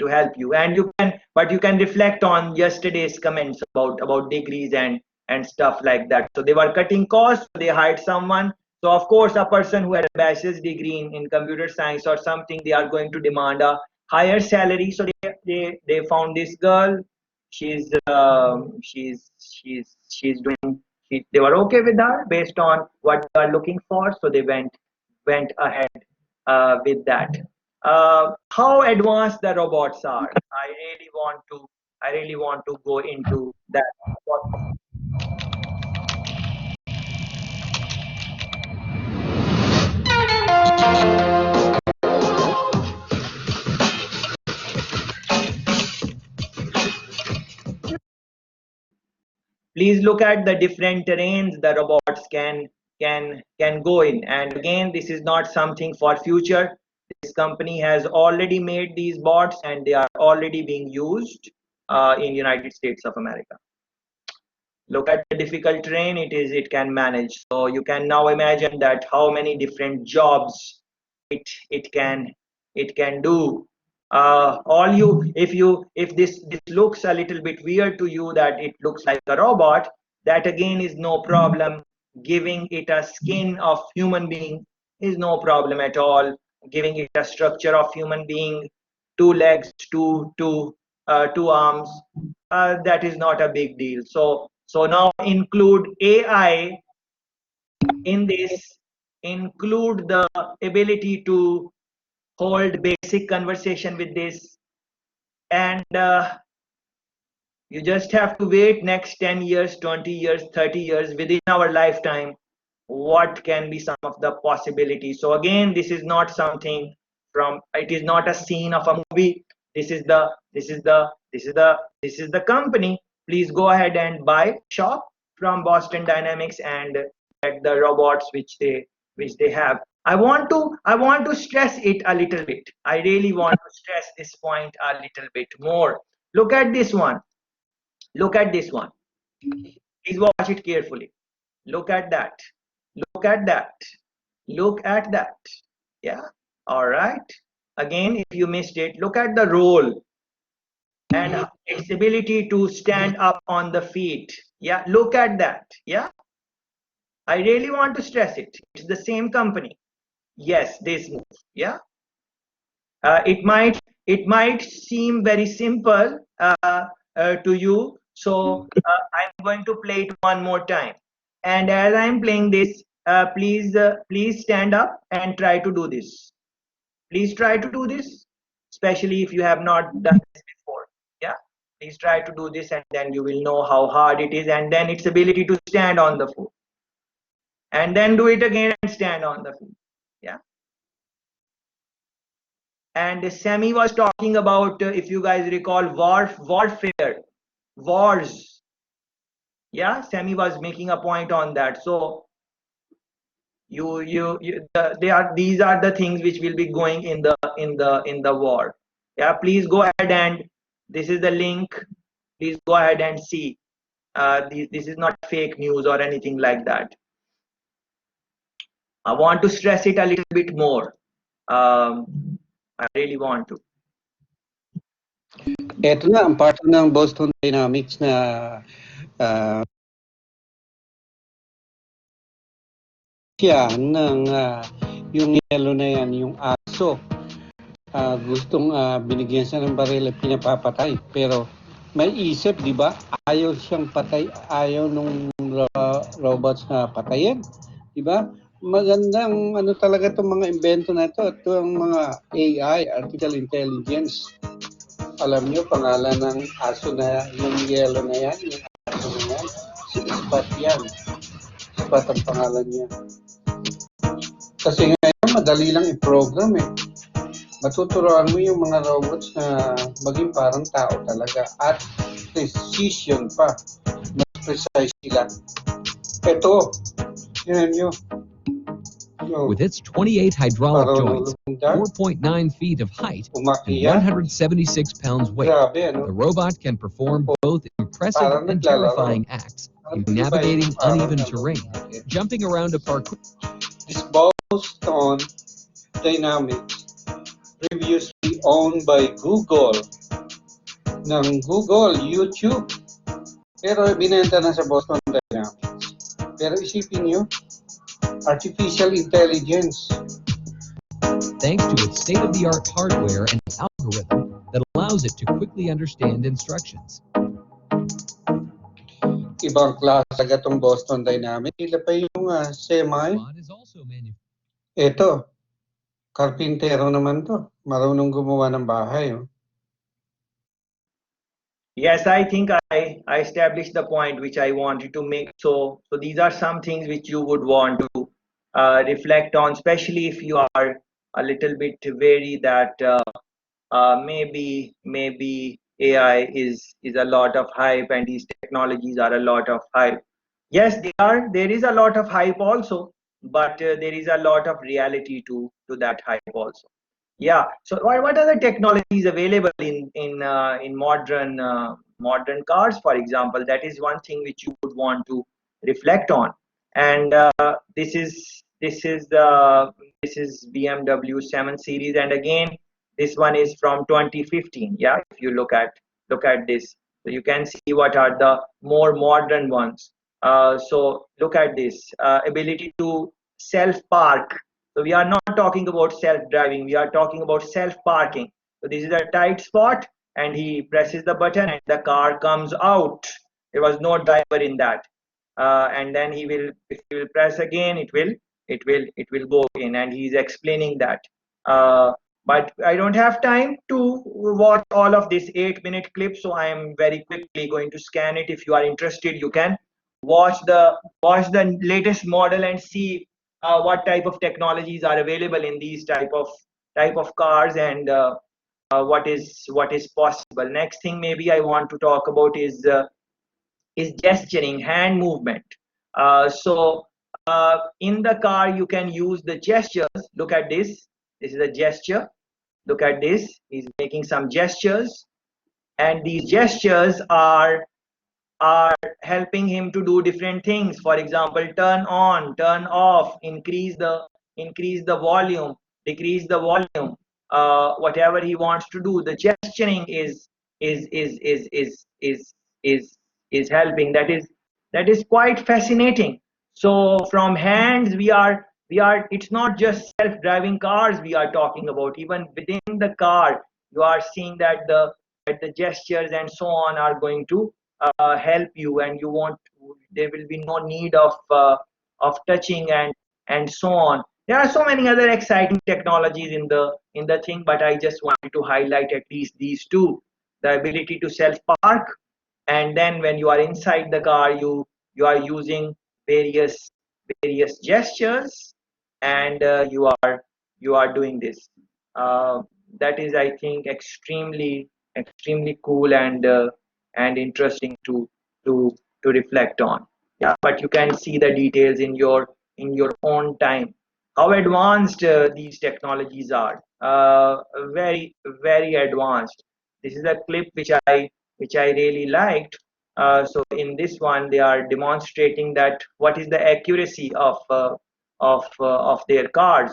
help you. And you can reflect on yesterday's comments about degrees and stuff like that. So they were cutting costs, they hired someone. So of course a person who had a bachelor's degree in computer science or something, they are going to demand a higher salary. So they found this girl. She's doing, they were okay with her based on what they are looking for. So they went ahead with that. How advanced the robots are, I really want to go into that. Please look at the different terrains the robots can go in. And again, this is not something for future. This company has already made these bots and they are already being used in United States of America. Look at the difficult terrain it can manage. So you can now imagine that how many different jobs it can do. If this looks a little bit weird to you, that it looks like a robot, that again is no problem. Giving it a skin of human being is no problem at all. Giving it a structure of human being, two legs, two arms, that is not a big deal. So now include AI in this, include the ability to hold basic conversation with this, and you just have to wait next 10 years, 20 years, 30 years within our lifetime. What can be some of the possibilities? So again, this is not something from, it is not a scene of a movie. This is the company. Please go ahead and buy, shop from Boston Dynamics and get the robots which they have. I want to stress it a little bit. I really want to stress this point a little bit more. Look at this one. Look at this one. Please watch it carefully. Look at that. Look at that. Look at that. Yeah. All right. Again, if you missed it, look at the role and its ability to stand up on the feet. Yeah. Look at that. Yeah. I really want to stress it. It's the same company. Yes, this move. Yeah. It might seem very simple to you. So I'm going to play it one more time. And as I'm playing this, please stand up and try to do this. Please try to do this, especially if you have not done this before. Yeah, please try to do this, and then you will know how hard it is, and then its ability to stand on the foot, and then do it again and stand on the foot. Yeah. And Sammy was talking about, if you guys recall, warfare, wars. Yeah, Sammy was making a point on that. So these are the things which will be going in the war. Yeah, please go ahead, and this is the link. Please go ahead and see. This is not fake news or anything like that. I want to stress it a little bit more. I really want to. Ito na ang part ng Boston Dynamics na ng yung yellow na yan, yung aso. Gustong binigyan siya ng baril at pinapapatay. Pero may isip, di ba? Ayaw siyang patay, ayaw nung robots na patayin. Di ba? Magandang ano talaga itong mga invento na ito. Ito ang mga AI, Artificial Intelligence. Alam niyo, pangalan ng aso na yung yellow na yan, yung aso na yan, si Ispat yan. Robot ang pangalan niya. Kasi ngayon, madali lang i-program eh. Matuturuan mo yung mga robots na maging parang tao talaga at precision pa. Mas precise sila. Ito, yan yun. With its 28 hydraulic joints, 4.9 feet of height, and 176 pounds weight, the robot can perform both impressive and terrifying acts in navigating uneven terrain, jumping around a parkour. This Boston Dynamics, previously owned by Google, ng Google, YouTube, pero binenta na sa Boston Dynamics. Pero isipin nyo, artificial intelligence. Thanks to its state-of-the-art hardware and algorithm that allows it to quickly understand instructions. Ibang klase itong Boston Dynamics. Ila pa yung semi. Ito, karpintero naman to. Marunong gumawa ng bahay. Oh. Yes, I think I established the point which I wanted to make. So these are some things which you would want to reflect on, especially if you are a little bit wary that maybe AI is a lot of hype and these technologies are a lot of hype. Yes, they are. There is a lot of hype also, but there is a lot of reality to that hype also. Yeah. So what are the technologies available in modern cars, for example? That is one thing which you would want to reflect on. And this is BMW 7 Series, and again this one is from 2015. Yeah, if you look at this, so you can see what are the more modern ones. So look at this ability to self park. So we are not talking about self-driving, we are talking about self-parking. So this is a tight spot and he presses the button and the car comes out. There was no driver in that. And then if he will press again, it will go in, and he's explaining that. But I don't have time to watch all of this 8-minute clip, so I am very quickly going to scan it. If you are interested, you can watch the latest model and see what type of technologies are available in these type of cars, and what is possible. Next thing maybe I want to talk about is gesturing, hand movement. In the car you can use the gestures. Look at this. This is a gesture. Look at this. He's making some gestures, and these gestures are helping him to do different things. For example, turn on, turn off, increase the volume, decrease the volume. Whatever he wants to do, the gesturing is helping. That is quite fascinating. So from hands we are it's not just self-driving cars we are talking about. Even within the car you are seeing that the gestures and so on are going to help you, and there will be no need of touching and so on. There are so many other exciting technologies in the thing, but I just wanted to highlight at least these two: the ability to self park, and then when you are inside the car you are using various gestures, and you are doing this. That is, I think, extremely cool and interesting to reflect on. Yeah, but you can see the details in your own time. How advanced these technologies are. Very advanced. This is a clip which I really liked. So in this one they are demonstrating that what is the accuracy of their cars.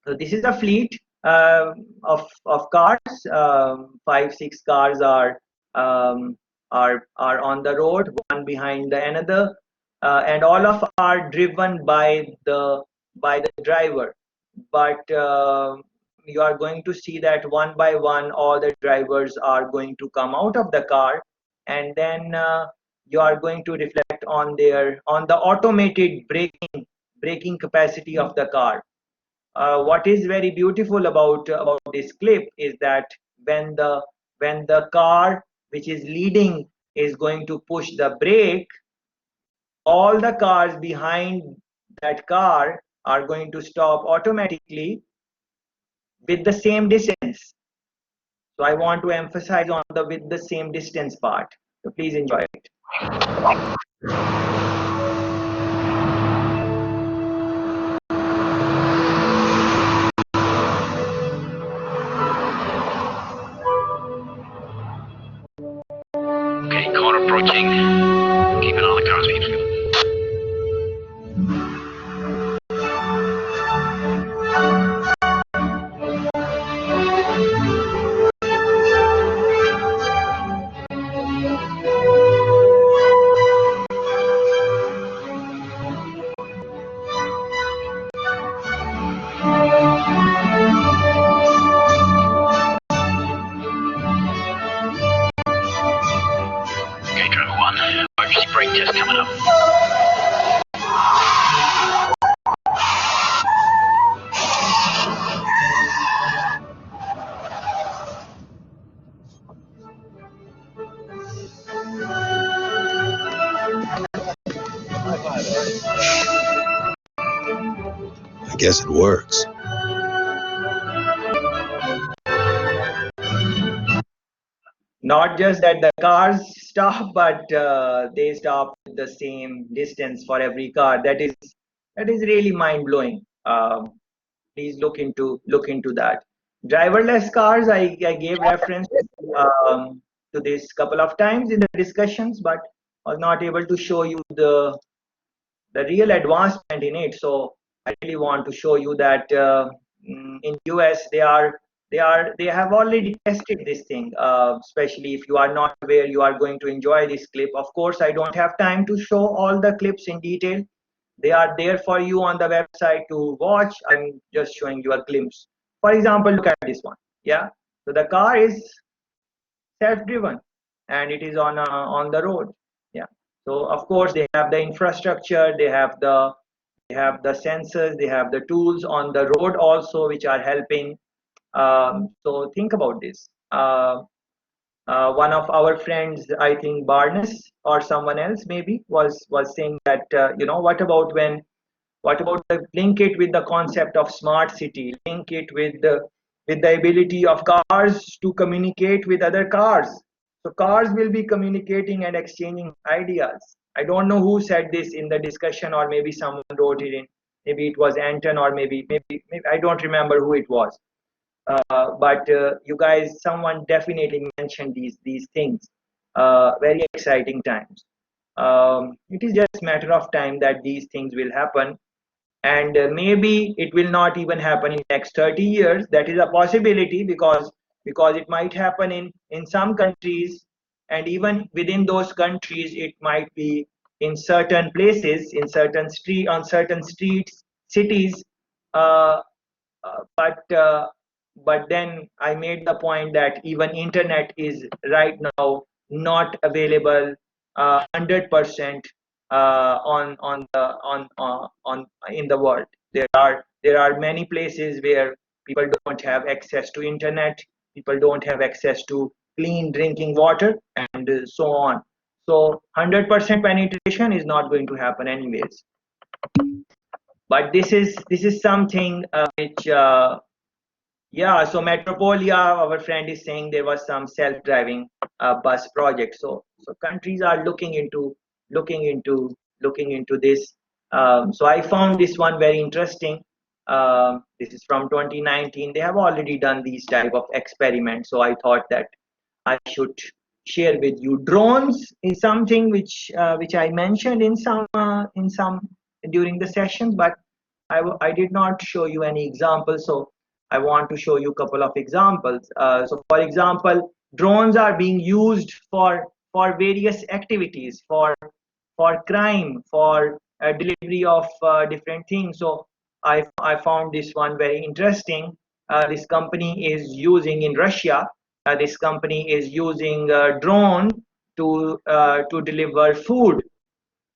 So this is a fleet of cars. 5-6 cars are on the road, one behind the another, and all of are driven by the driver. But you are going to see that one by one all the drivers are going to come out of the car, and then you are going to reflect on the automated braking capacity of the car. What is very beautiful about this clip is that when the car which is leading is going to push the brake, all the cars behind that car are going to stop automatically with the same distance. So I want to emphasize on the with the same distance part. So please enjoy it. Okay, corner approaching. Keeping all the cars moving. Okay, driver one. Emergency brake test coming up. I guess it works. Not just that the cars stop, but they stop with the same distance for every car. That is really mind blowing. Please look into that. Driverless cars. I gave reference to this couple of times in the discussions, but was not able to show you the real advancement in it. So I really want to show you that in US they have already tested this thing. Especially if you are not aware, you are going to enjoy this clip. Of course, I don't have time to show all the clips in detail. They are there for you on the website to watch. I'm just showing you a glimpse. For example, look at this one. Yeah. So the car is self-driven and it is on the road. Yeah. So of course they have the infrastructure, they have the sensors, they have the tools on the road also which are helping. So think about this. One of our friends, I think Barnes or someone else maybe, was saying that what about link it with the concept of smart city, link it with the ability of cars to communicate with other cars. So cars will be communicating and exchanging ideas. I don't know who said this in the discussion, or maybe someone wrote it in, maybe it was Anton, or maybe I don't remember who it was. But you guys, someone definitely mentioned these things. Very exciting times. It is just a matter of time that these things will happen, and maybe it will not even happen in next 30 years. That is a possibility, because it might happen in some countries, and even within those countries it might be in certain places, in certain on certain streets, cities. uh, but then I made the point that even internet is right now not available 100% on in the world. There are many places where people don't have access to internet, people don't have access to clean drinking water, and so on. So 100% penetration is not going to happen anyways. But this is something which yeah. So Metropolia, our friend is saying there was some self-driving bus project. So countries are looking into this. So I found this one very interesting. This is from 2019. They have already done these type of experiments. So I thought that I should share with you. Drones is something which I mentioned in some during the sessions, but I did not show you any examples. So I want to show you a couple of examples. So for example, drones are being used for various activities, for crime, for delivery of different things. So I found this one very interesting. This company is using in Russia. This company is using a drone to deliver food,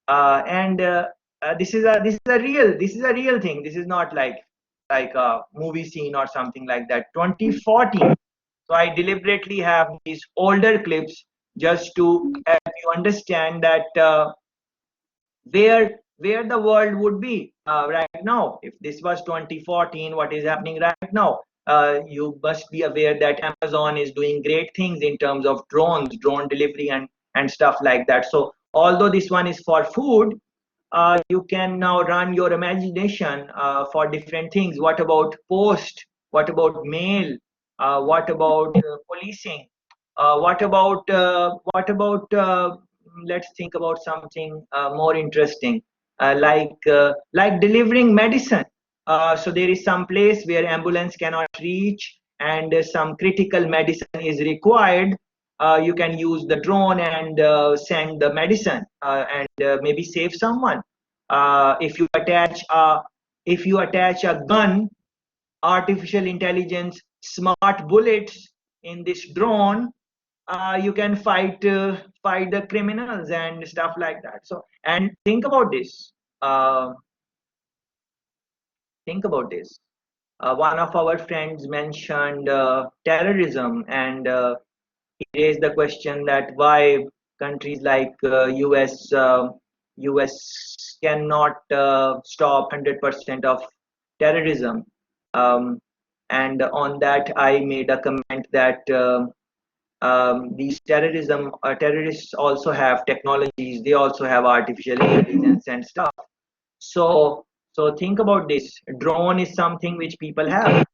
and this is a real thing. This is not like a movie scene or something like that. 2014. So I deliberately have these older clips just to help you understand that where the world would be right now. If this was 2014, what is happening right now? You must be aware that Amazon is doing great things in terms of drones, drone delivery, and stuff like that. So although this one is for food, you can now run your imagination for different things. What about post? What about mail? What about policing? What about let's think about something more interesting, like delivering medicine. So there is some place where ambulance cannot reach, and some critical medicine is required. You can use the drone and send the medicine, and maybe save someone. If you attach a gun, artificial intelligence, smart bullets in this drone, you can fight the criminals and stuff like that. So, and think about this. Uh, think about this. One of our friends mentioned terrorism, and he raised the question that why countries like US cannot stop 100% of terrorism. Um, and on that, I made a comment that these terrorists also have technologies. They also have artificial intelligence and stuff. So, so think about this. Drone is something which people have.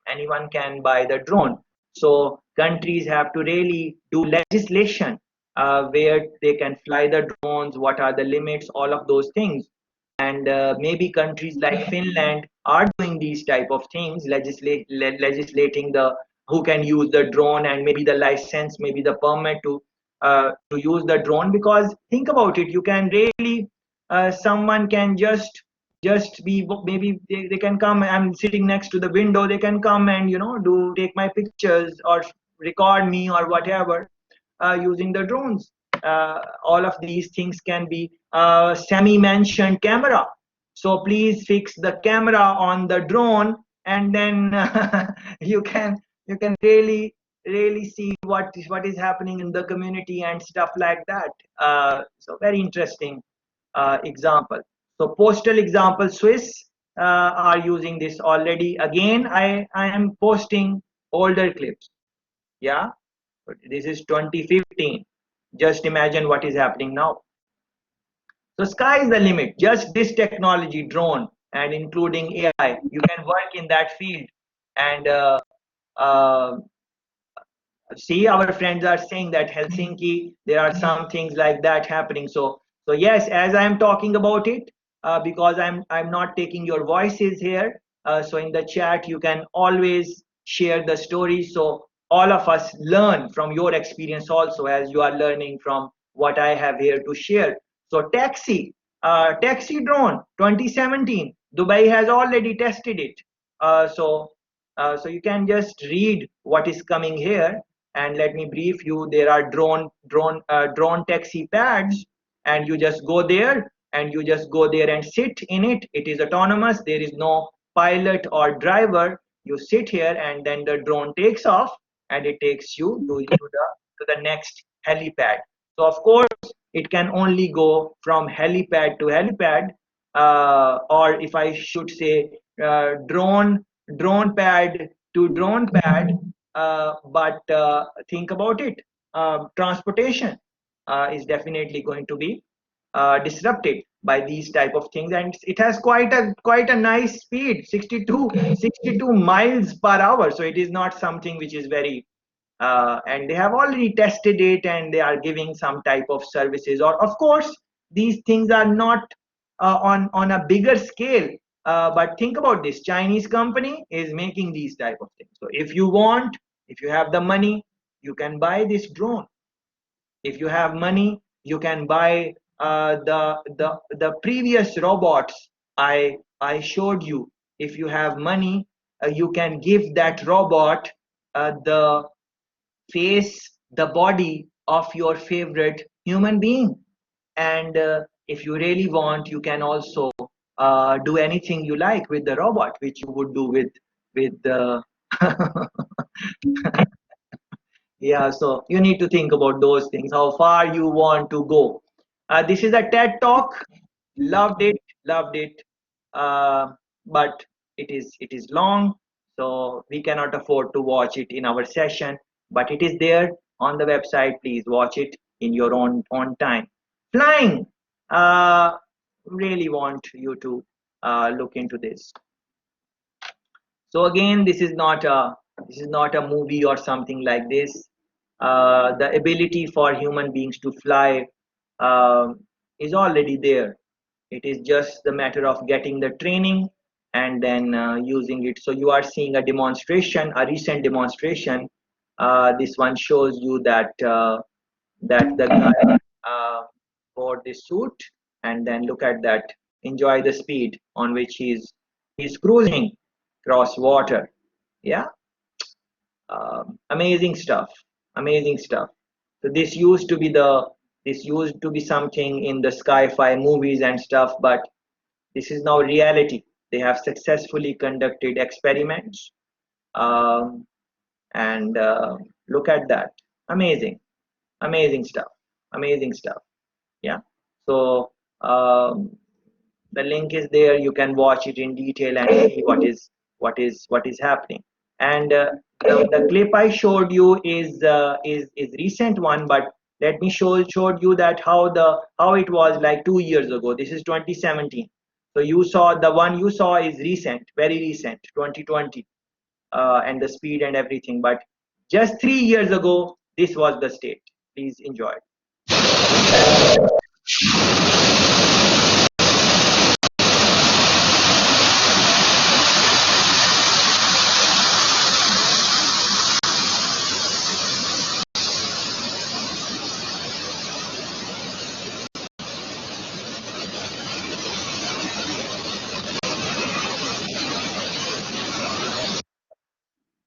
Anyone can buy the drone. So countries have to really do legislation where they can fly the drones, what are the limits, all of those things. And maybe countries like Finland are doing these type of things, legislating the who can use the drone, and maybe the license, maybe the permit to use the drone. Because think about it, you can really someone can just be, maybe they can come. I'm sitting next to the window, they can come and do take my pictures or record me or whatever using the drones. All of these things can be semi-mentioned camera. So please fix the camera on the drone, and then you can really see what is happening in the community and stuff like that. So very interesting example. So postal example, Swiss are using this already. Again, I am posting older clips. Yeah, but this is 2015. Just imagine what is happening now. So sky is the limit. Just this technology, drone, and including AI, you can work in that field. And uh, see, our friends are saying that Helsinki, there are some things like that happening. So yes, as I am talking about it, because I'm not taking your voices here. So in the chat, you can always share the story. So all of us learn from your experience also, as you are learning from what I have here to share. So taxi drone 2017, Dubai has already tested it. So you can just read what is coming here, and let me brief you. There are drone taxi pads, and you just go there and sit in it. It is autonomous. There is no pilot or driver. You sit here, and then the drone takes off, and it takes you to the next helipad. So of course it can only go from helipad to helipad, or if I should say drone pad to drone pad. But think about it. Transportation is definitely going to be disrupted by these type of things, and it has quite a nice speed, 62 miles per hour. So it is not something which is very and they have already tested it, and they are giving some type of services. Or of course these things are not on a bigger scale, but think about this. Chinese company is making these type of things. So if you have the money, you can buy this drone. If you have money, you can buy the previous robots I showed you. If you have money, you can give that robot the face, the body of your favorite human being. And if you really want, you can also do anything you like with the robot, which you would do with the yeah. So you need to think about those things, how far you want to go. This is a TED talk. Loved it, loved it. But it is long, so we cannot afford to watch it in our session. But it is there on the website. Please watch it in your own time. Flying. Really want you to look into this. So again, this is not a movie or something like this. The ability for human beings to fly is already there. It is just the matter of getting the training and then using it. So you are seeing a demonstration, a recent demonstration. This one shows you that that the guy wore this suit, and then look at that. Enjoy the speed on which he's cruising across water. Yeah, amazing stuff. Amazing stuff. So this used to be something in the sci-fi movies and stuff, but this is now reality. They have successfully conducted experiments, um, and look at that. Amazing, amazing stuff. Amazing stuff. Yeah. So the link is there. You can watch it in detail and see what is happening. And the clip I showed you is recent one, but let me showed you that how it was like 2 years ago. This is 2017. So you saw the one you saw is recent, very recent, 2020, and the speed and everything. But just 3 years ago, this was the state. Please enjoy.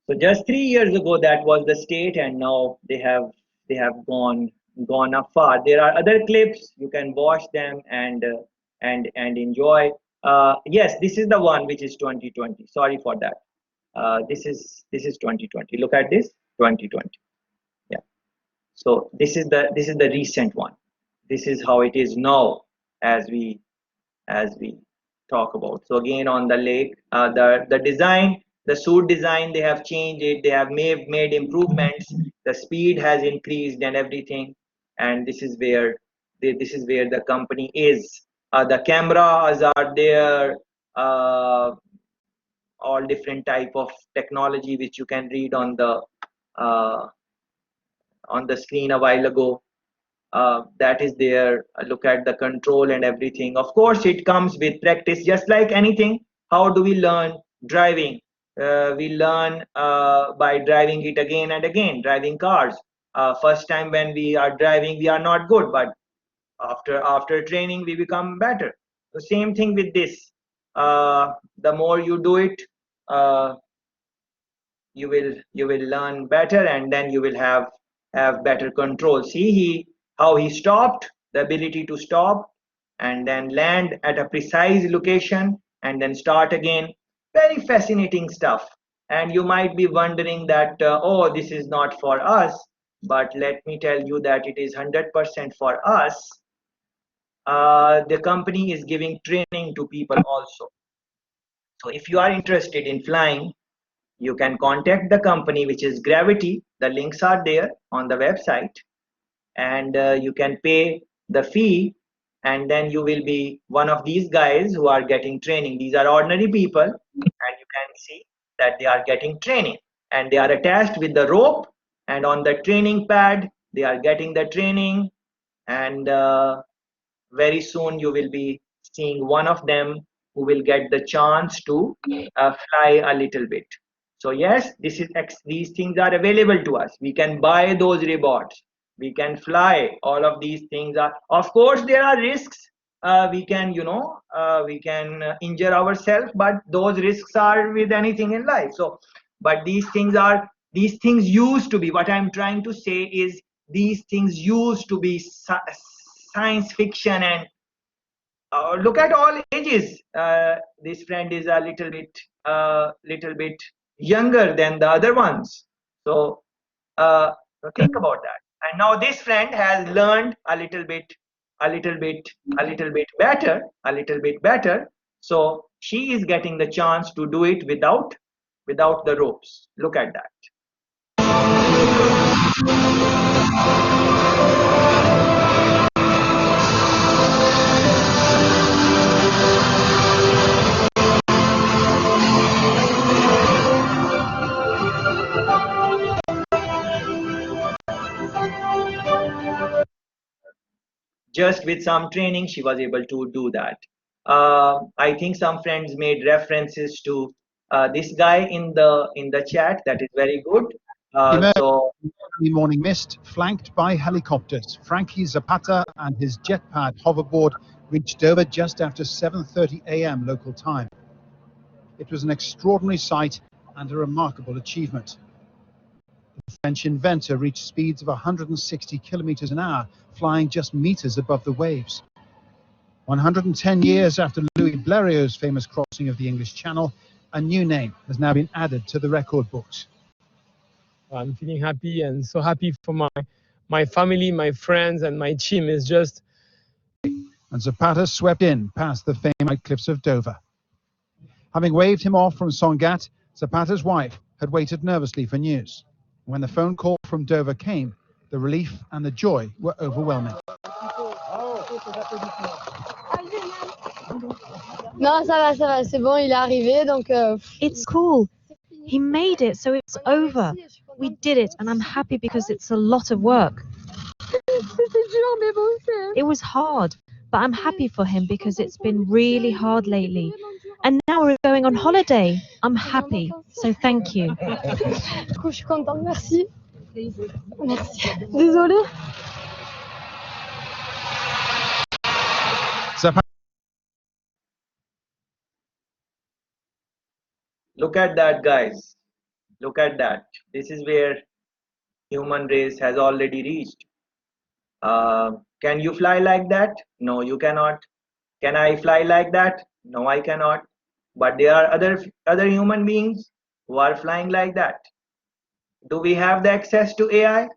So just 3 years ago, that was the state, and now they have gone up far. There are other clips, you can watch them and enjoy. Yes, this is the one which is 2020. Sorry for that. This is 2020. Look at this, 2020. Yeah. So this is the recent one. This is how it is now as we talk about. So again, on the lake, the design, the suit design, they have changed it. They have made improvements. The speed has increased and everything. And this is where the company is. The cameras are there. All different type of technology which you can read uh, on the screen a while ago. That is there. Look at the control and everything. Of course, it comes with practice, just like anything. How do we learn driving? We learn by driving it again and again. Driving cars. First time when we are driving, we are not good, but after training, we become better. The same thing with this. The more you do it, uh, you will learn better, and then you will have better control. See how he stopped, the ability to stop and then land at a precise location and then start again. Very fascinating stuff. And you might be wondering that oh, this is not for us, but let me tell you that it is 100% for us. The company is giving training to people also. So if you are interested in flying, you can contact the company, which is Gravity. The links are there on the website, and you can pay the fee, and then you will be one of these guys who are getting training. These are ordinary people, and you can see that they are getting training, and they are attached with the rope, and on the training pad they are getting the training, and very soon you will be seeing one of them who will get the chance to fly a little bit. So yes, these things are available to us. We can buy those robots, we can fly. All of these things are, of course there are risks. We can we can injure ourselves, but those risks are with anything in life. So but these things used to be, what I'm trying to say is, these things used to be science fiction. And look at all ages. This friend is a little bit younger than the other ones. So think about that. And now this friend has learned a little bit a little bit better. So she is getting the chance to do it without the ropes. Look at that. Just with some training, she was able to do that. I think some friends made references to this guy in the chat. That is very good. So Early morning mist, flanked by helicopters. Frankie Zapata and his jetpad hoverboard reached Dover just after 7:30 a.m. local time. It was an extraordinary sight and a remarkable achievement. The French inventor reached speeds of 160 kilometers an hour, flying just meters above the waves. 110 years after Louis Blériot's famous crossing of the English Channel, a new name has now been added to the record books. I'm feeling happy, and so happy for my family, my friends, and my team. Is just. And Zapata swept in past the famous cliffs of Dover. Having waved him off from Sangatte, Zapata's wife had waited nervously for news. When the phone call from Dover came, the relief and the joy were overwhelming. Non, ça va, c'est bon, il est arrivé, donc. It's cool. He made it, so it's over. We did it, and I'm happy because it's a lot of work. It was hard, but I'm happy for him because it's been really hard lately. And now we're going on holiday. I'm happy, so thank you. Je suis contente, merci. Merci. Désolée. look at that, guys. Look at that. This is where human race has already reached. Can you fly like that? No, you cannot. Can I fly like that? No, I cannot. But there are other human beings who are flying like that. Do we have the access to AI?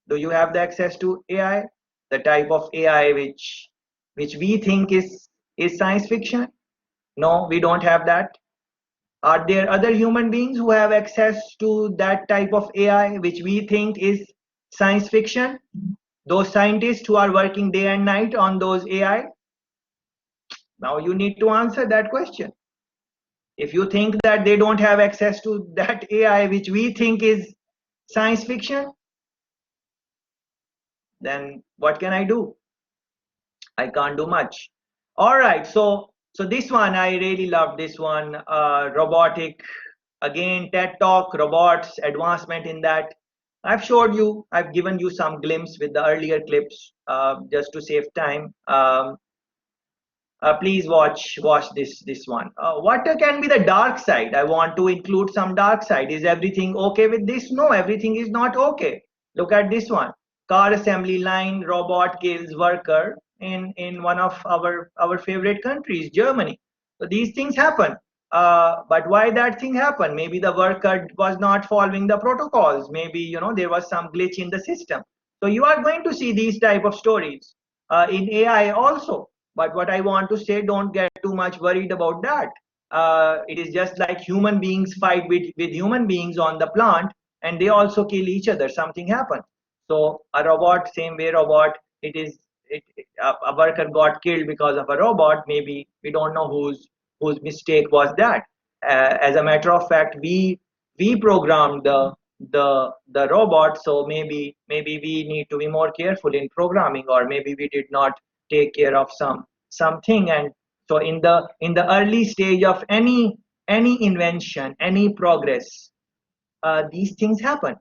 Do you have the access to AI? The type of AI which we think is science fiction? No, we don't have that. Are there other human beings who have access to that type of AI which we think is science fiction? Those scientists who are working day and night on those AI? Now you need to answer that question. If you think that they don't have access to that AI which we think is science fiction, then what can I do? I can't do much. All right, so this one, I really love this one. Robotic, again, TED Talk, robots, advancement in that. I've showed you, I've given you some glimpse with the earlier clips, just to save time. Please watch this one. What can be the dark side? I want to include some dark side. Is everything okay with this? No, everything is not okay. Look at this one. Car assembly line robot kills worker in one of our favorite countries, Germany. So these things happen. But why that thing happened? Maybe the worker was not following the protocols. Maybe there was some glitch in the system. So you are going to see these type of stories in AI also. But what I want to say, don't get too much worried about that. It is just like human beings fight with human beings on the plant, and they also kill each other. Something happened. So a robot, same way robot, a worker got killed because of a robot. Maybe we don't know whose mistake was that. As a matter of fact, we programmed the robot, so maybe we need to be more careful in programming, or maybe we did not take care of something. And so in the early stage of any invention, any progress, these things happen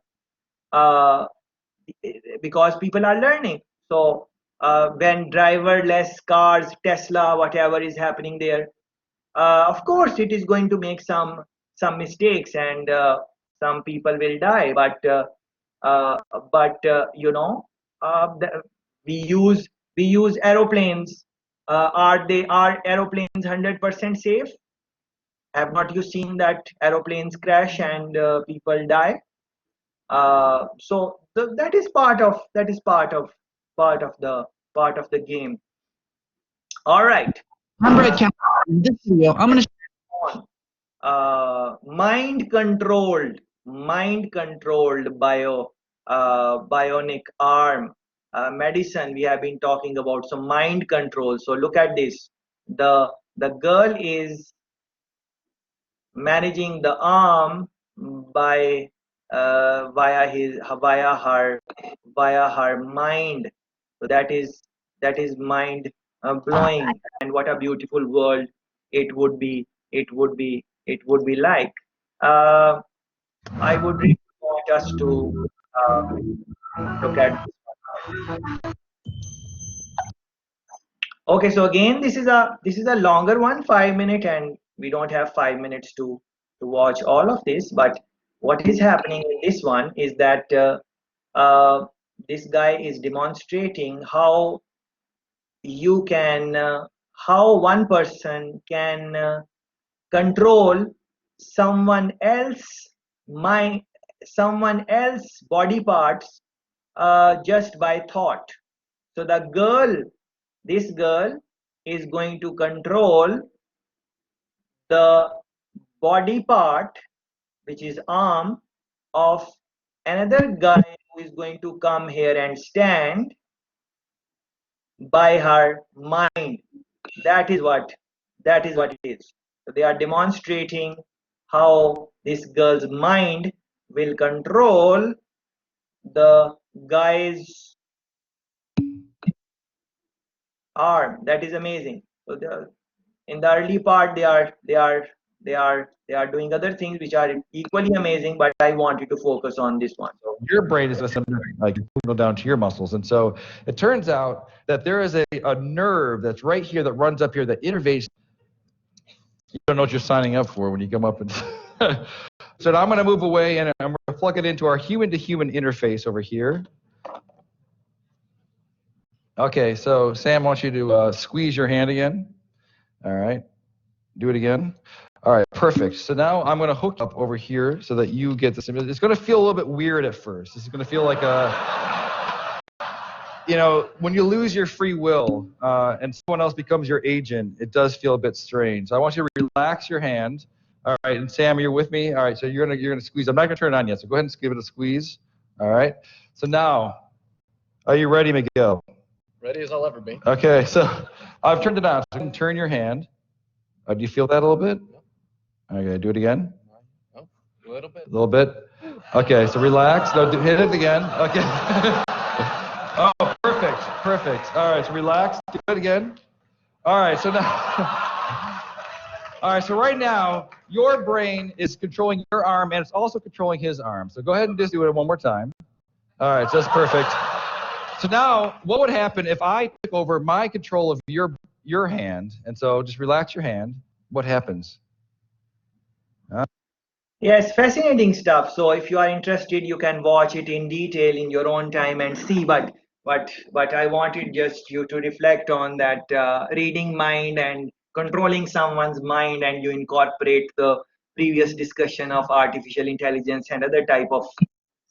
because people are learning. So when driverless cars, Tesla, whatever is happening there, of course it is going to make some mistakes, and some people will die, but we use aeroplanes. Are aeroplanes 100% safe? Have not you seen that aeroplanes crash and people die? So that is part of the part of the game. All right. I'm Brad Campbell. In this video, I'm going to mind controlled bionic arm medicine. We have been talking about some mind control. So look at this. The girl is managing the arm by via her mind. So that is mind blowing, and what a beautiful world it would be like. I would really want us to look at this. Okay, so again, this is a longer one, 5 minute, and we don't have 5 minutes to watch all of this. But what is happening in this one is that this guy is demonstrating how you can how one person can control someone else body parts just by thought. So this girl is going to control the body part, which is arm, of another guy who is going to come here and stand by her mind. That is what it is. So they are demonstrating how this girl's mind will control the guy's arm. That is amazing. So in the early part they are doing other things which are equally amazing, but I want you to focus on this one. So your brain is like go down to your muscles, and so it turns out that there is a nerve that's right here that runs up here that innervates. You don't know what you're signing up for when you come up and so now I'm going to move away and I'm going to plug it into our human-to-human interface over here. Okay, so Sam wants you to squeeze your hand again. All right, do it again. All right, perfect. So now I'm going to hook up over here so that you get this. It's going to feel a little bit weird at first. This is going to feel like when you lose your free will and someone else becomes your agent, it does feel a bit strange. So I want you to relax your hand. All right, and Sam, you're with me? All right, so you're gonna squeeze. I'm not going to turn it on yet, so go ahead and give it a squeeze. All right, so now, are you ready, Miguel? Ready as I'll ever be. Okay, so I've turned it on. So you can turn your hand. Do you feel that a little bit? Okay, do it again. Oh, a little bit. A little bit. Okay, so relax. No, hit it again. Okay. Oh, perfect. All right, so relax. Do it again. All right, so now. All right, so right now, your brain is controlling your arm, and it's also controlling his arm. So go ahead and just do it one more time. All right, so that's perfect. So now, what would happen if I took over my control of your hand? And so just relax your hand. What happens? yes, fascinating stuff. So if you are interested, you can watch it in detail in your own time and see. But I wanted just you to reflect on that reading mind and controlling someone's mind, and you incorporate the previous discussion of artificial intelligence and other type of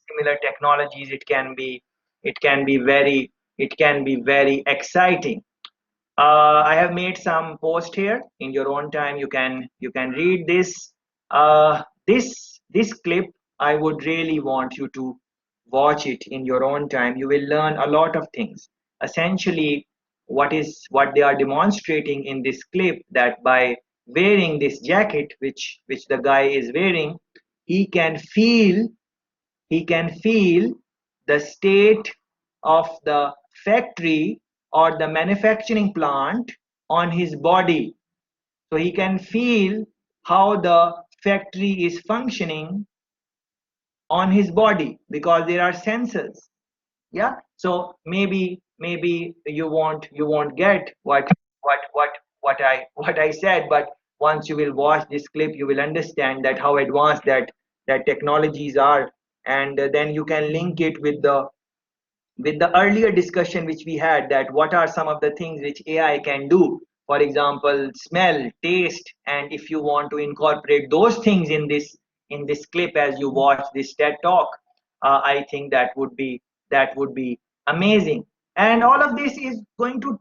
similar technologies. It can be very exciting. I have made some post here in your own time. You can read this. This clip, I would really want you to watch it in your own time. You will learn a lot of things. Essentially, what they are demonstrating in this clip, that by wearing this jacket, which the guy is wearing, he can feel the state of the factory or the manufacturing plant on his body. So he can feel how the factory is functioning on his body because there are sensors. Yeah, so maybe you won't get what I said, but once you will watch this clip, you will understand that how advanced that technologies are, and then you can link it with the earlier discussion which we had, that what are some of the things which AI can do. For example, smell, taste, and if you want to incorporate those things in this clip as you watch this TED talk, I think that would be amazing. And all of this is going to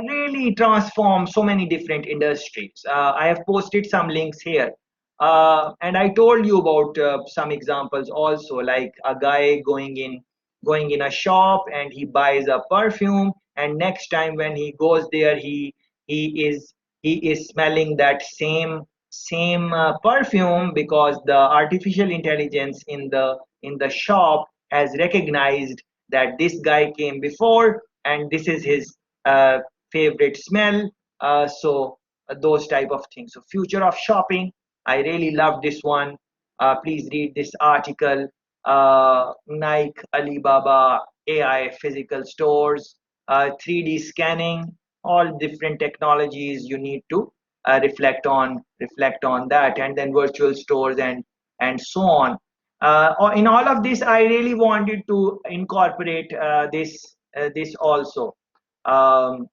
really transform so many different industries. I have posted some links here. And I told you about some examples also, like a guy going in a shop and he buys a perfume, and next time when he goes there, he is he is smelling that same perfume, because the artificial intelligence in the shop has recognized that this guy came before and this is his favorite smell. So those type of things. So future of shopping, I really love this one. Please read this article. Nike, Alibaba, AI, physical stores, 3D scanning, all different technologies you need to reflect on that, and then virtual stores and so on. In all of this, I really wanted to incorporate this also. Um,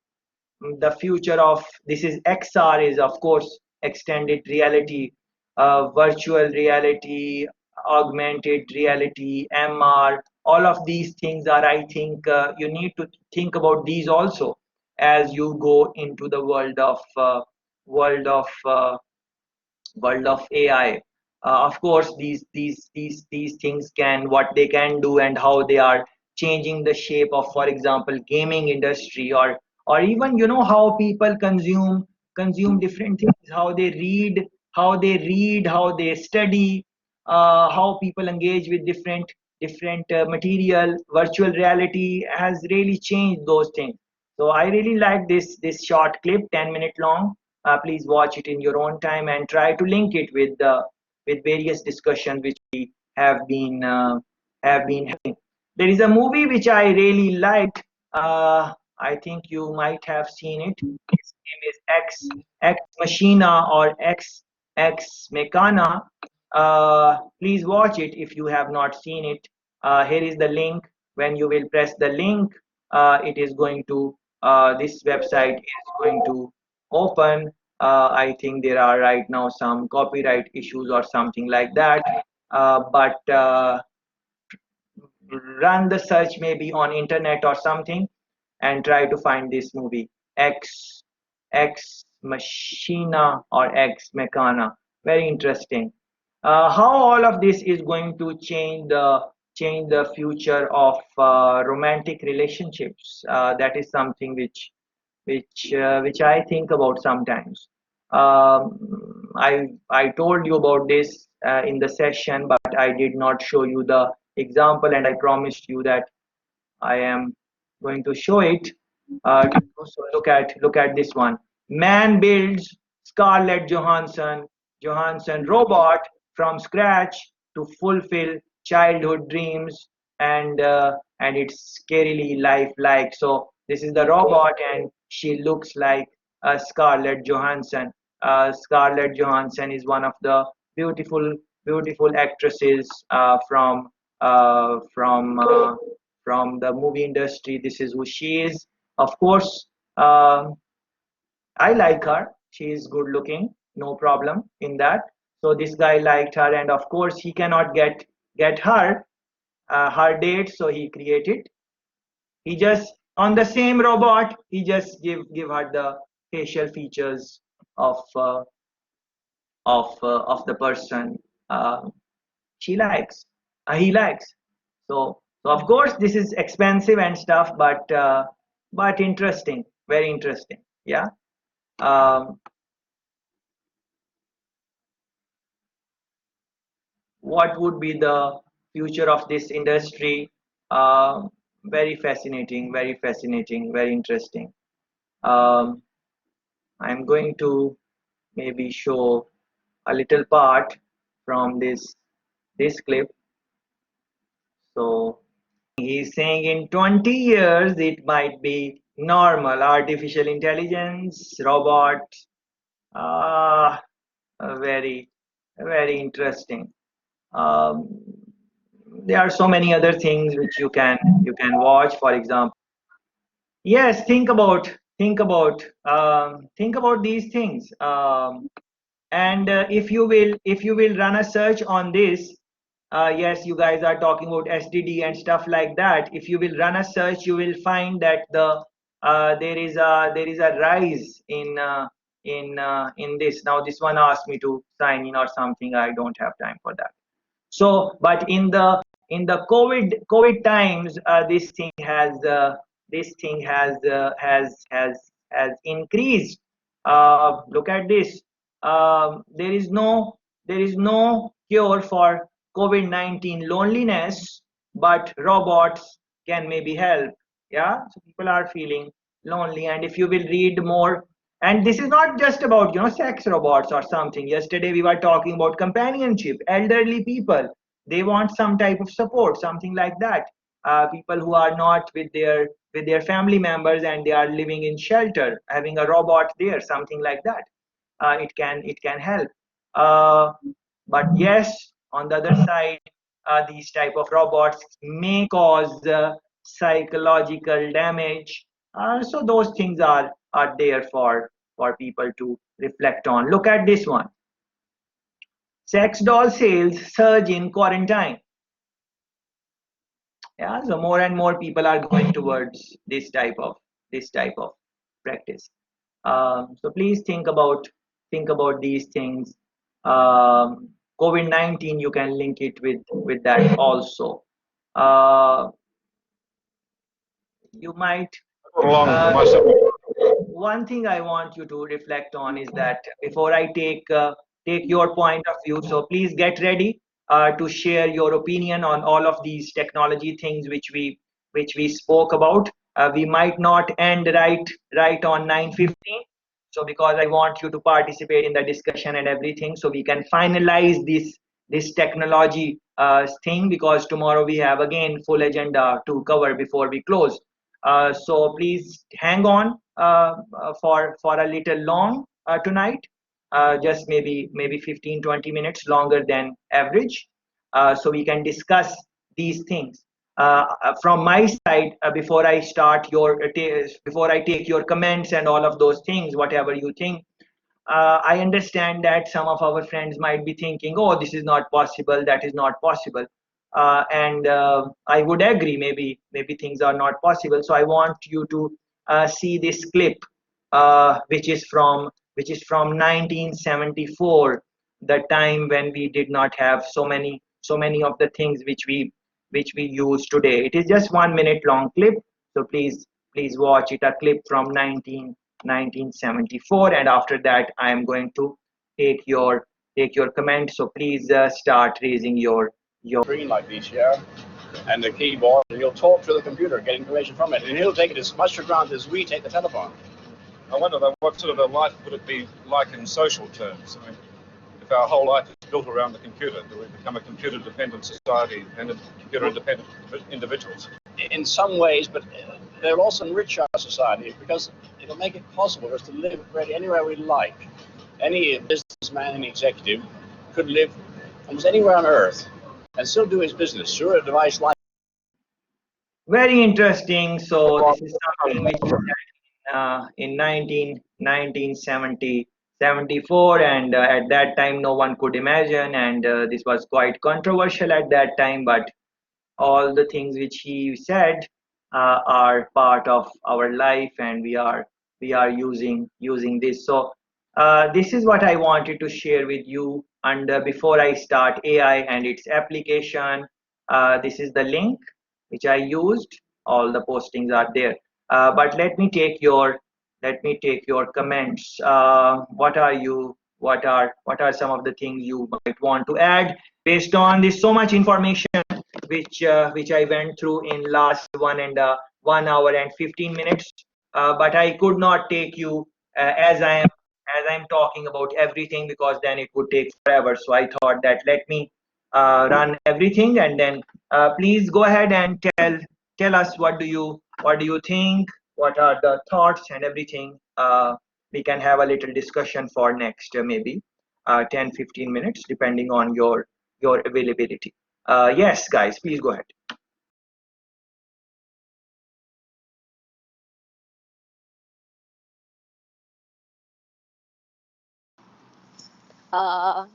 the future of this is XR is of course extended reality, virtual reality, augmented reality, MR. All of these things are, I think, you need to think about these also as you go into the world of uh, world of AI. Of course, these things can, what they can do and how they are changing the shape of, for example, gaming industry, or even how people consume different things, how they study, how people engage with different material. Virtual reality has really changed those things. So I really like this short clip, 10-minute long. Please watch it in your own time and try to link it with various discussions which we have been having. There is a movie which I really liked. I think you might have seen it. Its name is Ex Machina or Ex Mechana. Please watch it if you have not seen it. Here is the link. When you will press the link, it is going to this website is going to open. I think there are right now some copyright issues or something like that. But run the search maybe on internet or something and try to find this movie, Ex Machina or Ex Mechana. Very interesting. How all of this is going to change the future of romantic relationships. That is something which I think about sometimes. I told you about this in the session, but I did not show you the example, and I promised you that I am going to show it. So look at this one. Man builds Scarlett Johansson robot from scratch to fulfill childhood dreams, and it's scarily lifelike. So this is the robot, and she looks like Scarlett Johansson. Scarlett Johansson is one of the beautiful actresses from the movie industry. This is who she is. Of course, I like her. She is good looking, no problem in that. So this guy liked her, and of course he cannot get her date. So he created. He just on the same robot. He just give her the facial features of of the person she likes. He likes. So of course this is expensive and stuff, but interesting, very interesting. Yeah. Um, what would be the future of this industry? Very fascinating, very interesting. Um, I'm going to maybe show a little part from this clip. So he's saying in 20 years it might be normal. Artificial intelligence, robot. Ah, very, very interesting. Um, there are so many other things which you can watch. For example, yes, think about these things. And if you will run a search on this, yes, you guys are talking about STD and stuff like that. If you will run a search, you will find that there is a rise in this. Now this one asked me to sign in or something. I don't have time for that. So, but in the COVID times, this thing has increased. Look at this. There is no cure for COVID-19 loneliness, but robots can maybe help. Yeah, so people are feeling lonely, and if you will read more, and this is not just about sex robots or something. Yesterday we were talking about companionship. Elderly people, they want some type of support, something like that. People who are not with their family members and they are living in shelter, having a robot there, something like that. It can help. Uh, but yes, on the other side, these type of robots may cause psychological damage. So those things are there for people to reflect on. Look at this one. Sex doll sales surge in quarantine. Yeah, so more and more people are going towards this type of practice. So please think about these things. COVID-19, you can link it with that also. You might. One thing I want you to reflect on is that before I take your point of view, so please get ready to share your opinion on all of these technology things which we spoke about. We might not end right on 9:15, so because I want you to participate in the discussion and everything, so we can finalize this technology thing, because tomorrow we have again full agenda to cover before we close. So please hang on for a little long tonight, just maybe 15-20 minutes longer than average, so we can discuss these things. From my side, before I take your comments and all of those things, whatever you think, I understand that some of our friends might be thinking, oh, this is not possible, that is not possible. And I would agree, maybe things are not possible. So I want you to see this clip, which is from 1974, the time when we did not have so many of the things which we use today. It is just 1 minute long clip, so please watch it. A clip from 1974, and after that I am going to take your comments. So please start raising your screen like this here, and the keyboard, and you'll talk to the computer, get information from it, and he'll take it as much for granted as we take the telephone. I wonder though, what sort of a life would it be like in social terms? I mean, if our whole life is built around the computer, do we become a computer-dependent society and computer-independent individuals? In some ways, but they'll also enrich our society, because it'll make it possible for us to live really anywhere we like. Any businessman, any executive could live almost anywhere on Earth and still do his business through a device like. Very interesting. So this is something which is in 1974, and at that time no one could imagine, and this was quite controversial at that time, but all the things which he said are part of our life, and we are using this. So this is what I wanted to share with you. And before I start AI and its application, this is the link which I used. All the postings are there. But let me take your comments. What are some of the things you might want to add based on this so much information which I went through in last 1 hour and 15 minutes. But I could not take you as I'm talking about everything, because then it would take forever. So I thought that let me run everything, and then please go ahead and tell us what do you think, what are the thoughts and everything. We can have a little discussion for next maybe 10-15 minutes, depending on your availability. Yes, guys, please go ahead.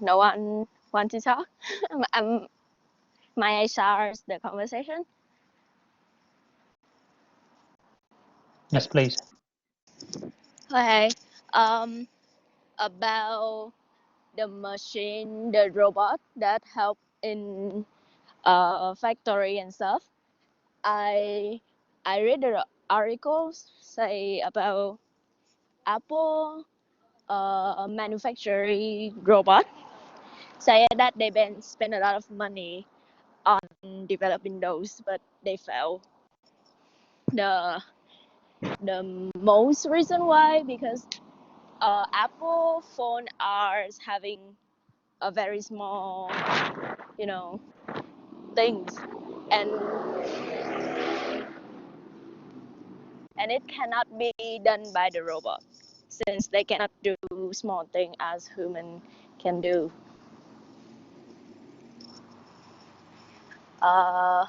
No one want to talk? I'm May I start the conversation? Yes, please. Okay. Um, about the machine, the robot that help in factory and stuff. I read the articles say about Apple manufacturing robot say that they been spend a lot of money on developing those, but they fail. The most reason why because Apple phone are having a very small, you know, things, and it cannot be done by the robot since they cannot do small thing as human can do. Uh,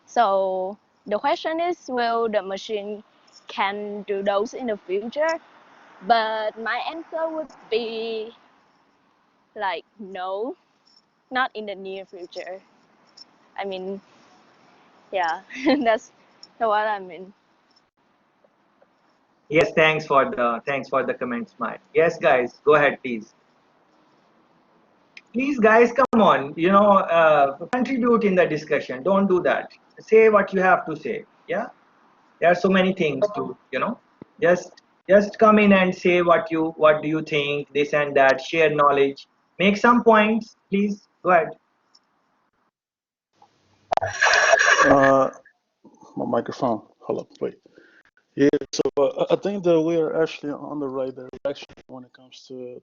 so the question is, will the machine can do those in the future? But my answer would be like no, not in the near future. I mean, yeah, that's what I mean. Yes, thanks for the comment, Smile. Yes, guys, go ahead, please. Please, guys, come on. Contribute in the discussion. Don't do that. Say what you have to say. Yeah, there are so many things to just come in and say what do you think, this and that. Share knowledge. Make some points, please. Go ahead. My microphone. Hold up, wait. Yeah, so I think that we are actually on the right direction when it comes to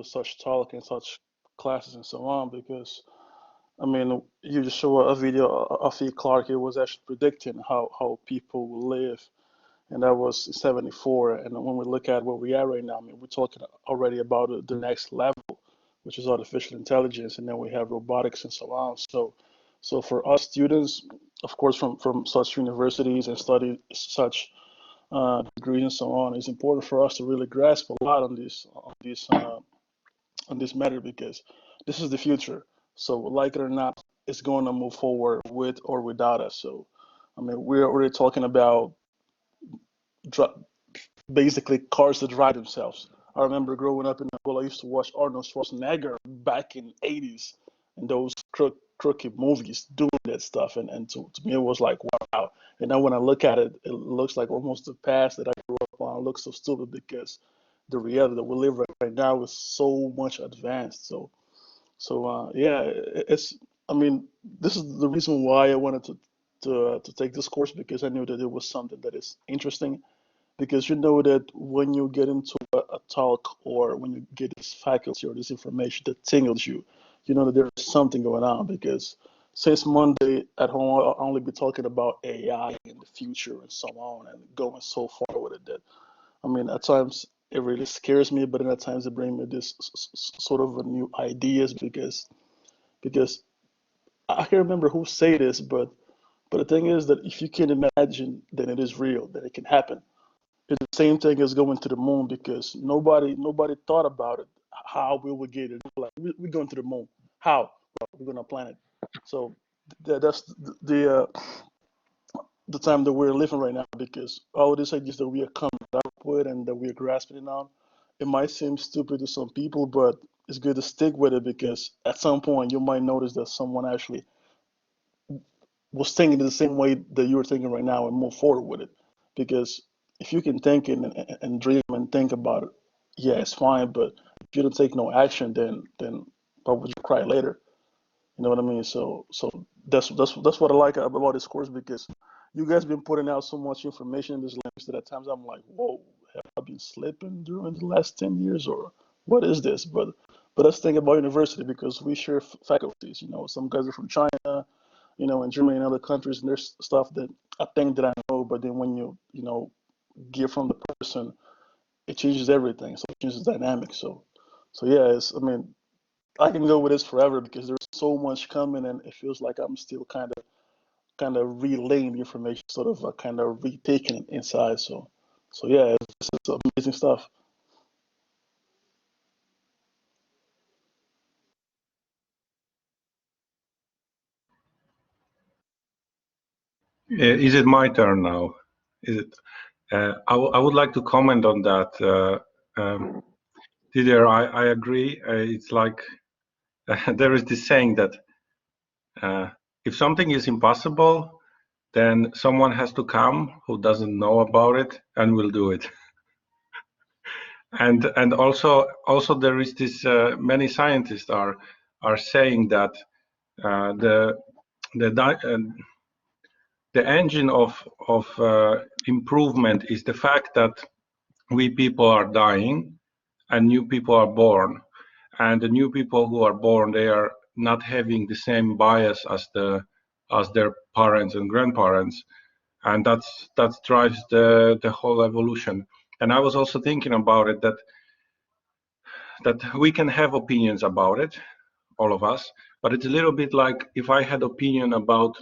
such talk and such classes and so on. Because I mean, you just show a video of E. Clark. It was actually predicting how people will live, and that was 74. And when we look at where we are right now, I mean, we're talking already about the next level, which is artificial intelligence, and then we have robotics and so on. So for us students, of course, from such universities and study such degrees and so on, it's important for us to really grasp a lot on this matter because this is the future. So like it or not, it's going to move forward with or without us. So I mean, we're already talking about basically cars that drive themselves. I remember growing up well, I used to watch Arnold Schwarzenegger back in '80s and those crooked movies doing that stuff, and to me it was like wow. And now when I look at it, it looks like almost the past that I grew up on. It looks so stupid because the reality that we live right now is so much advanced. So yeah, it's. I mean, this is the reason why I wanted to take this course because I knew that it was something that is interesting because you know that when you get into a talk or when you get this faculty or this information that tingles you, you know that there's something going on because since Monday at home, I'll only be talking about AI in the future and so on and going so far with it that, I mean, at times it really scares me, but then at times it brings me this sort of a new ideas because I can't remember who say this, but the thing is that if you can imagine, then it is real, that it can happen. It's the same thing as going to the moon because nobody thought about it. How we would get it? Like we're going to the moon. How? Well, we're going to planet. So that's the time that we're living right now because all of these ideas that we are coming up with and that we are grasping it on, it might seem stupid to some people, but it's good to stick with it because at some point you might notice that someone actually was thinking the same way that you're thinking right now and move forward with it. Because if you can think and dream and think about it, yeah, it's fine. But if you don't take no action, then why would you cry later? You know what I mean? So that's what I like about this course because you guys been putting out so much information in this language that at times I'm like, whoa, have I been slipping during the last 10 years or what is this? But let's think about university because we share faculties. You know, some guys are from China, you know, in Germany and other countries, and there's stuff that I think that I know, but then when you know get from the person, it changes everything. So it changes the dynamic. So yeah, I mean, I can go with this forever because there's so much coming, and it feels like I'm still kind of relaying the information, sort of kind of retaking it inside. So yeah, it's amazing stuff. Is it my turn now? Is it? I would like to comment on that. Didier, I agree. It's like there is this saying that if something is impossible, then someone has to come who doesn't know about it and will do it. And also there is this. Many scientists are saying that the engine of improvement is the fact that we people are dying and new people are born, and the new people who are born, they are not having the same bias as their parents and grandparents, and that drives the whole evolution. And I was also thinking about it, that we can have opinions about it, all of us, but it's a little bit like if I had opinion about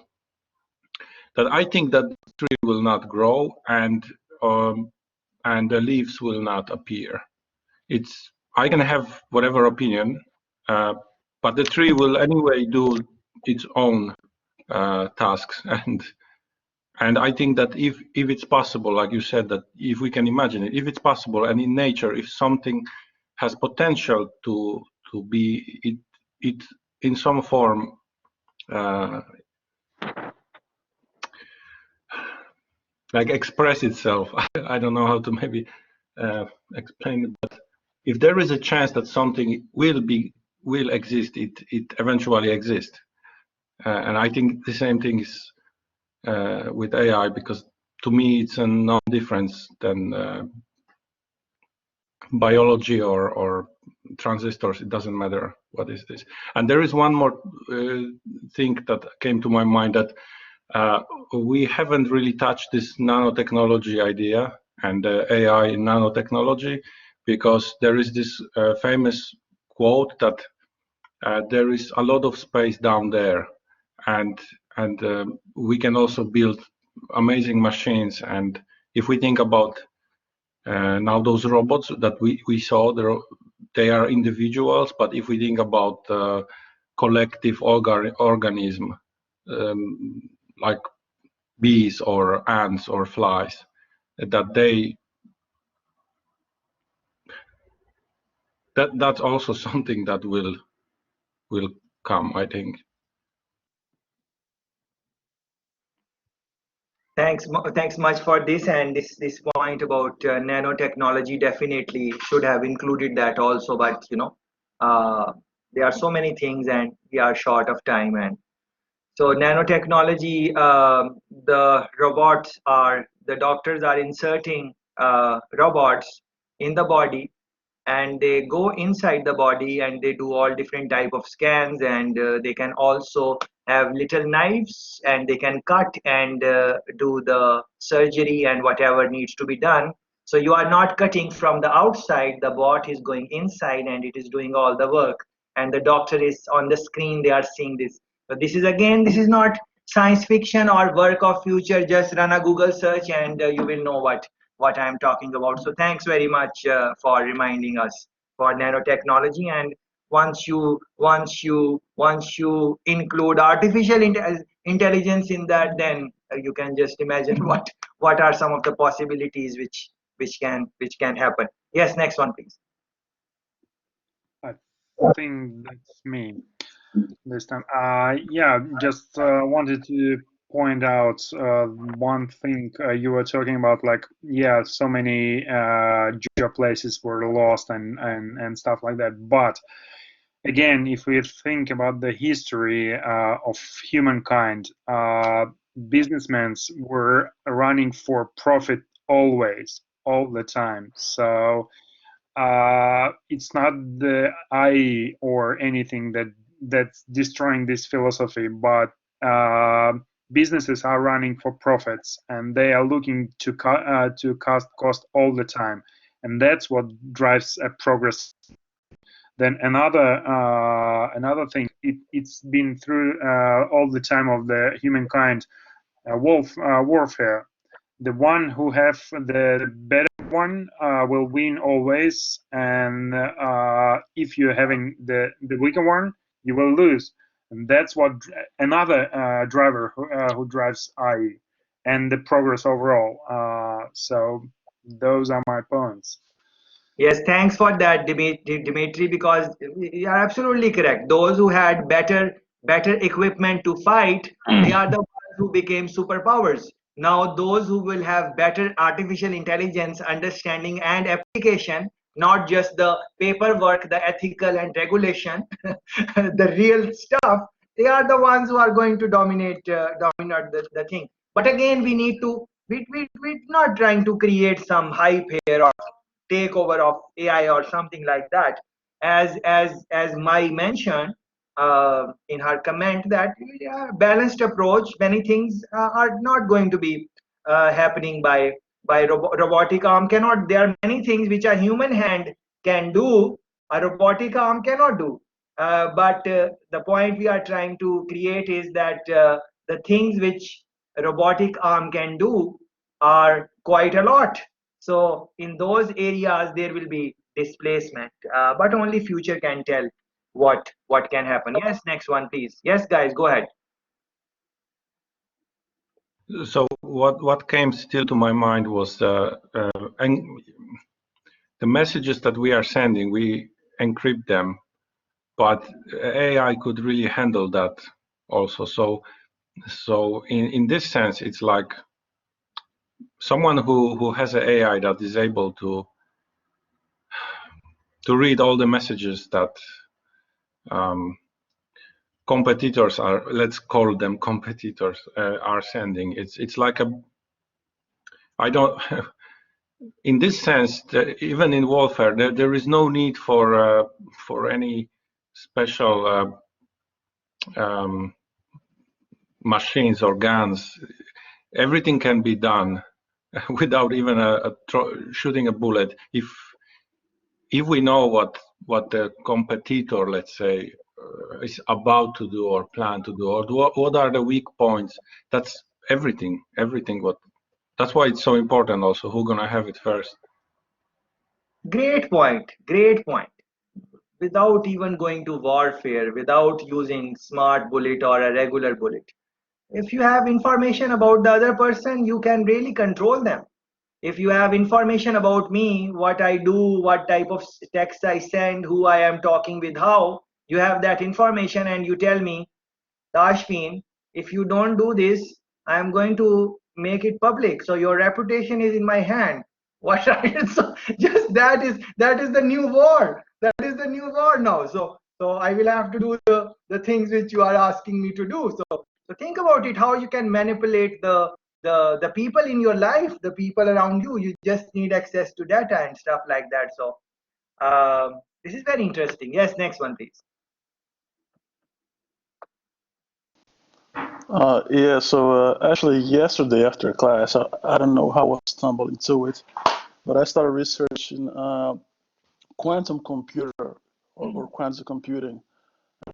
that. I think that the tree will not grow and the leaves will not appear. I can have whatever opinion, but the tree will anyway do its own tasks. And I think that if it's possible, like you said, that if we can imagine it, if it's possible, and in nature, if something has potential to be it in some form like express itself. I don't know how to maybe explain it, but if there is a chance that something will exist, it eventually exists. And I think the same thing is with AI, because to me it's a non-difference than biology or transistors. It doesn't matter what is this. And there is one more thing that came to my mind, that we haven't really touched this nanotechnology idea and AI in nanotechnology, because there is this famous quote that there is a lot of space down there, and we can also build amazing machines. And if we think about now those robots that we saw, they are individuals, but if we think about collective organism, like bees or ants or flies, that's also something that will come, I think. Thanks much for this, and this point about nanotechnology definitely should have included that also, but there are so many things and we are short of time. And so nanotechnology, the doctors are inserting robots in the body, and they go inside the body and they do all different type of scans, and they can also have little knives and they can cut and do the surgery and whatever needs to be done. So you are not cutting from the outside, the bot is going inside and it is doing all the work, and the doctor is on the screen, they are seeing this. So this is not science fiction or work of future. Just run a Google search and you will know what I'm talking about. So thanks very much for reminding us for nanotechnology. And once you include artificial intelligence in that, then you can just imagine what are some of the possibilities which can happen. Yes, next one, please. I think that's me this time. Yeah, just wanted to point out one thing. You were talking about, like, yeah, so many job places were lost and stuff like that. But again, if we think about the history of humankind, businessmen were running for profit always, all the time. So it's not the AI or anything that's destroying this philosophy, but businesses are running for profits and they are looking to cut cost all the time, and that's what drives progress. Then another thing, it's been through all the time of the humankind warfare. The one who have the better one will win always, and if you're having the weaker one, you will lose. And that's what another driver who drives AI. and the progress overall. So those are my points. Yes, thanks for that, Dimitri, because you are absolutely correct. Those who had better equipment to fight, they are the ones who became superpowers. Now, those who will have better artificial intelligence understanding and application, not just the paperwork, the ethical and regulation, the real stuff, they are the ones who are going to dominate the thing. But again, we need to, we're not trying to create some hype here or takeover of AI or something like that. As Mai mentioned in her comment that balanced approach, many things are not going to be happening by robotic arm cannot. There are many things which a human hand can do, a robotic arm cannot do. But the point we are trying to create is that the things which a robotic arm can do are quite a lot. So in those areas there will be displacement, but only future can tell what can happen. Yes, next one, please. Yes, guys, go ahead. So what came still to my mind was and the messages that we are sending, we encrypt them, but AI could really handle that also. So in this sense, it's like someone who has an AI that is able to read all the messages that competitors are, let's call them competitors, are sending. It's like a, I don't in this sense, even in warfare, there is no need for any special machines or guns. Everything can be done without even shooting a bullet. If we know what the competitor, let's say, is about to do or plan to do, or what are the weak points, that's everything. That's why it's so important also who's gonna have it first. Great point. Great point. Without even going to warfare, without using smart bullet or a regular bullet, if you have information about the other person, you can really control them. If you have information about me, what I do, what type of text I send, who I am talking with, how, you have that information and you tell me, Tashfeen, if you don't do this, I am going to make it public. So your reputation is in my hand. What are you? So just that is the new war. That is the new war now. So I will have to do the things which you are asking me to do. So think about it, how you can manipulate the people in your life, the people around you. You just need access to data and stuff like that. So this is very interesting. Yes, next one, please. Yeah, so actually yesterday after class, I don't know how I stumbled into it, but I started researching quantum computer or quantum computing,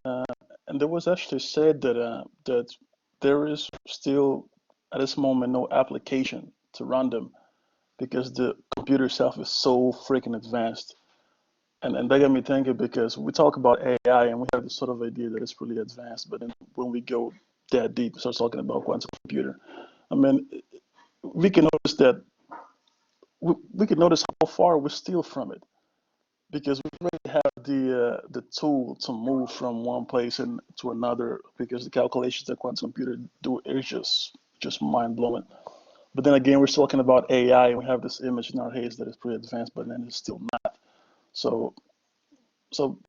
and there was actually said that there is still at this moment no application to run them because the computer itself is so freaking advanced. And that got me thinking because we talk about AI and we have this sort of idea that it's really advanced, but then when we go that deep and start talking about quantum computer, I mean, we can notice that we can notice how far we're still from it because we already have the tool to move from one place and to another because the calculations that quantum computer do is just mind blowing. But then again, we're talking about AI and we have this image in our heads that is pretty advanced, but then it's still not. So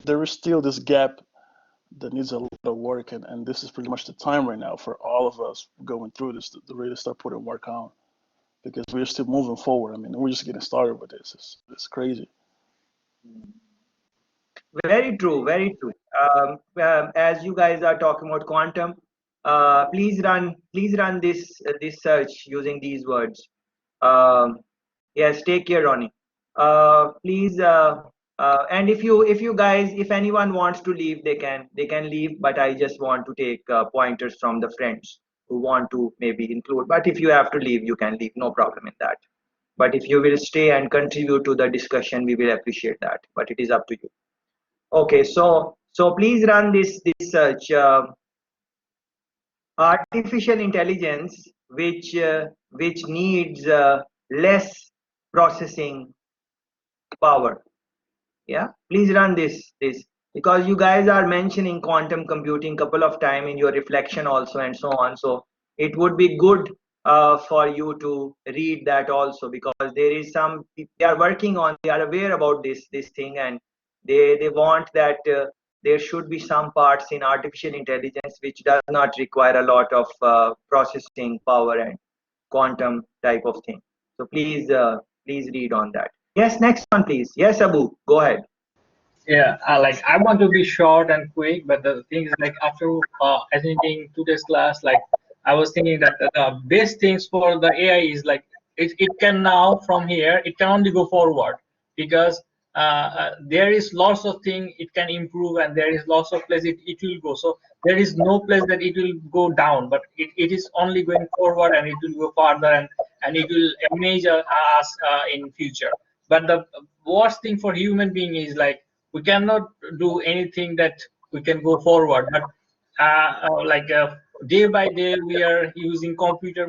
there is still this gap that needs a lot of work, and this is pretty much the time right now for all of us going through this to really start putting work on because we're still moving forward. I mean, we're just getting started with this. It's crazy. Very true, very true. As you guys are talking about quantum, please run this search using these words. Yes, take care, Ronnie. Please, and if you guys, if anyone wants to leave, they can leave. But I just want to take pointers from the friends who want to maybe include. But if you have to leave, you can leave. No problem in that. But if you will stay and contribute to the discussion, we will appreciate that. But it is up to you. Okay, so please run this search. Artificial intelligence which needs less processing power. Yeah, please run this because you guys are mentioning quantum computing couple of time in your reflection also and so on. So it would be good for you to read that also, because there is some they are working on, they are aware about this thing, and they want that there should be some parts in artificial intelligence which does not require a lot of processing power and quantum type of thing. So please please read on that. Yes, next one please. Yes, Abu, go ahead. Yeah, like I want to be short and quick, but the thing is, like, after attending today's class, like I was thinking that the best things for the AI is like it can now from here it can only go forward, because there is lots of things it can improve, and there is lots of place it will go. So there is no place that it will go down, but it is only going forward, and it will go further, and it will amaze us in future. But the worst thing for human being is like we cannot do anything that we can go forward, but day by day we are using computer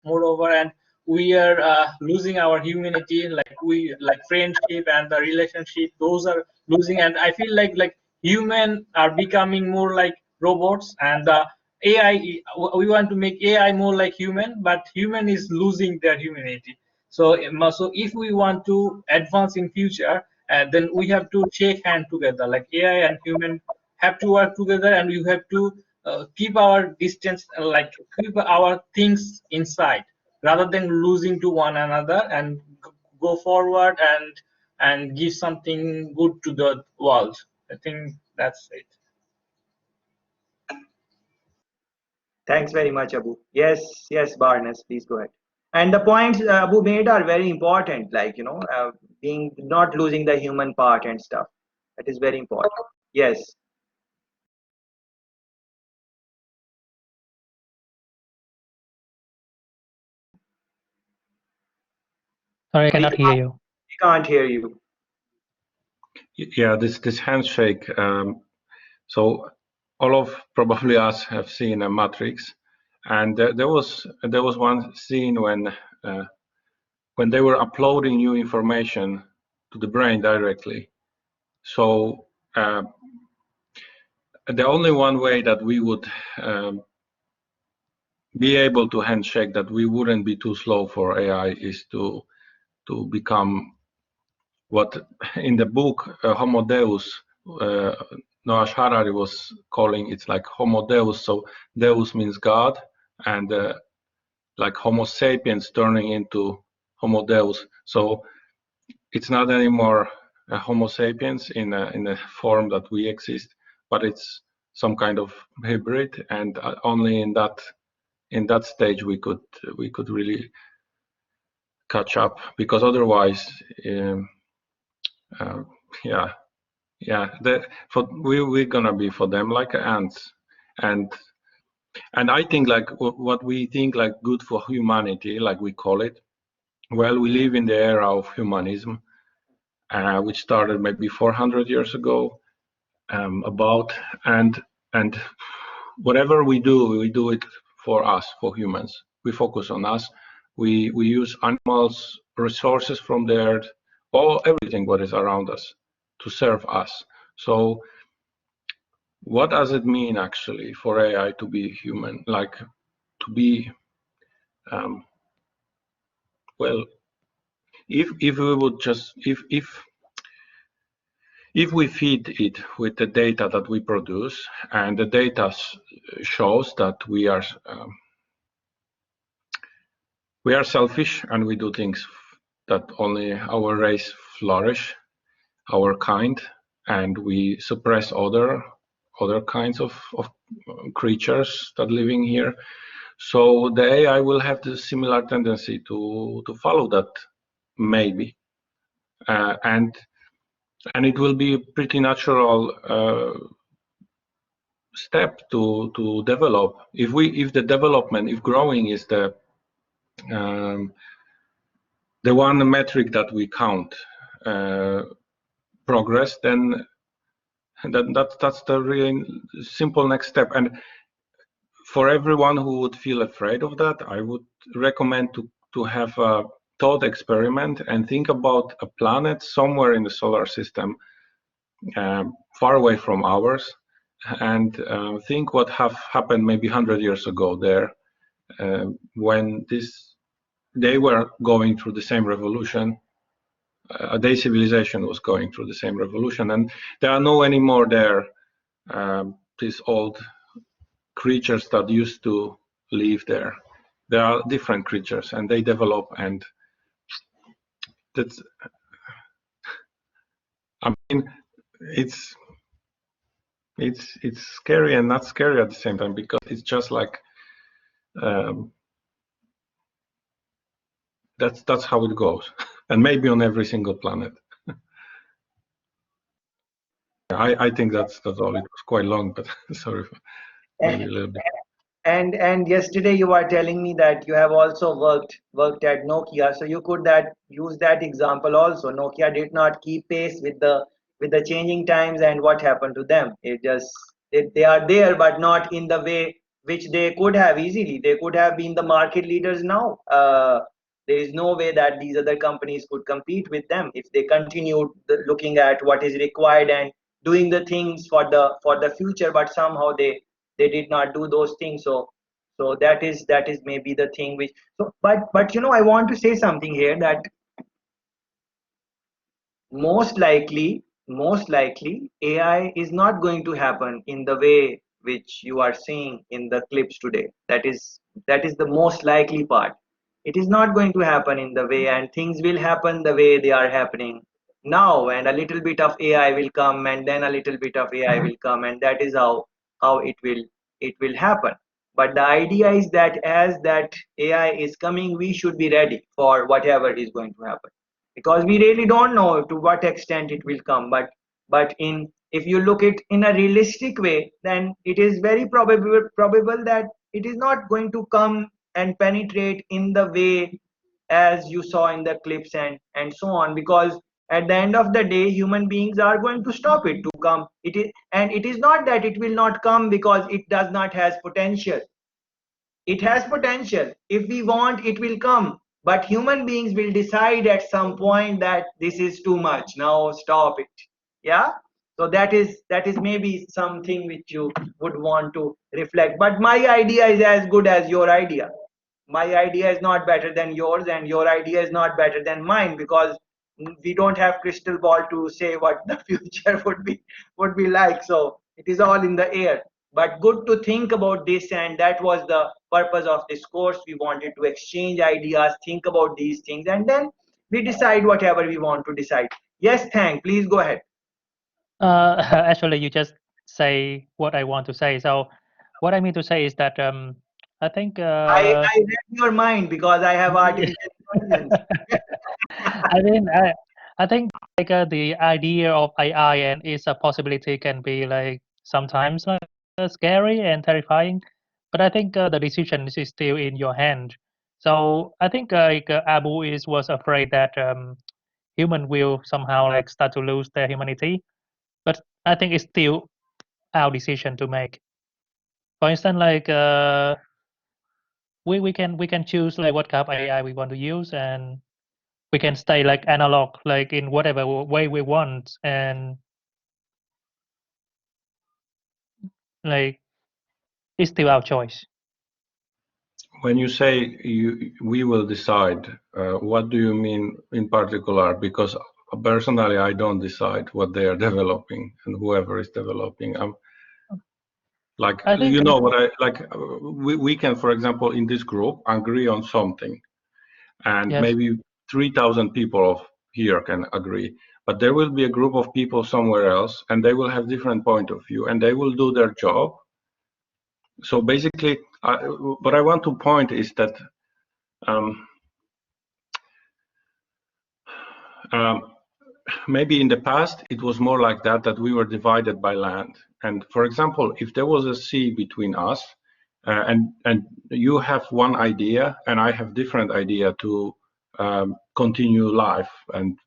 moreover, and we are losing our humanity, like friendship and the relationship, those are losing. And I feel like human are becoming more like robots, and AI, we want to make AI more like human, but human is losing their humanity. So if we want to advance in future, then we have to shake hand together, like AI and human have to work together, and we have to keep our distance, like keep our things inside, rather than losing to one another, and go forward and give something good to the world. I think that's it. Thanks very much, Abu. Yes, yes, Barnes, please go ahead. And the points Abu made are very important, like, you know, being not losing the human part and stuff. That is very important. Yes. Sorry, I cannot hear you. We can't hear you. Yeah, this handshake. So all of probably us have seen a Matrix, and there was one scene when they were uploading new information to the brain directly. So the only one way that we would be able to handshake, that we wouldn't be too slow for AI, is to become what in the book Homo Deus, Noah Harari was calling it's like Homo Deus. So Deus means God, and like Homo sapiens turning into Homo Deus. So it's not anymore a Homo sapiens in a form that we exist, but it's some kind of hybrid, and only in that stage we could really catch up, because otherwise we're gonna be for them like ants. And I think like what we think like good for humanity, like we call it, well, we live in the era of humanism, which started maybe 400 years ago, and whatever we do it for us, for humans. We focus on us. We use animals, resources from the earth, everything what is around us to serve us. So what does it mean actually for AI to be human, like to be well, if we would just if we feed it with the data that we produce, and the data shows that we are selfish, and we do things that only our race flourish, our kind, and we suppress other kinds of creatures that living here. So the AI will have the similar tendency to follow that, maybe, and it will be a pretty natural step to develop. If the development, if growing is the one metric that we count progress, then that's the really simple next step. And for everyone who would feel afraid of that, I would recommend to have a thought experiment and think about a planet somewhere in the solar system, far away from ours, and think what have happened maybe 100 years ago there, when they were going through the same revolution. Their civilization was going through the same revolution, and there are no anymore there these old creatures that used to live there. There are different creatures, and they develop, and that's, I mean, it's scary and not scary at the same time, because it's just like that's how it goes, and maybe on every single planet. I think that's all. It was quite long, but sorry, maybe a little bit. And yesterday you were telling me that you have also worked at Nokia, so you could use that example also. Nokia did not keep pace with the changing times, and what happened to them? It just they are there, but not in the way which they could have easily. They could have been the market leaders now. There is no way that these other companies could compete with them if they continued looking at what is required and doing the things for the future, but somehow they did not do those things. So that is maybe the thing which, so but I want to say something here, that most likely AI is not going to happen in the way which you are seeing in the clips today. That is the most likely part. It is not going to happen in the way, and things will happen the way they are happening now, and a little bit of AI will come, and then a little bit of AI will come, and that is how it will happen. But the idea is that as that AI is coming, we should be ready for whatever is going to happen, because we really don't know to what extent it will come. But if you look it in a realistic way, then it is very probable that it is not going to come and penetrate in the way as you saw in the clips and so on, because at the end of the day human beings are going to stop it to come. It is not that it will not come because it does not has potential. It has potential. If we want, it will come, but human beings will decide at some point that this is too much, now stop it. Yeah, so that is maybe something which you would want to reflect. But my idea is as good as your idea. My idea is not better than yours, and your idea is not better than mine, because we don't have crystal ball to say what the future would be like. So it is all in the air. But good to think about this, and that was the purpose of this course. We wanted to exchange ideas, think about these things, and then we decide whatever we want to decide. Yes, please go ahead. Actually, you just say what I want to say. So what I mean to say is that I think I read your mind because I have artificial intelligence. I think like the idea of AI and its a possibility can be like sometimes like scary and terrifying, but I think the decision is still in your hand. So I think like Abu was afraid that human will somehow like start to lose their humanity, but I think it's still our decision to make. For instance, like we can choose like what kind of AI we want to use, and we can stay like analog, like in whatever way we want, and like it's still our choice. When you say we will decide, what do you mean in particular? Because personally, I don't decide what they are developing, and whoever is developing. Like, you know what I like. We can, for example, in this group, agree on something, and Yes. maybe 3,000 people here can agree. But there will be a group of people somewhere else, and they will have different point of view, and they will do their job. So basically, what I want to point is that maybe in the past it was more like that we were divided by land. And for example, if there was a sea between us, and you have one idea and I have different idea to continue life, and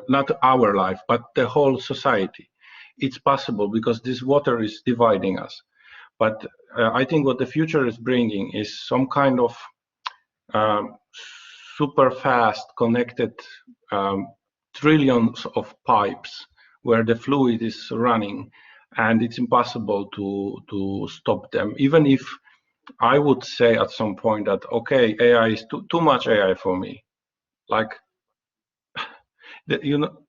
not our life but the whole society, it's possible because this water is dividing us. But I think what the future is bringing is some kind of super fast connected trillions of pipes where the fluid is running, and it's impossible to stop them. Even if I would say at some point that, okay, AI is too much AI for me. Like, you know,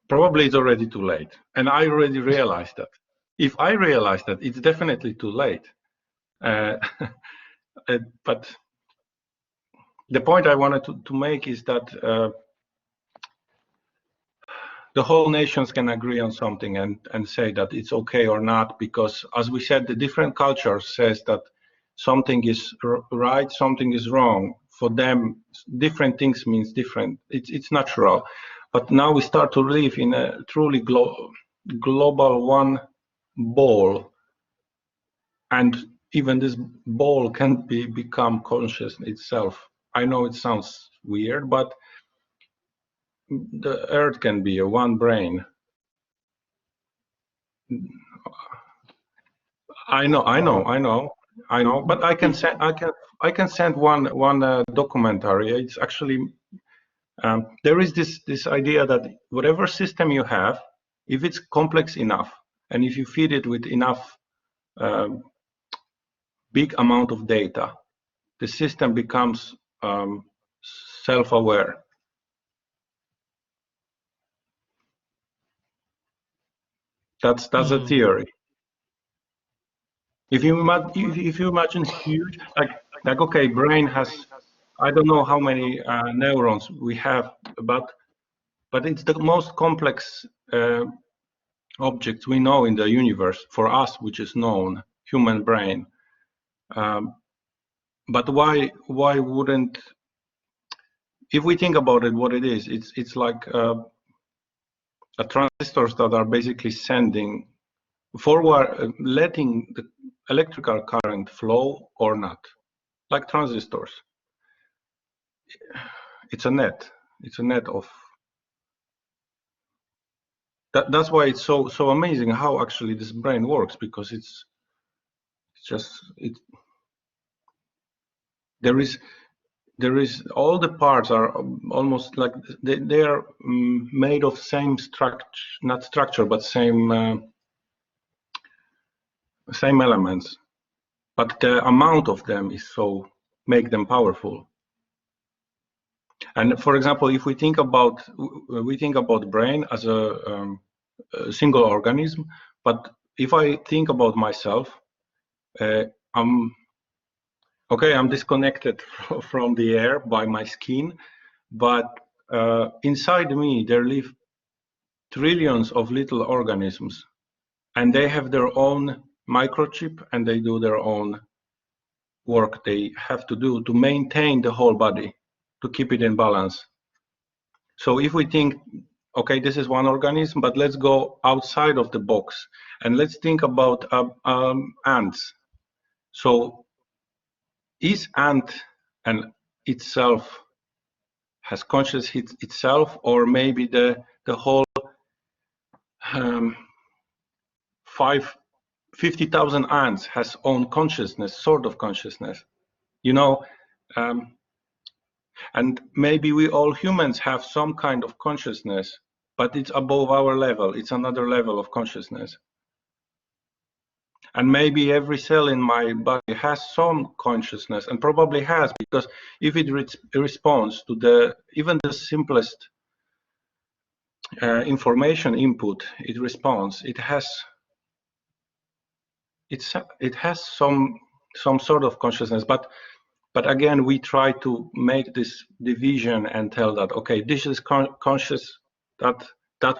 probably it's already too late. And I already realized that. If I realize that, it's definitely too late. But the point I wanted to make is that the whole nations can agree on something and say that it's okay or not, because as we said, the different cultures says that something is right, something is wrong. For them, different things means different. It's natural. But now we start to live in a truly global one ball, and even this ball can become conscious itself. I know it sounds weird, but the earth can be a one brain. I know, but I can send one documentary. It's actually there is this idea that whatever system you have, if it's complex enough, and if you feed it with enough big amount of data, the system becomes self-aware. That's a theory. If you imagine huge, like okay, brain has, I don't know how many neurons we have, but it's the most complex object we know in the universe for us, which is known, human brain. But why wouldn't, if we think about it, what it is, it's like transistors that are basically sending forward, letting the electrical current flow or not, like transistors. It's a net. It's a net of. That's why it's so amazing how actually this brain works, because it's just there is all the parts are almost like they are made of same structure, not structure, but same elements, but the amount of them is so make them powerful. And for example, if we think about brain as a single organism, but if I think about myself, I'm disconnected from the air by my skin, but inside me there live trillions of little organisms, and they have their own microchip, and they do their own work they have to do to maintain the whole body, to keep it in balance. So if we think, okay, this is one organism, but let's go outside of the box and let's think about ants. So is ant and itself has consciousness itself, or maybe the whole 50,000 ants has own consciousness, sort of consciousness, and maybe we all humans have some kind of consciousness, but it's above our level. It's another level of consciousness. And maybe every cell in my body has some consciousness, and probably has, because if it responds to even the simplest information input, it responds. It has some sort of consciousness, but again, we try to make this division and tell that, okay, this is conscious, that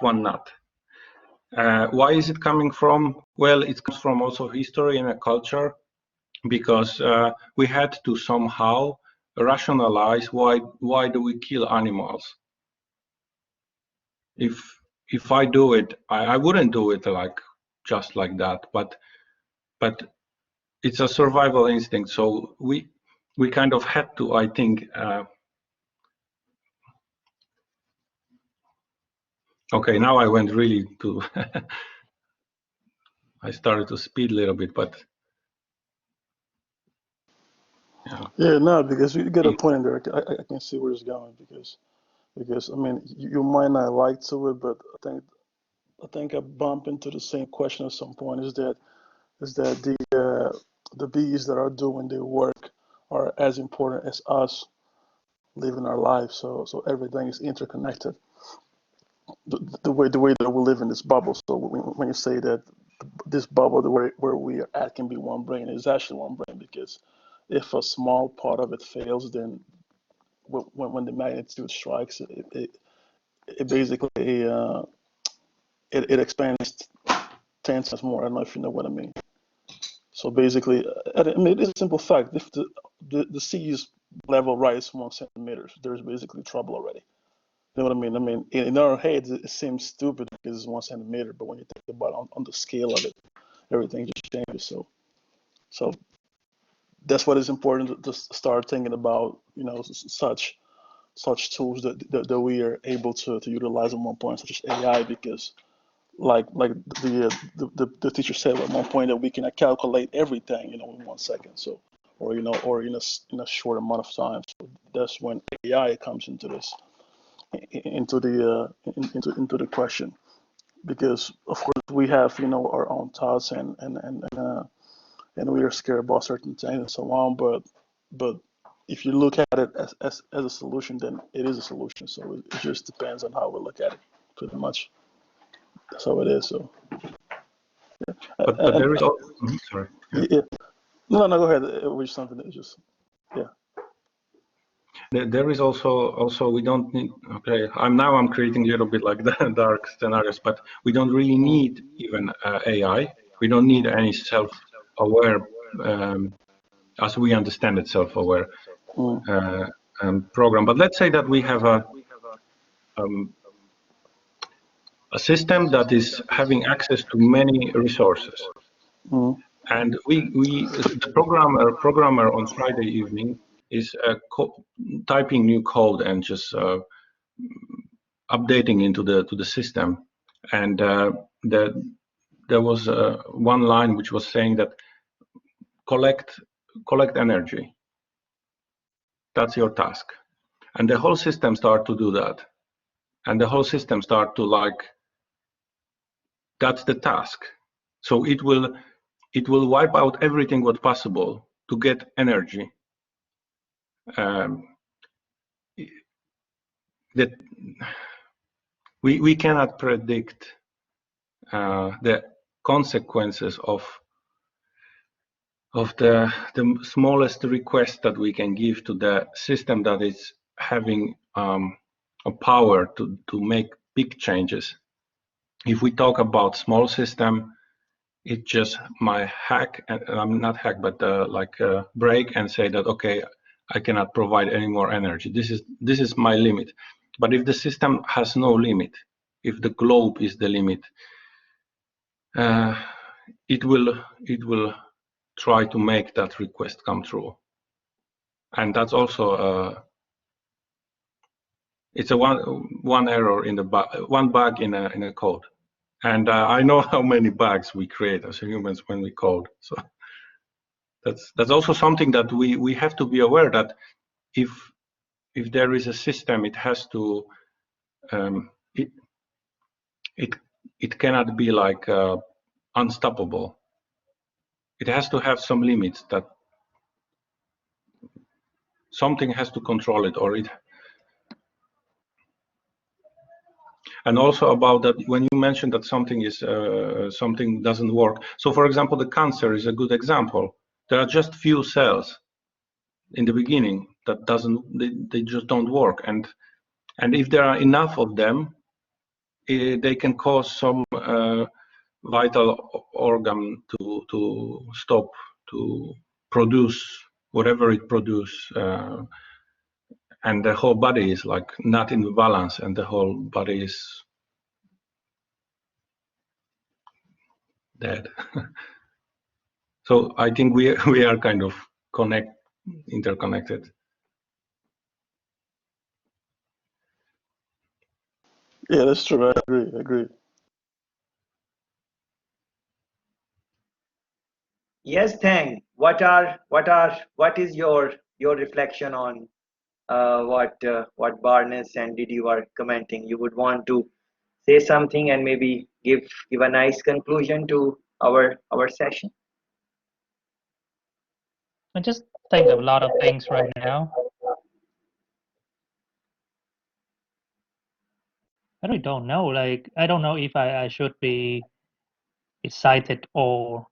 one not. Why is it coming from? Well, it comes from also history and a culture, because we had to somehow rationalize why do we kill animals. If I do it, I wouldn't do it just like that, but it's a survival instinct. So we kind of had to, I think. Okay, now I went really to. I started to speed a little bit, but Yeah, no, because you get a point in there. I can see where it's going because I mean you might not like to it, but I think I bump into the same question at some point. Is that the bees that are doing their work are as important as us living our lives. So everything is interconnected. The way that we live in this bubble. So when you say that this bubble, the way where we are at can be one brain, it's actually one brain because if a small part of it fails, then when the magnitude strikes, it basically it expands 10 times more. I don't know if you know what I mean. So basically, I mean, it's a simple fact. If the sea's level rise 1 centimeter, there's basically trouble already. You know what I mean? I mean, in our heads, it seems stupid because it's 1 centimeter, but when you think about it on the scale of it, everything just changes. So that's what is important to start thinking about. You know, such tools that we are able to utilize at one point, such as AI, because like the teacher said at one point that we cannot calculate everything, you know, in 1 second. So, or or in a short amount of time. So that's when AI comes into this, into the question, because of course we have our own thoughts and we are scared about certain things and so on. But if you look at it as a solution, then it is a solution. So it just depends on how we look at it, pretty much. That's how it is. So. But there is also, sorry. Yeah. No, go ahead. It was something that just, yeah. There is also we don't need. Okay, I'm creating a little bit like the dark scenarios, but we don't really need even AI. We don't need any self-aware, as we understand it, self-aware program. But let's say that we have a system that is having access to many resources. And the programmer on Friday evening is typing new code and just updating into the system. And there was one line which was saying that collect energy. That's your task. And the whole system start to do that. And the whole system start to that's the task. So it will wipe out everything what possible to get energy. That we cannot predict the consequences of the smallest request that we can give to the system that is having a power to make big changes. If we talk about small system, it just might hack, and I'm not hack, but break and say that, okay, I cannot provide any more energy. This is my limit. But if the system has no limit, if the globe is the limit, it will try to make that request come true. And that's also it's a one error in the one bug in a code. And I know how many bugs we create as humans when we code. So that's also something that we have to be aware that if there is a system, it has to it cannot be like unstoppable. It has to have some limits, that something has to control it, or it. And also about that, when you mentioned that something is something doesn't work. So, for example, the cancer is a good example. There are just few cells in the beginning that they just don't work, and if there are enough of them, they can cause some vital organ to stop to produce whatever it produces, and the whole body is like not in balance, and the whole body is dead. So I think we are kind of interconnected. Yeah, that's true. I agree. Yes, Tang. What is your your reflection on what Barnes and Didi were commenting. You would want to say something and maybe give a nice conclusion to our session. I just think of a lot of things right now. I really don't know. Like, I don't know if I should be excited or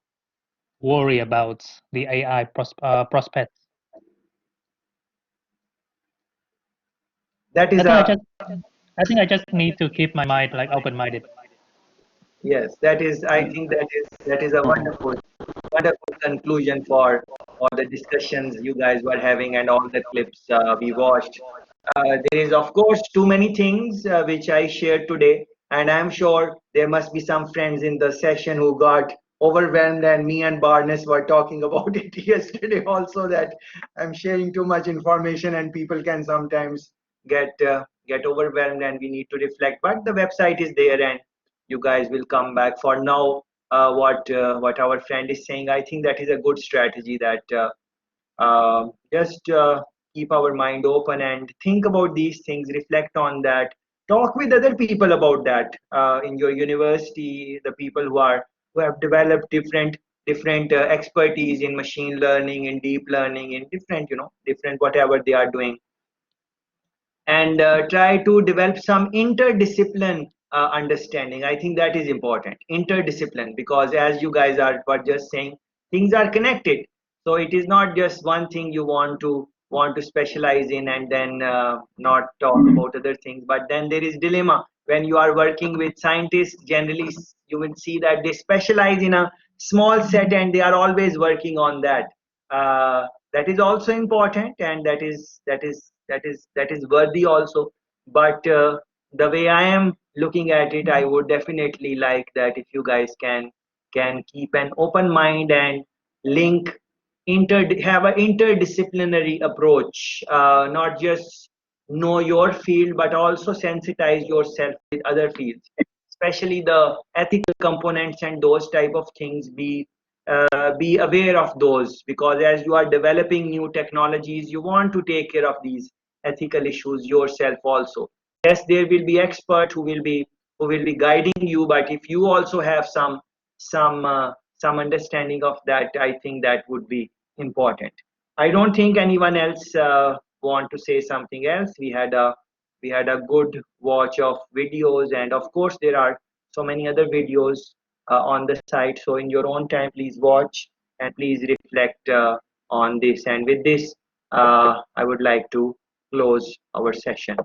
worry about the AI prospects. That is I think I just need to keep my mind like open-minded. yes, that is, I think that is a wonderful conclusion for the discussions you guys were having and all the clips we watched. There is of course too many things which I shared today, and I'm sure there must be some friends in the session who got overwhelmed, and me and Barnes were talking about it yesterday also, that I'm sharing too much information and people can sometimes get overwhelmed and we need to reflect. But the website is there and you guys will come back. For now, what our friend is saying, I think that is a good strategy, that just keep our mind open and think about these things, reflect on that, talk with other people about that in your university, the people who have developed different expertise in machine learning, in deep learning, in different whatever they are doing, and try to develop some interdiscipline understanding. I think that is important, interdiscipline, because as you guys were just saying, things are connected. So it is not just one thing you want to specialize in and then not talk about other things. But then there is dilemma when you are working with scientists. Generally, you will see that they specialize in a small set and they are always working on that. That is also important, and that is worthy also. But the way I am looking at it, I would definitely like that if you guys can keep an open mind and link have an interdisciplinary approach, not just know your field but also sensitize yourself with other fields, especially the ethical components and those type of things. Be aware of those, because as you are developing new technologies, you want to take care of these ethical issues yourself also. Yes, there will be experts who will be guiding you, but if you also have some understanding of that, I think that would be important. I don't think anyone else want to say something else. We had a good watch of videos, and of course there are so many other videos on the site. So in your own time, please watch and please reflect on this. And with this, I would like to close our session.